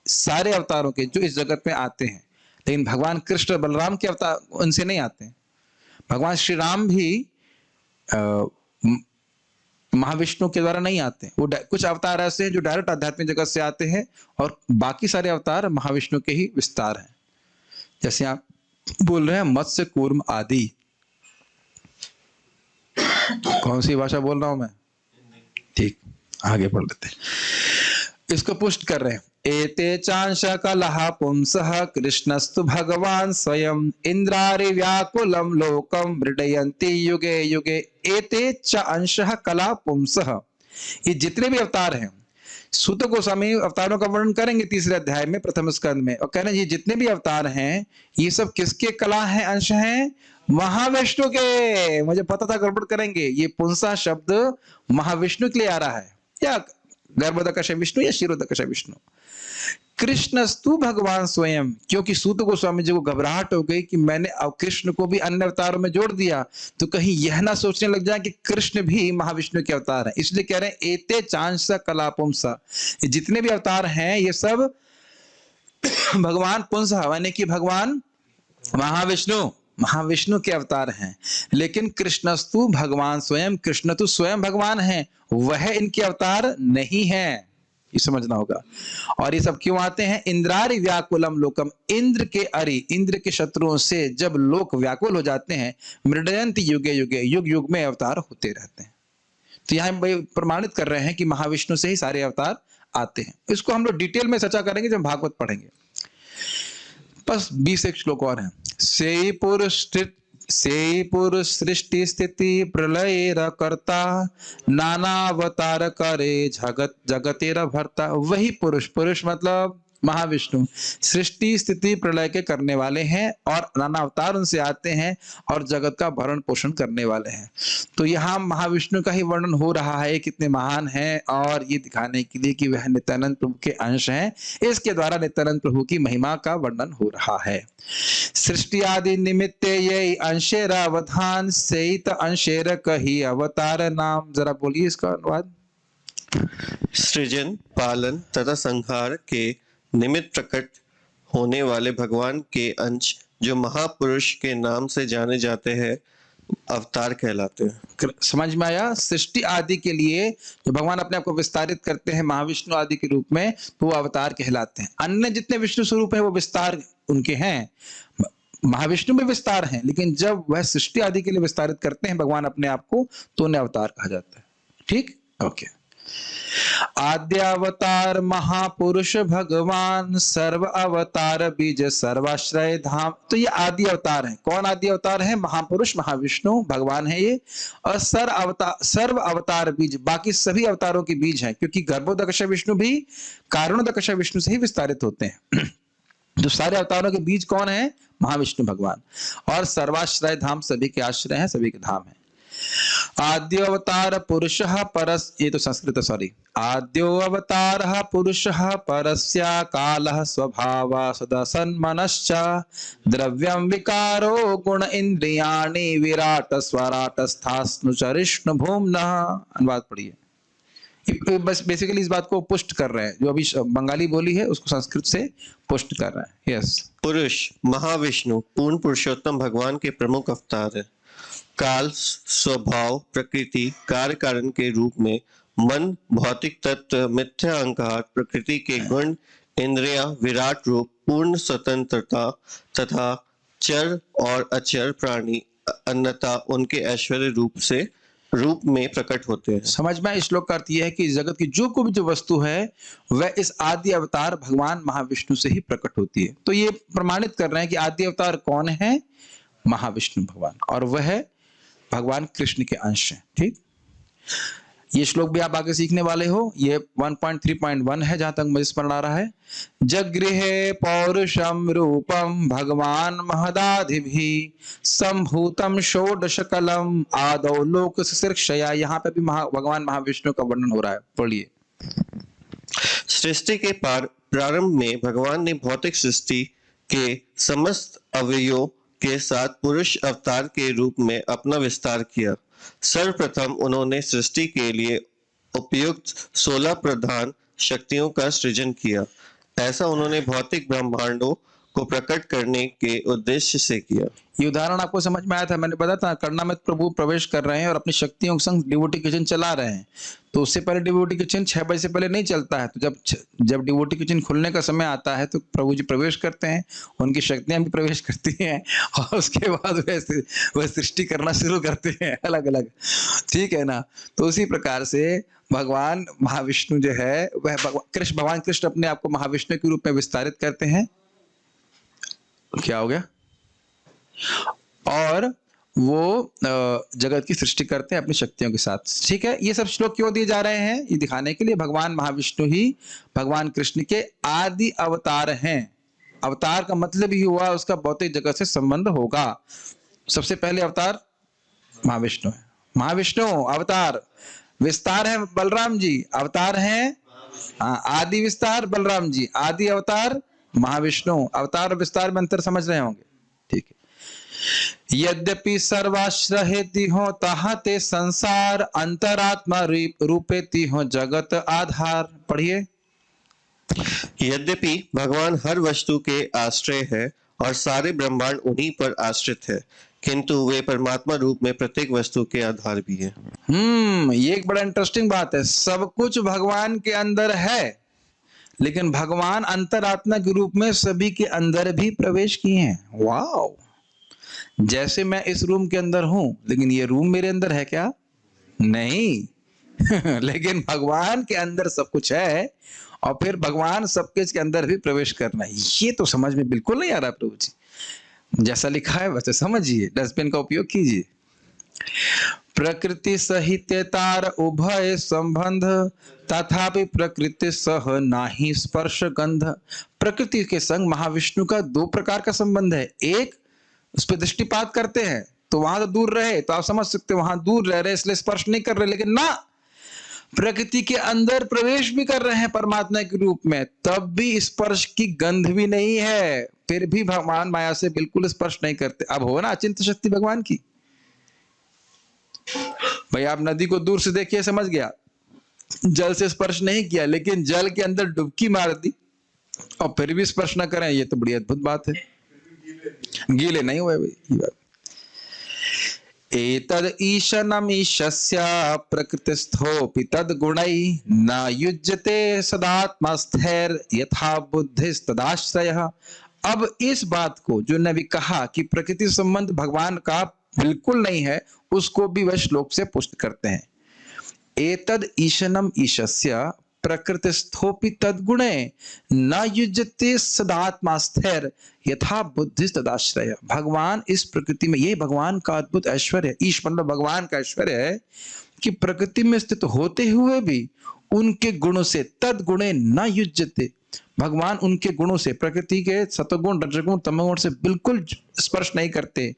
सारे अवतारों के जो इस जगत में आते हैं, लेकिन भगवान कृष्ण बलराम के अवतार उनसे नहीं आते हैं। भगवान श्री राम भी महाविष्णु के द्वारा नहीं आते हैं। वो कुछ अवतार ऐसे हैं जो डायरेक्ट आध्यात्मिक जगत से आते हैं और बाकी सारे अवतार महाविष्णु के ही विस्तार हैं। जैसे आप बोल रहे हैं मत्स्य कूर्म आदि, कौन सी भाषा बोल रहा हूं मैं, ठीक, आगे पढ़ लेते हैं। इसको पुष्ट कर रहे हैं। एते चांश कलह पुंसः कृष्णस्तु भगवान स्वयं इंद्रारि व्याकुलम लोकम मृडयन्ति युगे युगे। एते च अंशः कला पुंसः, ये जितने भी अवतार हैं, सूत गोस्वामी अवतारों का वर्णन करेंगे तीसरे अध्याय में प्रथम स्कंद में, और कह रहे हैं ये जितने भी अवतार हैं ये सब किसके कला हैं, अंश हैं, महाविष्णु के। मुझे पता था गड़बड़ करेंगे, ये पुंसा शब्द महाविष्णु के लिए आ रहा है, या गर्भोदकश विष्णु या क्षीरोदकश विष्णु। कृष्णस्तु भगवान स्वयं, क्योंकि सूत गोस्वामी जी को घबराहट हो गई कि मैंने अब कृष्ण को भी अन्य अवतारों में जोड़ दिया, तो कहीं यह ना सोचने लग जाए कि कृष्ण भी महाविष्णु के अवतार हैं। इसलिए कह रहे हैं एते चांस कला पुंसा, जितने भी अवतार हैं ये सब भगवान पुंसः यानी कि भगवान महाविष्णु के अवतार हैं, लेकिन कृष्णस्तु भगवान स्वयं, कृष्ण तो स्वयं भगवान हैं, वह इनके अवतार नहीं है, ये समझना होगा। और ये सब क्यों आते हैं? इंद्रारि व्याकुलम लोकम, इंद्र के शत्रुओं से जब लोक व्याकुल हो जाते हैं, मृडयंत युगे युगे, युग युग में अवतार होते रहते हैं। तो यहाँ हम प्रमाणित कर रहे हैं कि महाविष्णु से ही सारे अवतार आते हैं। इसको हम लोग डिटेल में चर्चा करेंगे जब भागवत पढ़ेंगे। बस 20 एक श्लोक और हैं। से पुरुष सृष्टि स्थिति प्रलय कर्ता, नाना अवतार करे जगतेर भरता। वही पुरुष मतलब महाविष्णु सृष्टि स्थिति प्रलय के करने वाले हैं और नाना अवतार उनसे आते हैं और जगत का भरण पोषण करने वाले हैं। तो यहाँ महाविष्णु का ही वर्णन हो रहा है कितने महान हैं, और ये दिखाने के लिए कि वह नित्यानंद प्रभु के अंश हैं, इसके द्वारा नित्यानंद प्रभु की महिमा का वर्णन हो रहा है। सृष्टि आदि निमित्ते ये अंशेर अवधान, सहित अंशेर कही अवतार नाम। जरा बोलिए इसका अनुवाद। सृजन, पालन तथा संहार के निमित्त प्रकट होने वाले भगवान के अंश जो महापुरुष के नाम से जाने जाते हैं, अवतार कहलाते हैं। समझ में आया? सृष्टि आदि के लिए जो भगवान अपने आप को विस्तारित करते हैं महाविष्णु आदि के रूप में, तो वो अवतार कहलाते हैं। अन्य जितने विष्णु स्वरूप है वो विस्तार उनके हैं, महाविष्णु में विस्तार हैं, लेकिन जब वह सृष्टि आदि के लिए विस्तारित करते हैं भगवान अपने आप को, तो उन्हें अवतार कहा जाता है। ठीक, ओके। आद्य अवतार महापुरुष भगवान, सर्व अवतार बीज सर्वाश्रय धाम। तो ये आदि अवतार हैं। कौन आदि अवतार है? महापुरुष महाविष्णु भगवान है ये। और सर्व अवतार बीज, बाकी सभी अवतारों के बीज हैं, क्योंकि गर्भोदकश विष्णु भी कारणोदकश विष्णु से ही विस्तारित होते हैं। जो सारे अवतारों के बीज कौन है? महाविष्णु भगवान। और सर्वाश्रय धाम, सभी के आश्रय हैं, सभी के धाम है। आद्यो अवतार पुरुषः परस, ये तो संस्कृत, सॉरी। आद्यो अवतार पुरुषः परस्या कालः स्वभावः सदसन्मनश्च, द्रव्यं विकारो गुण इंद्रियाणि विराट स्वराट स्थास्नुचरिष्णु भूम्नः। अनुवाद पढ़िए। बस बेसिकली इस बात को पुष्ट कर रहे हैं, जो अभी बंगाली बोली है उसको संस्कृत से पुष्ट कर रहे हैं। यस। पुरुष महाविष्णु पूर्ण पुरुषोत्तम भगवान के प्रमुख अवतार है। काल, स्वभाव, प्रकृति, कार्य कारण के रूप में मन, भौतिक तत्व, मिथ्या अहंकार, प्रकृति के गुण, इंद्रिया, विराट रूप, पूर्ण स्वतंत्रता तथा चर और अचर प्राणी अन्यथा उनके ऐश्वर्य रूप में प्रकट होते हैं। समझ में? इस श्लोक का अर्थ यह है कि जगत की जो कोई जो वस्तु है वह इस आदि अवतार भगवान महाविष्णु से ही प्रकट होती है। तो ये प्रमाणित कर रहे हैं कि आदि अवतार कौन है? महाविष्णु भगवान, और वह भगवान कृष्ण के अंश हैं। ठीक, ये श्लोक भी आप आगे सीखने वाले हो। ये 1.3.1 है जहां तक मुझे स्मरण आ रहा है। जगृहे पौरुषम रूपम भगवान महदाधिभिः संभूतम षोडशकलम आदौ लोक शीर्षया। यहाँ पे भी भगवान महाविष्णु का वर्णन हो रहा है, पढ़िए। सृष्टि के प्रारंभ में भगवान ने भौतिक सृष्टि के समस्त अवयवों के साथ पुरुष अवतार के रूप में अपना विस्तार किया। सर्वप्रथम उन्होंने सृष्टि के लिए उपयुक्त 16 प्रधान शक्तियों का सृजन किया। ऐसा उन्होंने भौतिक ब्रह्मांडों को प्रकट करने के उद्देश्य से किया। ये उदाहरण आपको समझ में आया था? मैंने बताया था कर्णामृत प्रभु प्रवेश कर रहे हैं और अपनी शक्तियों के संग डिवोटी किचन चला रहे हैं। तो उससे पहले डिवोटी किचन 6 बजे से पहले नहीं चलता है। तो जब डिवोटी किचन खुलने का समय आता है तो प्रभु जी प्रवेश करते हैं, उनकी शक्तियां भी प्रवेश करती हैं और उसके बाद वह सृष्टि करना शुरू करते हैं अलग अलग। ठीक है ना? तो उसी प्रकार से भगवान महाविष्णु जो है वह भगवान कृष्ण अपने आप को महाविष्णु के रूप में विस्तारित करते हैं। क्या हो गया? और वो जगत की सृष्टि करते हैं अपनी शक्तियों के साथ। ठीक है, ये सब श्लोक क्यों दिए जा रहे हैं? ये दिखाने के लिए भगवान महाविष्णु ही भगवान कृष्ण के आदि अवतार हैं। अवतार का मतलब ही हुआ उसका भौतिक जगत से संबंध होगा। सबसे पहले अवतार महाविष्णु है। महाविष्णु अवतार, विस्तार है बलराम जी, अवतार है आदि विस्तार बलराम जी, आदि अवतार महाविष्णु। अवतार और विस्तार में अंतर समझ रहे होंगे। ठीक है। यद्यपि सर्वाश्रहेति हो ताहते संसार, अंतरात्मा रूपेति हो जगत आधार। पढ़िए। यद्यपि भगवान हर वस्तु के आश्रय है और सारे ब्रह्मांड उन्हीं पर आश्रित है, किंतु वे परमात्मा रूप में प्रत्येक वस्तु के आधार भी है। ये एक बड़ा इंटरेस्टिंग बात है। सब कुछ भगवान के अंदर है, लेकिन भगवान अंतरात्मा के रूप में सभी के अंदर भी प्रवेश किए हैं। वाओ! जैसे मैं इस रूम के अंदर हूं, लेकिन ये रूम मेरे अंदर है क्या? नहीं। लेकिन भगवान के अंदर सब कुछ है, और फिर भगवान सबके के अंदर भी प्रवेश करना है। ये तो समझ में बिल्कुल नहीं आ रहा प्रभु जी। जैसा लिखा है वैसे समझिए, डस्टबिन का उपयोग कीजिए। प्रकृति सहित तार उभय संबंध, तथापि प्रकृति सह नाही स्पर्श गंध। प्रकृति के संग महाविष्णु का दो प्रकार का संबंध है। एक, उस पर दृष्टिपात करते हैं तो वहां तो दूर रहे, तो आप समझ सकते हो वहां दूर रह रहे इसलिए स्पर्श नहीं कर रहे, लेकिन ना, प्रकृति के अंदर प्रवेश भी कर रहे हैं परमात्मा के रूप में, तब भी स्पर्श की गंध भी नहीं है, फिर भी भगवान माया से बिल्कुल स्पर्श नहीं करते। अब हो ना अचिंत्य शक्ति भगवान की। भाई आप नदी को दूर से देखिए, समझ गया, जल से स्पर्श नहीं किया, लेकिन जल के अंदर डुबकी मार दी और फिर भी स्पर्श ना करें, ये तो बड़ी अद्भुत बात है। गीले नहीं हुए भाई, ये बात। एतद ईशनम ईशस्य प्रकृतिस्थोपि तद गुणै न युज्यते सदात्मस्थैर यथा बुद्धिस्तदाश्रयः। अब इस बात को जो ने भी कहा कि प्रकृति संबंध भगवान का बिल्कुल नहीं है, उसको भी वह श्लोक से पुष्ट करते हैं। एतद ईशनम ईशस्य प्रकृतिस्थोपि तद्गुणे न युज्यते सदात्मास्थैर यथा बुद्धि तदाश्रय। भगवान इस प्रकृति में, ये भगवान का अद्भुत ऐश्वर्य है। ईश मतलब भगवान का ऐश्वर्य है कि प्रकृति में स्थित होते हुए भी उनके गुणों से, तद्गुणे न युज्यते, भगवान उनके गुणों से, प्रकृति के सतगुण रजगुण तमगुण से बिल्कुल स्पर्श नहीं करते।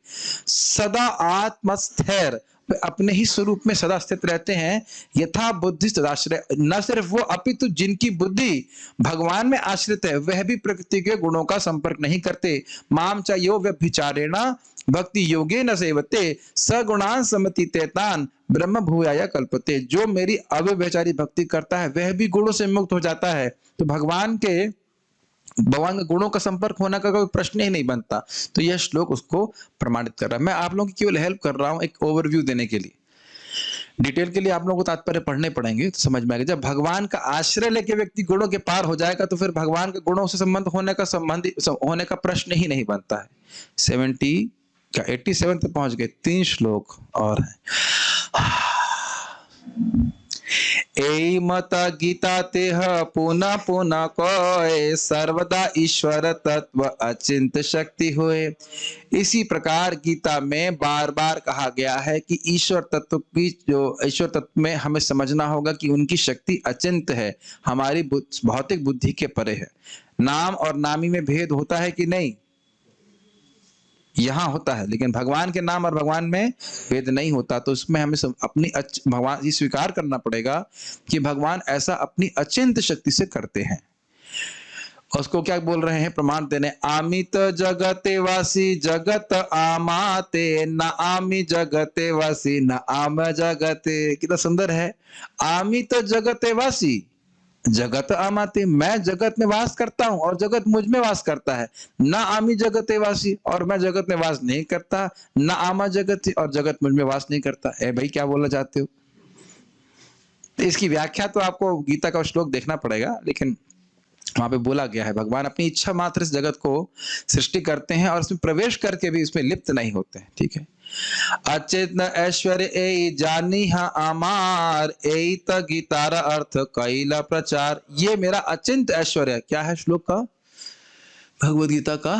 सदा आत्मस्थैर, अपने ही स्वरूप में सदा स्थित रहते हैं। यथा बुद्धि तदाश्रय, न सिर्फ वो अपितु जिनकी बुद्धि भगवान में आश्रित है वह भी प्रकृति के गुणों का संपर्क नहीं करते। माम च यो व्यभिचारेण भक्ति योगे न सेवते सगुणान समति तेतान ब्रह्म भूयाय कल्पते। जो मेरी अव्यभिचारी भक्ति करता है वह भी गुणों से मुक्त हो जाता है। तो भगवान के गुणों का संपर्क होने का कोई प्रश्न ही नहीं बनता। तो यह श्लोक उसको प्रमाणित कर रहा है। मैं आप लोगों की केवल हेल्प कर रहा हूं एक ओवरव्यू देने के लिए। डिटेल के लिए आप लोगों को तात्पर्य पढ़ने पड़ेंगे तो समझ में आएगा। जब भगवान का आश्रय लेके व्यक्ति गुणों के पार हो जाएगा तो फिर भगवान के गुणों से संबंध होने का प्रश्न ही नहीं बनता है। 87 तक पहुंच गए, 3 श्लोक और हैं। ए मत गीता तेह पुनः पुनः कोय सर्वदा ईश्वर तत्व अचिंत शक्ति होए। इसी प्रकार गीता में बार बार कहा गया है कि ईश्वर तत्व की, जो ईश्वर तत्व में हमें समझना होगा कि उनकी शक्ति अचिंत है, हमारी भौतिक बुद्धि के परे है। नाम और नामी में भेद होता है कि नहीं? यहां होता है, लेकिन भगवान के नाम और भगवान में भेद नहीं होता। तो उसमें हमें अपनी भगवान ये स्वीकार करना पड़ेगा कि भगवान ऐसा अपनी अचिंत शक्ति से करते हैं। उसको क्या बोल रहे हैं प्रमाण देने? आमित जगते वासी जगत आमाते न आमी जगते वासी न आम जगते। कितना सुंदर है। आमित जगते वासी, जगत आमाते, मैं जगत में वास करता हूं और जगत मुझ में वास करता है। ना आमी जगते वासी, और मैं जगत में वास नहीं करता। ना आमा जगत, और जगत मुझ में वास नहीं करता। ए भाई क्या बोलना चाहते हो? तो इसकी व्याख्या तो आपको गीता का श्लोक देखना पड़ेगा, लेकिन वहां पे बोला गया है भगवान अपनी इच्छा मात्र इस जगत को सृष्टि करते हैं और इसमें प्रवेश करके भी इसमें लिप्त नहीं होते हैं। ठीक है। अचेतन ऐश्वर्य ए जानी हा आमार ए त गीतार अर्थ कैला प्रचार। ये मेरा अचिंत ऐश्वर्य क्या है? श्लोक का, भगवद गीता का,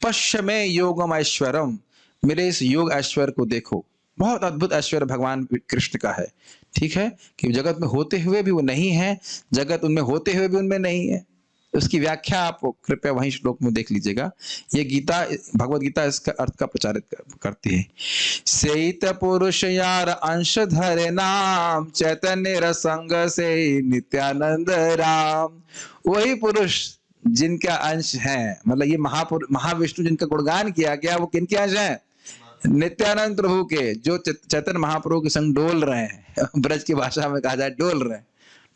पश्य में योगम ऐश्वर्यम, मेरे इस योग ऐश्वर्य को देखो। बहुत अद्भुत ऐश्वर्य भगवान कृष्ण का है। ठीक है, कि जगत में होते हुए भी वो नहीं है, जगत उनमें होते हुए भी उनमें नहीं है। उसकी व्याख्या आप कृपया वहीं श्लोक में देख लीजिएगा। ये गीता, भगवद गीता इसका अर्थ का प्रचारित करती है। सेत पुरुष यार अंश धरे नाम चैतन्य रसंग से नित्यानंद राम। वही पुरुष जिनका अंश है, मतलब ये महाविष्णु जिनका गुणगान किया गया, वो किनके अंश हैं? नित्यानंद प्रभु के, जो चैतन्य महाप्रभु के संग डोल रहे हैं। ब्रज की भाषा में कहा जाए डोल रहे हैं।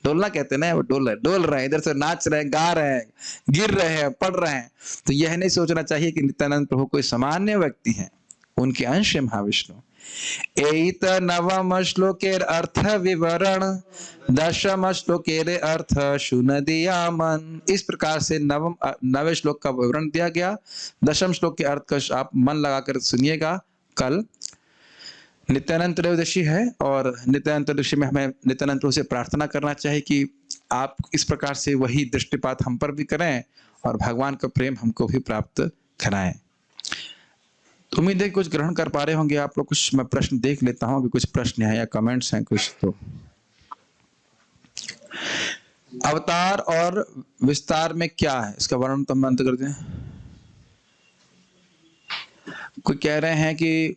डोलना कहते हैं ना, वो डोल रहे हैं, इधर से नाच रहे हैं, गा रहे हैं, गिर रहे हैं, पढ़ रहे हैं। तो यह नहीं सोचना चाहिए कि नित्यानंद प्रभु कोई सामान्य व्यक्ति हैं, उनके अंश है महाविष्णु। एत नवम श्लोकेर अर्थ विवरण दशम श्लोकेर अर्थ शुन दिया मन। इस प्रकार से नवे श्लोक का विवरण दिया गया। दशम श्लोक के अर्थ का आप मन लगाकर सुनिएगा। कल नित्यानंद त्रयोदशी है और नित्यानंद त्रयोदशी में हमें नित्यानंद प्रभु से प्रार्थना करना चाहिए कि आप इस प्रकार से वही दृष्टिपात हम पर भी करें और भगवान का प्रेम हमको भी प्राप्त कराएं। तो उम्मीद है कुछ ग्रहण कर पा रहे होंगे आप लोग। कुछ मैं प्रश्न देख लेता हूं, अभी कुछ प्रश्न है या कमेंट्स हैं कुछ। तो अवतार और विस्तार में क्या है, इसका वर्णन तो हम अंत करते हैं। कोई कह रहे हैं कि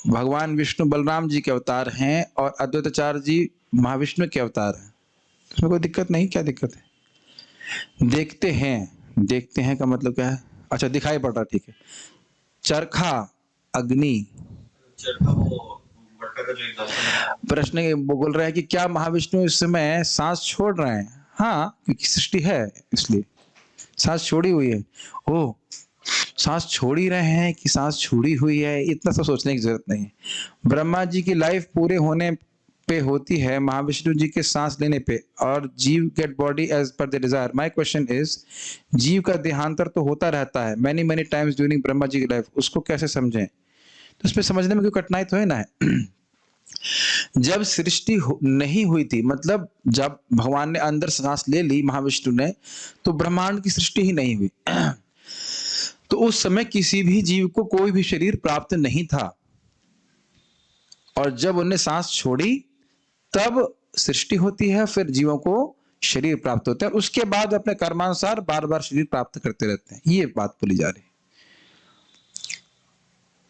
भगवान विष्णु बलराम जी के अवतार हैं और अद्वैताचार्य जी महाविष्णु के अवतार हैं। इसमें कोई दिक्कत नहीं, क्या दिक्कत है? देखते हैं का मतलब क्या है? अच्छा, दिखाई पड़ रहा, ठीक है। चरखा, अग्नि। प्रश्न वो बोल रहे हैं कि क्या महाविष्णु इस समय सांस छोड़ रहे हैं? हाँ, क्योंकि सृष्टि है इसलिए सांस छोड़ी हुई है। ओह, सांस छोड़ ही रहे हैं कि सांस छोड़ी हुई है, इतना सब सोचने की जरूरत नहीं है। ब्रह्मा जी की लाइफ पूरे होने पे होती है महाविष्णु जी के सांस लेने पे, और जीव get body as per the desire. My question is, जीव का देहांतर तो होता रहता है many times during Brahma ji की लाइफ, उसको कैसे समझें? तो उसमें समझने में कोई कठिनाई तो है ना है। जब सृष्टि नहीं हुई थी, मतलब जब भगवान ने अंदर सांस ले ली महाविष्णु ने, तो ब्रह्मांड की सृष्टि ही नहीं हुई। तो उस समय किसी भी जीव को कोई भी शरीर प्राप्त नहीं था, और जब उन्हें सांस छोड़ी तब सृष्टि होती है, फिर जीवों को शरीर प्राप्त होता है। उसके बाद अपने कर्मानुसार बार बार शरीर प्राप्त करते रहते हैं। ये बात बोली जा रही।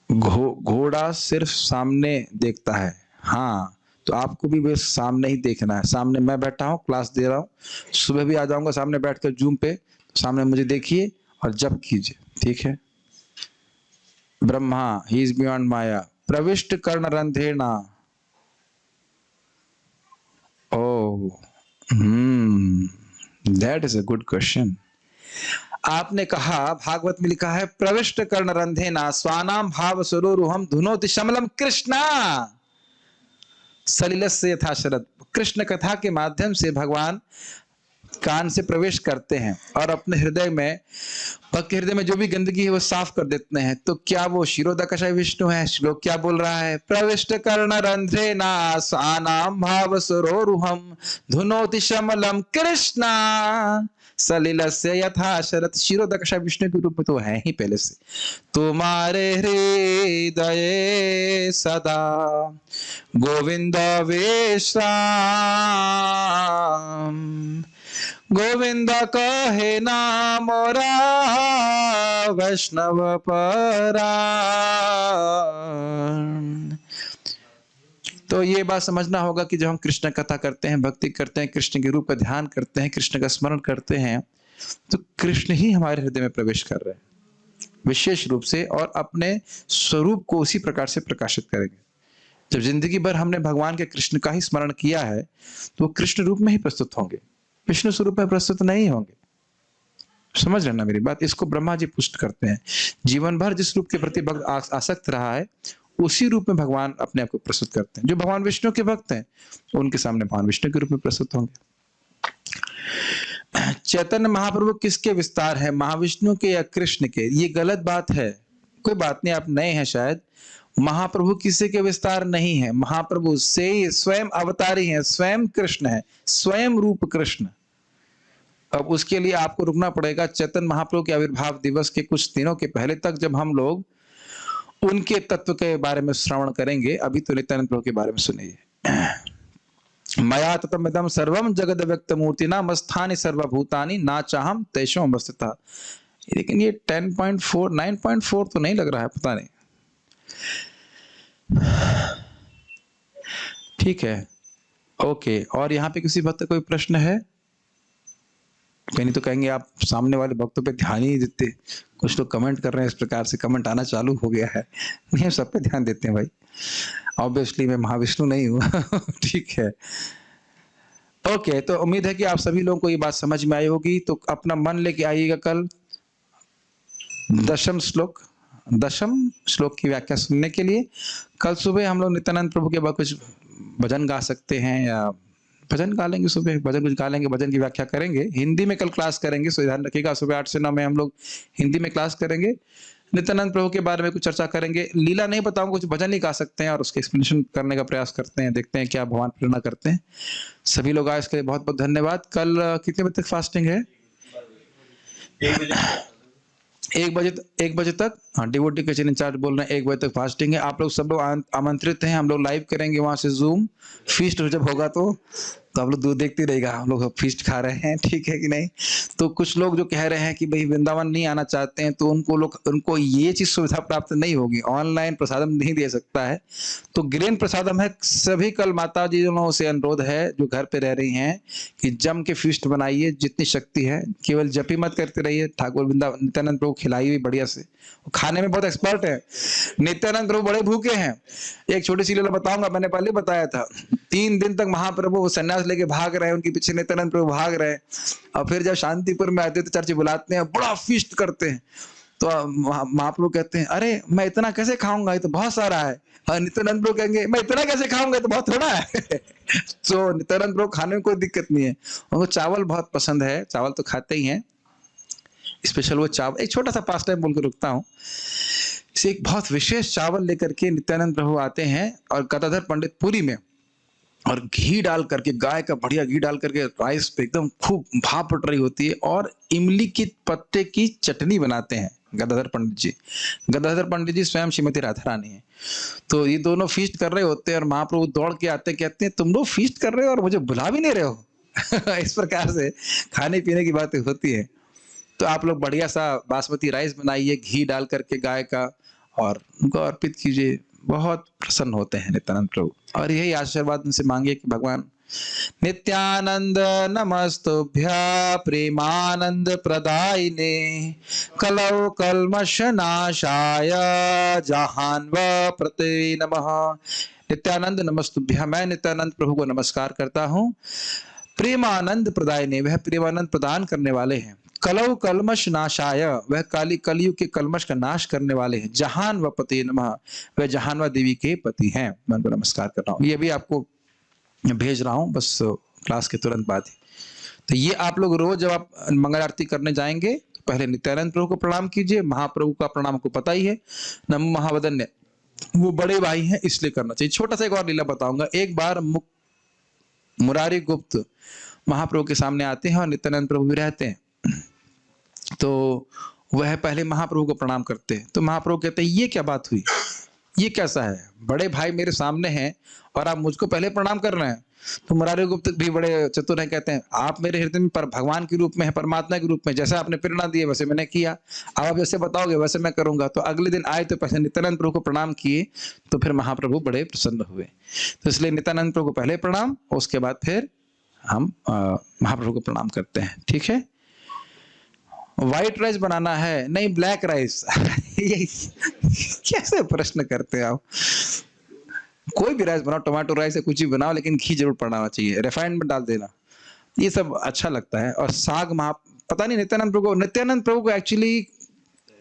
घोड़ा सिर्फ सामने देखता है। हाँ, तो आपको भी बस सामने ही देखना है। सामने मैं बैठा हूँ, क्लास दे रहा हूँ, सुबह भी आ जाऊंगा सामने बैठकर जूम पे, सामने मुझे देखिए और जप कीजिए, ठीक है। Brahma, he is beyond maya, प्रविष्ट कर्ण रंधेना। Oh, that is a good question. आपने कहा, भागवत में लिखा है, प्रविष्ट कर्ण रंधेना स्वानाम भाव सरोरुहम धुनोति शमलम कृष्णा सलिलस्य यथा शरद। कृष्ण कथा के माध्यम से भगवान कान से प्रवेश करते हैं और अपने हृदय में, भक्त हृदय में जो भी गंदगी है वो साफ कर देते हैं। तो क्या वो क्षीरोदकशय विष्णु है? श्लोक क्या बोल रहा है? प्रविष्ट कर्ण रंध्रेना स्वानाम भाव सरोरुहम धुनोति शमलम कृष्णा सलिलस्य यथा शरद। क्षीरोदकशय विष्णु के रूप में तो है ही पहले से। तुम्हारे हृदय सदा गोविंद विश्राम, गोविंद कहे नाम मोरा वैष्णव परायण। तो ये बात समझना होगा कि जब हम कृष्ण कथा करते हैं, भक्ति करते हैं, कृष्ण के रूप का ध्यान करते हैं, कृष्ण का स्मरण करते हैं, तो कृष्ण ही हमारे हृदय में प्रवेश कर रहे हैं विशेष रूप से, और अपने स्वरूप को उसी प्रकार से प्रकाशित करेंगे। जब जिंदगी भर हमने भगवान के कृष्ण का ही स्मरण किया है, तो वो कृष्ण रूप में ही प्रस्तुत होंगे, विष्णु स्वरूप में प्रस्तुत नहीं होंगे। समझ रहे ना मेरी बात? इसको ब्रह्मा जी पुष्ट करते हैं। जीवन भर जिस रूप के प्रति भक्त आसक्त रहा है, उसी रूप में भगवान अपने आप को प्रस्तुत करते हैं। जो भगवान विष्णु के भक्त हैं, उनके सामने भगवान विष्णु के रूप में प्रस्तुत होंगे। चैतन्य महाप्रभु किसके विस्तार है, महाविष्णु के या कृष्ण के? ये गलत बात है। कोई बात नहीं, आप नए हैं शायद। महाप्रभु किसी के विस्तार नहीं है, महाप्रभु से स्वयं अवतारी हैं, स्वयं कृष्ण है, स्वयं रूप कृष्ण। अब उसके लिए आपको रुकना पड़ेगा चैतन्य महाप्रभु के आविर्भाव दिवस के कुछ दिनों के पहले तक, जब हम लोग उनके तत्व के बारे में श्रवण करेंगे। अभी तो नित्यानंद प्रभु के बारे में सुनिए। मया ततमिदं सर्वम जगद व्यक्त मूर्तिना मस्थानि सर्वभूतानि ना चाहम तेषाम् अवस्थितः। लेकिन ये 10.4 9.4 तो नहीं लग रहा है, पता नहीं। ठीक है, ओके। और यहाँ पे किसी भक्त कोई प्रश्न है? कहीं तो कहेंगे आप सामने वाले भक्तों पे ध्यान ही नहीं देते। कुछ लोग कमेंट कर रहे हैं, इस प्रकार से कमेंट आना चालू हो गया है। नहीं, हम सब पे ध्यान देते हैं भाई। ऑब्वियसली मैं महाविष्णु नहीं हूँ। ठीक है, ओके, तो उम्मीद है कि आप सभी लोगों को ये बात समझ में आई होगी। तो अपना मन लेके आइएगा कल दशम श्लोक की व्याख्या सुनने के लिए। कल सुबह हम लोग नित्यानंद प्रभु के बाद कुछ भजन गा सकते हैं, या भजन गा लेंगे, सुबह भजन कुछ गा लेंगे, भजन की व्याख्या करेंगे। हिंदी में कल क्लास करेंगे, सो ध्यान रखिएगा, सुबह 8 से 9 में हम लोग हिंदी में क्लास करेंगे। नित्यानंद प्रभु के बारे में कुछ चर्चा करेंगे। लीला नहीं बताऊंगा, कुछ भजन ही गा सकते हैं और उसके एक्सप्लेनेशन करने का प्रयास करते हैं, देखते हैं क्या भगवान प्रेरणा करते हैं। सभी लोग आए इसके लिए बहुत बहुत धन्यवाद। कल कितने बजे तक फास्टिंग है? 1 बजे तक। हाँ, डिवोटी के चैनल इंचार्ज बोल रहे हैं 1 बजे तक फास्टिंग है। आप लोग सब लोग आमंत्रित हैं। हम लोग लाइव करेंगे वहां से जूम फीस्ट जब होगा तो आप लोग दूर देखते रहिएगा, हम लोग फीस्ट खा रहे हैं, ठीक है कि नहीं। तो कुछ लोग जो कह रहे हैं कि भाई वृंदावन नहीं आना चाहते हैं, तो उनको ये चीज सुविधा प्राप्त नहीं होगी, ऑनलाइन प्रसादम नहीं दे सकता है। तो ग्रेन प्रसादम है। सभी कल माता जी से अनुरोध है जो घर पे रह रही हैं कि जम के फीस्ट बनाइए, जितनी शक्ति है। केवल जप ही मत करते रहिए, ठाकुर नित्यानंद प्रभु खिलाई हुई बढ़िया से, खाने में बहुत एक्सपर्ट है। नित्यानंद प्रभु बड़े भूखे हैं। एक छोटी सी लीला बताऊंगा, मैंने पहले बताया था। 3 दिन तक महाप्रभु संन्यास लेके भाग रहे हैं, उनके पीछे नित्यानंद प्रभु भाग रहे हैं, और फिर जब शांतिपुर में आते तो चर्च बुलाते हैं, बड़ा फीस्ट करते हैं। तो महाप्रभु कहते हैं, अरे मैं इतना कैसे खाऊंगा, ये तो बहुत सारा है। और नित्यानंद प्रभु कहेंगे, मैं इतना कैसे खाऊंगा, ये तो बहुत थोड़ा है। तो नित्यानंद प्रभु खाने में कोई दिक्कत नहीं है, उनको चावल बहुत पसंद है, चावल तो खाते ही हैं। स्पेशल वो चावल, एक छोटा सा पास टाइम बोल के रुकता हूँ। इसे एक बहुत विशेष चावल लेकर के नित्यानंद प्रभु आते हैं, और गदाधर पंडित पुरी में, और घी डाल करके, गाय का बढ़िया घी डाल करके राइस पे एकदम खूब भाप पट रही होती है, और इमली के पत्ते की चटनी बनाते हैं गदाधर पंडित जी। गदाधर पंडित जी स्वयं श्रीमती राधा रानी है। तो ये दोनों फीस्ट कर रहे होते हैं, और महाप्रभु दौड़ के आते, कहते हैं तुम लोग फीस्ट कर रहे हो और मुझे बुला भी नहीं रहे हो। इस प्रकार से खाने पीने की बातें होती है। तो आप लोग बढ़िया सा बासमती राइस बनाइए घी डाल करके गाय का, और उनको अर्पित कीजिए। बहुत प्रसन्न होते हैं नित्यानंद प्रभु। और यही आशीर्वाद उनसे मांगिए कि भगवान नित्यानंद नमस्तुभ्या प्रेमानंद प्रदायिने कलौ कल्मष नाशाय जहान्व प्रते नमः। नित्यानंद नमस्तुभ्या, मैं नित्यानंद प्रभु को नमस्कार करता हूँ। प्रेमानंद प्रदायिने, वह प्रेमानंद प्रदान करने वाले हैं। कलौ कलमश नाशाय, वह कलयुग के कलमश का नाश करने वाले हैं। जहान व पति नमः, वह जहानवा देवी के पति हैं। मैं उनको नमस्कार कर रहा हूँ। ये भी आपको भेज रहा हूँ बस क्लास के तुरंत बाद ही। तो ये आप लोग रोज जब आप मंगल आरती करने जाएंगे तो पहले नित्यानंद प्रभु को प्रणाम कीजिए। महाप्रभु का प्रणाम को पता ही है, नमो महावदन्य, वो बड़े भाई हैं इसलिए करना चाहिए। छोटा सा एक और लीला बताऊंगा। एक बार मुरारी गुप्त महाप्रभु के सामने आते हैं और नित्यानंद प्रभु भी रहते हैं। तो वह पहले महाप्रभु को प्रणाम करते हैं। तो महाप्रभु कहते हैं, ये क्या बात हुई, ये कैसा है, बड़े भाई मेरे सामने हैं और आप मुझको पहले प्रणाम कर रहे हैं। तो मुरारी गुप्त भी बड़े चतुर हैं, कहते हैं आप मेरे हृदय में पर भगवान के रूप में है, परमात्मा के रूप में, जैसे आपने प्रेरणा दी है वैसे मैंने किया, अब आप जैसे बताओगे वैसे मैं करूंगा। तो अगले दिन आए तो पहले नित्यानंद प्रभु को प्रणाम किए, तो फिर महाप्रभु बड़े प्रसन्न हुए। तो इसलिए नित्यानंद प्रभु को पहले प्रणाम, उसके बाद फिर हम महाप्रभु को प्रणाम करते हैं, ठीक है। व्हाइट राइस बनाना है, नहीं ब्लैक राइस। कैसे प्रश्न करते हैं आप। कोई भी राइस बनाओ, टमाटो राइस है, कुछ भी बनाओ, लेकिन घी जरूर पड़ना चाहिए, रिफाइंड में डाल देना, ये सब अच्छा लगता है। और साग पता नहीं नित्यानंद प्रभु को एक्चुअली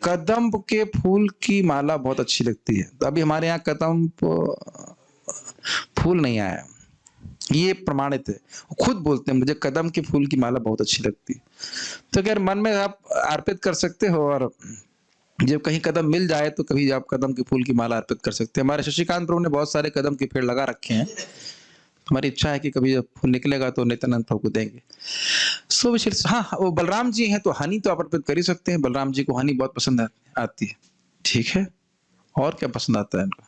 कदम्ब के फूल की माला बहुत अच्छी लगती है। तो अभी हमारे यहाँ कदम्ब फूल नहीं आया, ये प्रमाणित है, खुद बोलते हैं मुझे कदम के फूल की माला बहुत अच्छी लगती है। तो अगर मन में आप अर्पित कर सकते हो, और जब कहीं कदम मिल जाए तो कभी आप कदम के फूल की माला अर्पित कर सकते हैं। हमारे शशिकांत प्रभु ने बहुत सारे कदम के पेड़ लगा रखे हैं। हमारी इच्छा है कि कभी जब फूल निकलेगा तो नित्यानंद प्रभु को देंगे। सो विशेष, हाँ वो बलराम जी हैं तो हनी तो आप अर्पित कर ही सकते हैं। बलराम जी को हनी बहुत पसंद आती है, ठीक है। और क्या पसंद आता है इनको?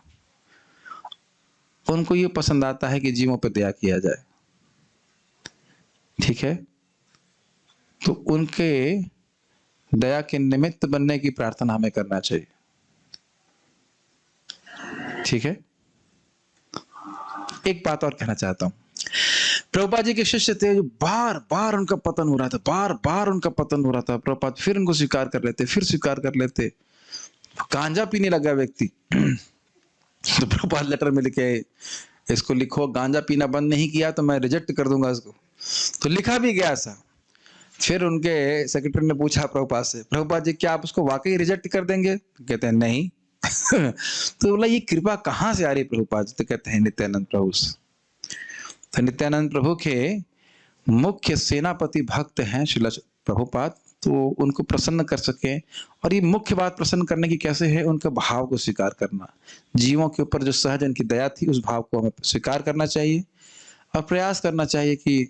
उनको ये पसंद आता है कि जीवों पर दया किया जाए, ठीक है। तो उनके दया के निमित्त बनने की प्रार्थना हमें करना चाहिए, ठीक है। एक बात और कहना चाहता हूं, प्रभुपाद जी के शिष्य थे जो बार बार उनका पतन हो रहा था, बार बार उनका पतन हो रहा था। प्रभुपाद फिर उनको स्वीकार कर लेते, फिर स्वीकार कर लेते। गांजा पीने लगा व्यक्ति, तो प्रभुपाद लेटर में लिखे, इसको लिखो गांजा पीना बंद नहीं किया तो मैं रिजेक्ट कर दूंगा इसको। तो लिखा भी गया ऐसा। फिर उनके सेक्रेटरी ने पूछा प्रभुपाद से, प्रभुपाद जी क्या आप उसको वाकई रिजेक्ट कर देंगे? कहते हैं नहीं। तो बोला ये कृपा कहाँ से आ रही प्रभुपाद जी? तो कहते हैं नित्यानंद प्रभु से। तो नित्यानंद प्रभु के मुख्य सेनापति भक्त हैं श्रील प्रभुपाद, तो उनको प्रसन्न कर सके। और ये मुख्य बात प्रसन्न करने की कैसे है? उनके भाव को स्वीकार करना। जीवों के ऊपर जो सहज उनकी दया थी, उस भाव को हमें स्वीकार करना चाहिए और प्रयास करना चाहिए कि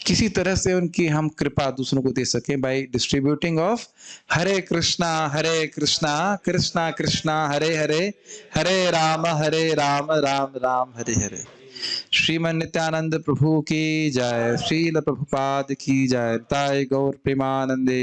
किसी तरह से उनकी हम कृपा दूसरों को दे सके, बाय डिस्ट्रीब्यूटिंग ऑफ हरे कृष्णा कृष्णा कृष्णा हरे हरे, हरे राम राम राम हरे हरे। श्रीमन नित्यानंद प्रभु की जय, श्रील प्रभुपाद की जय, ताय गौर प्रेमानंदे।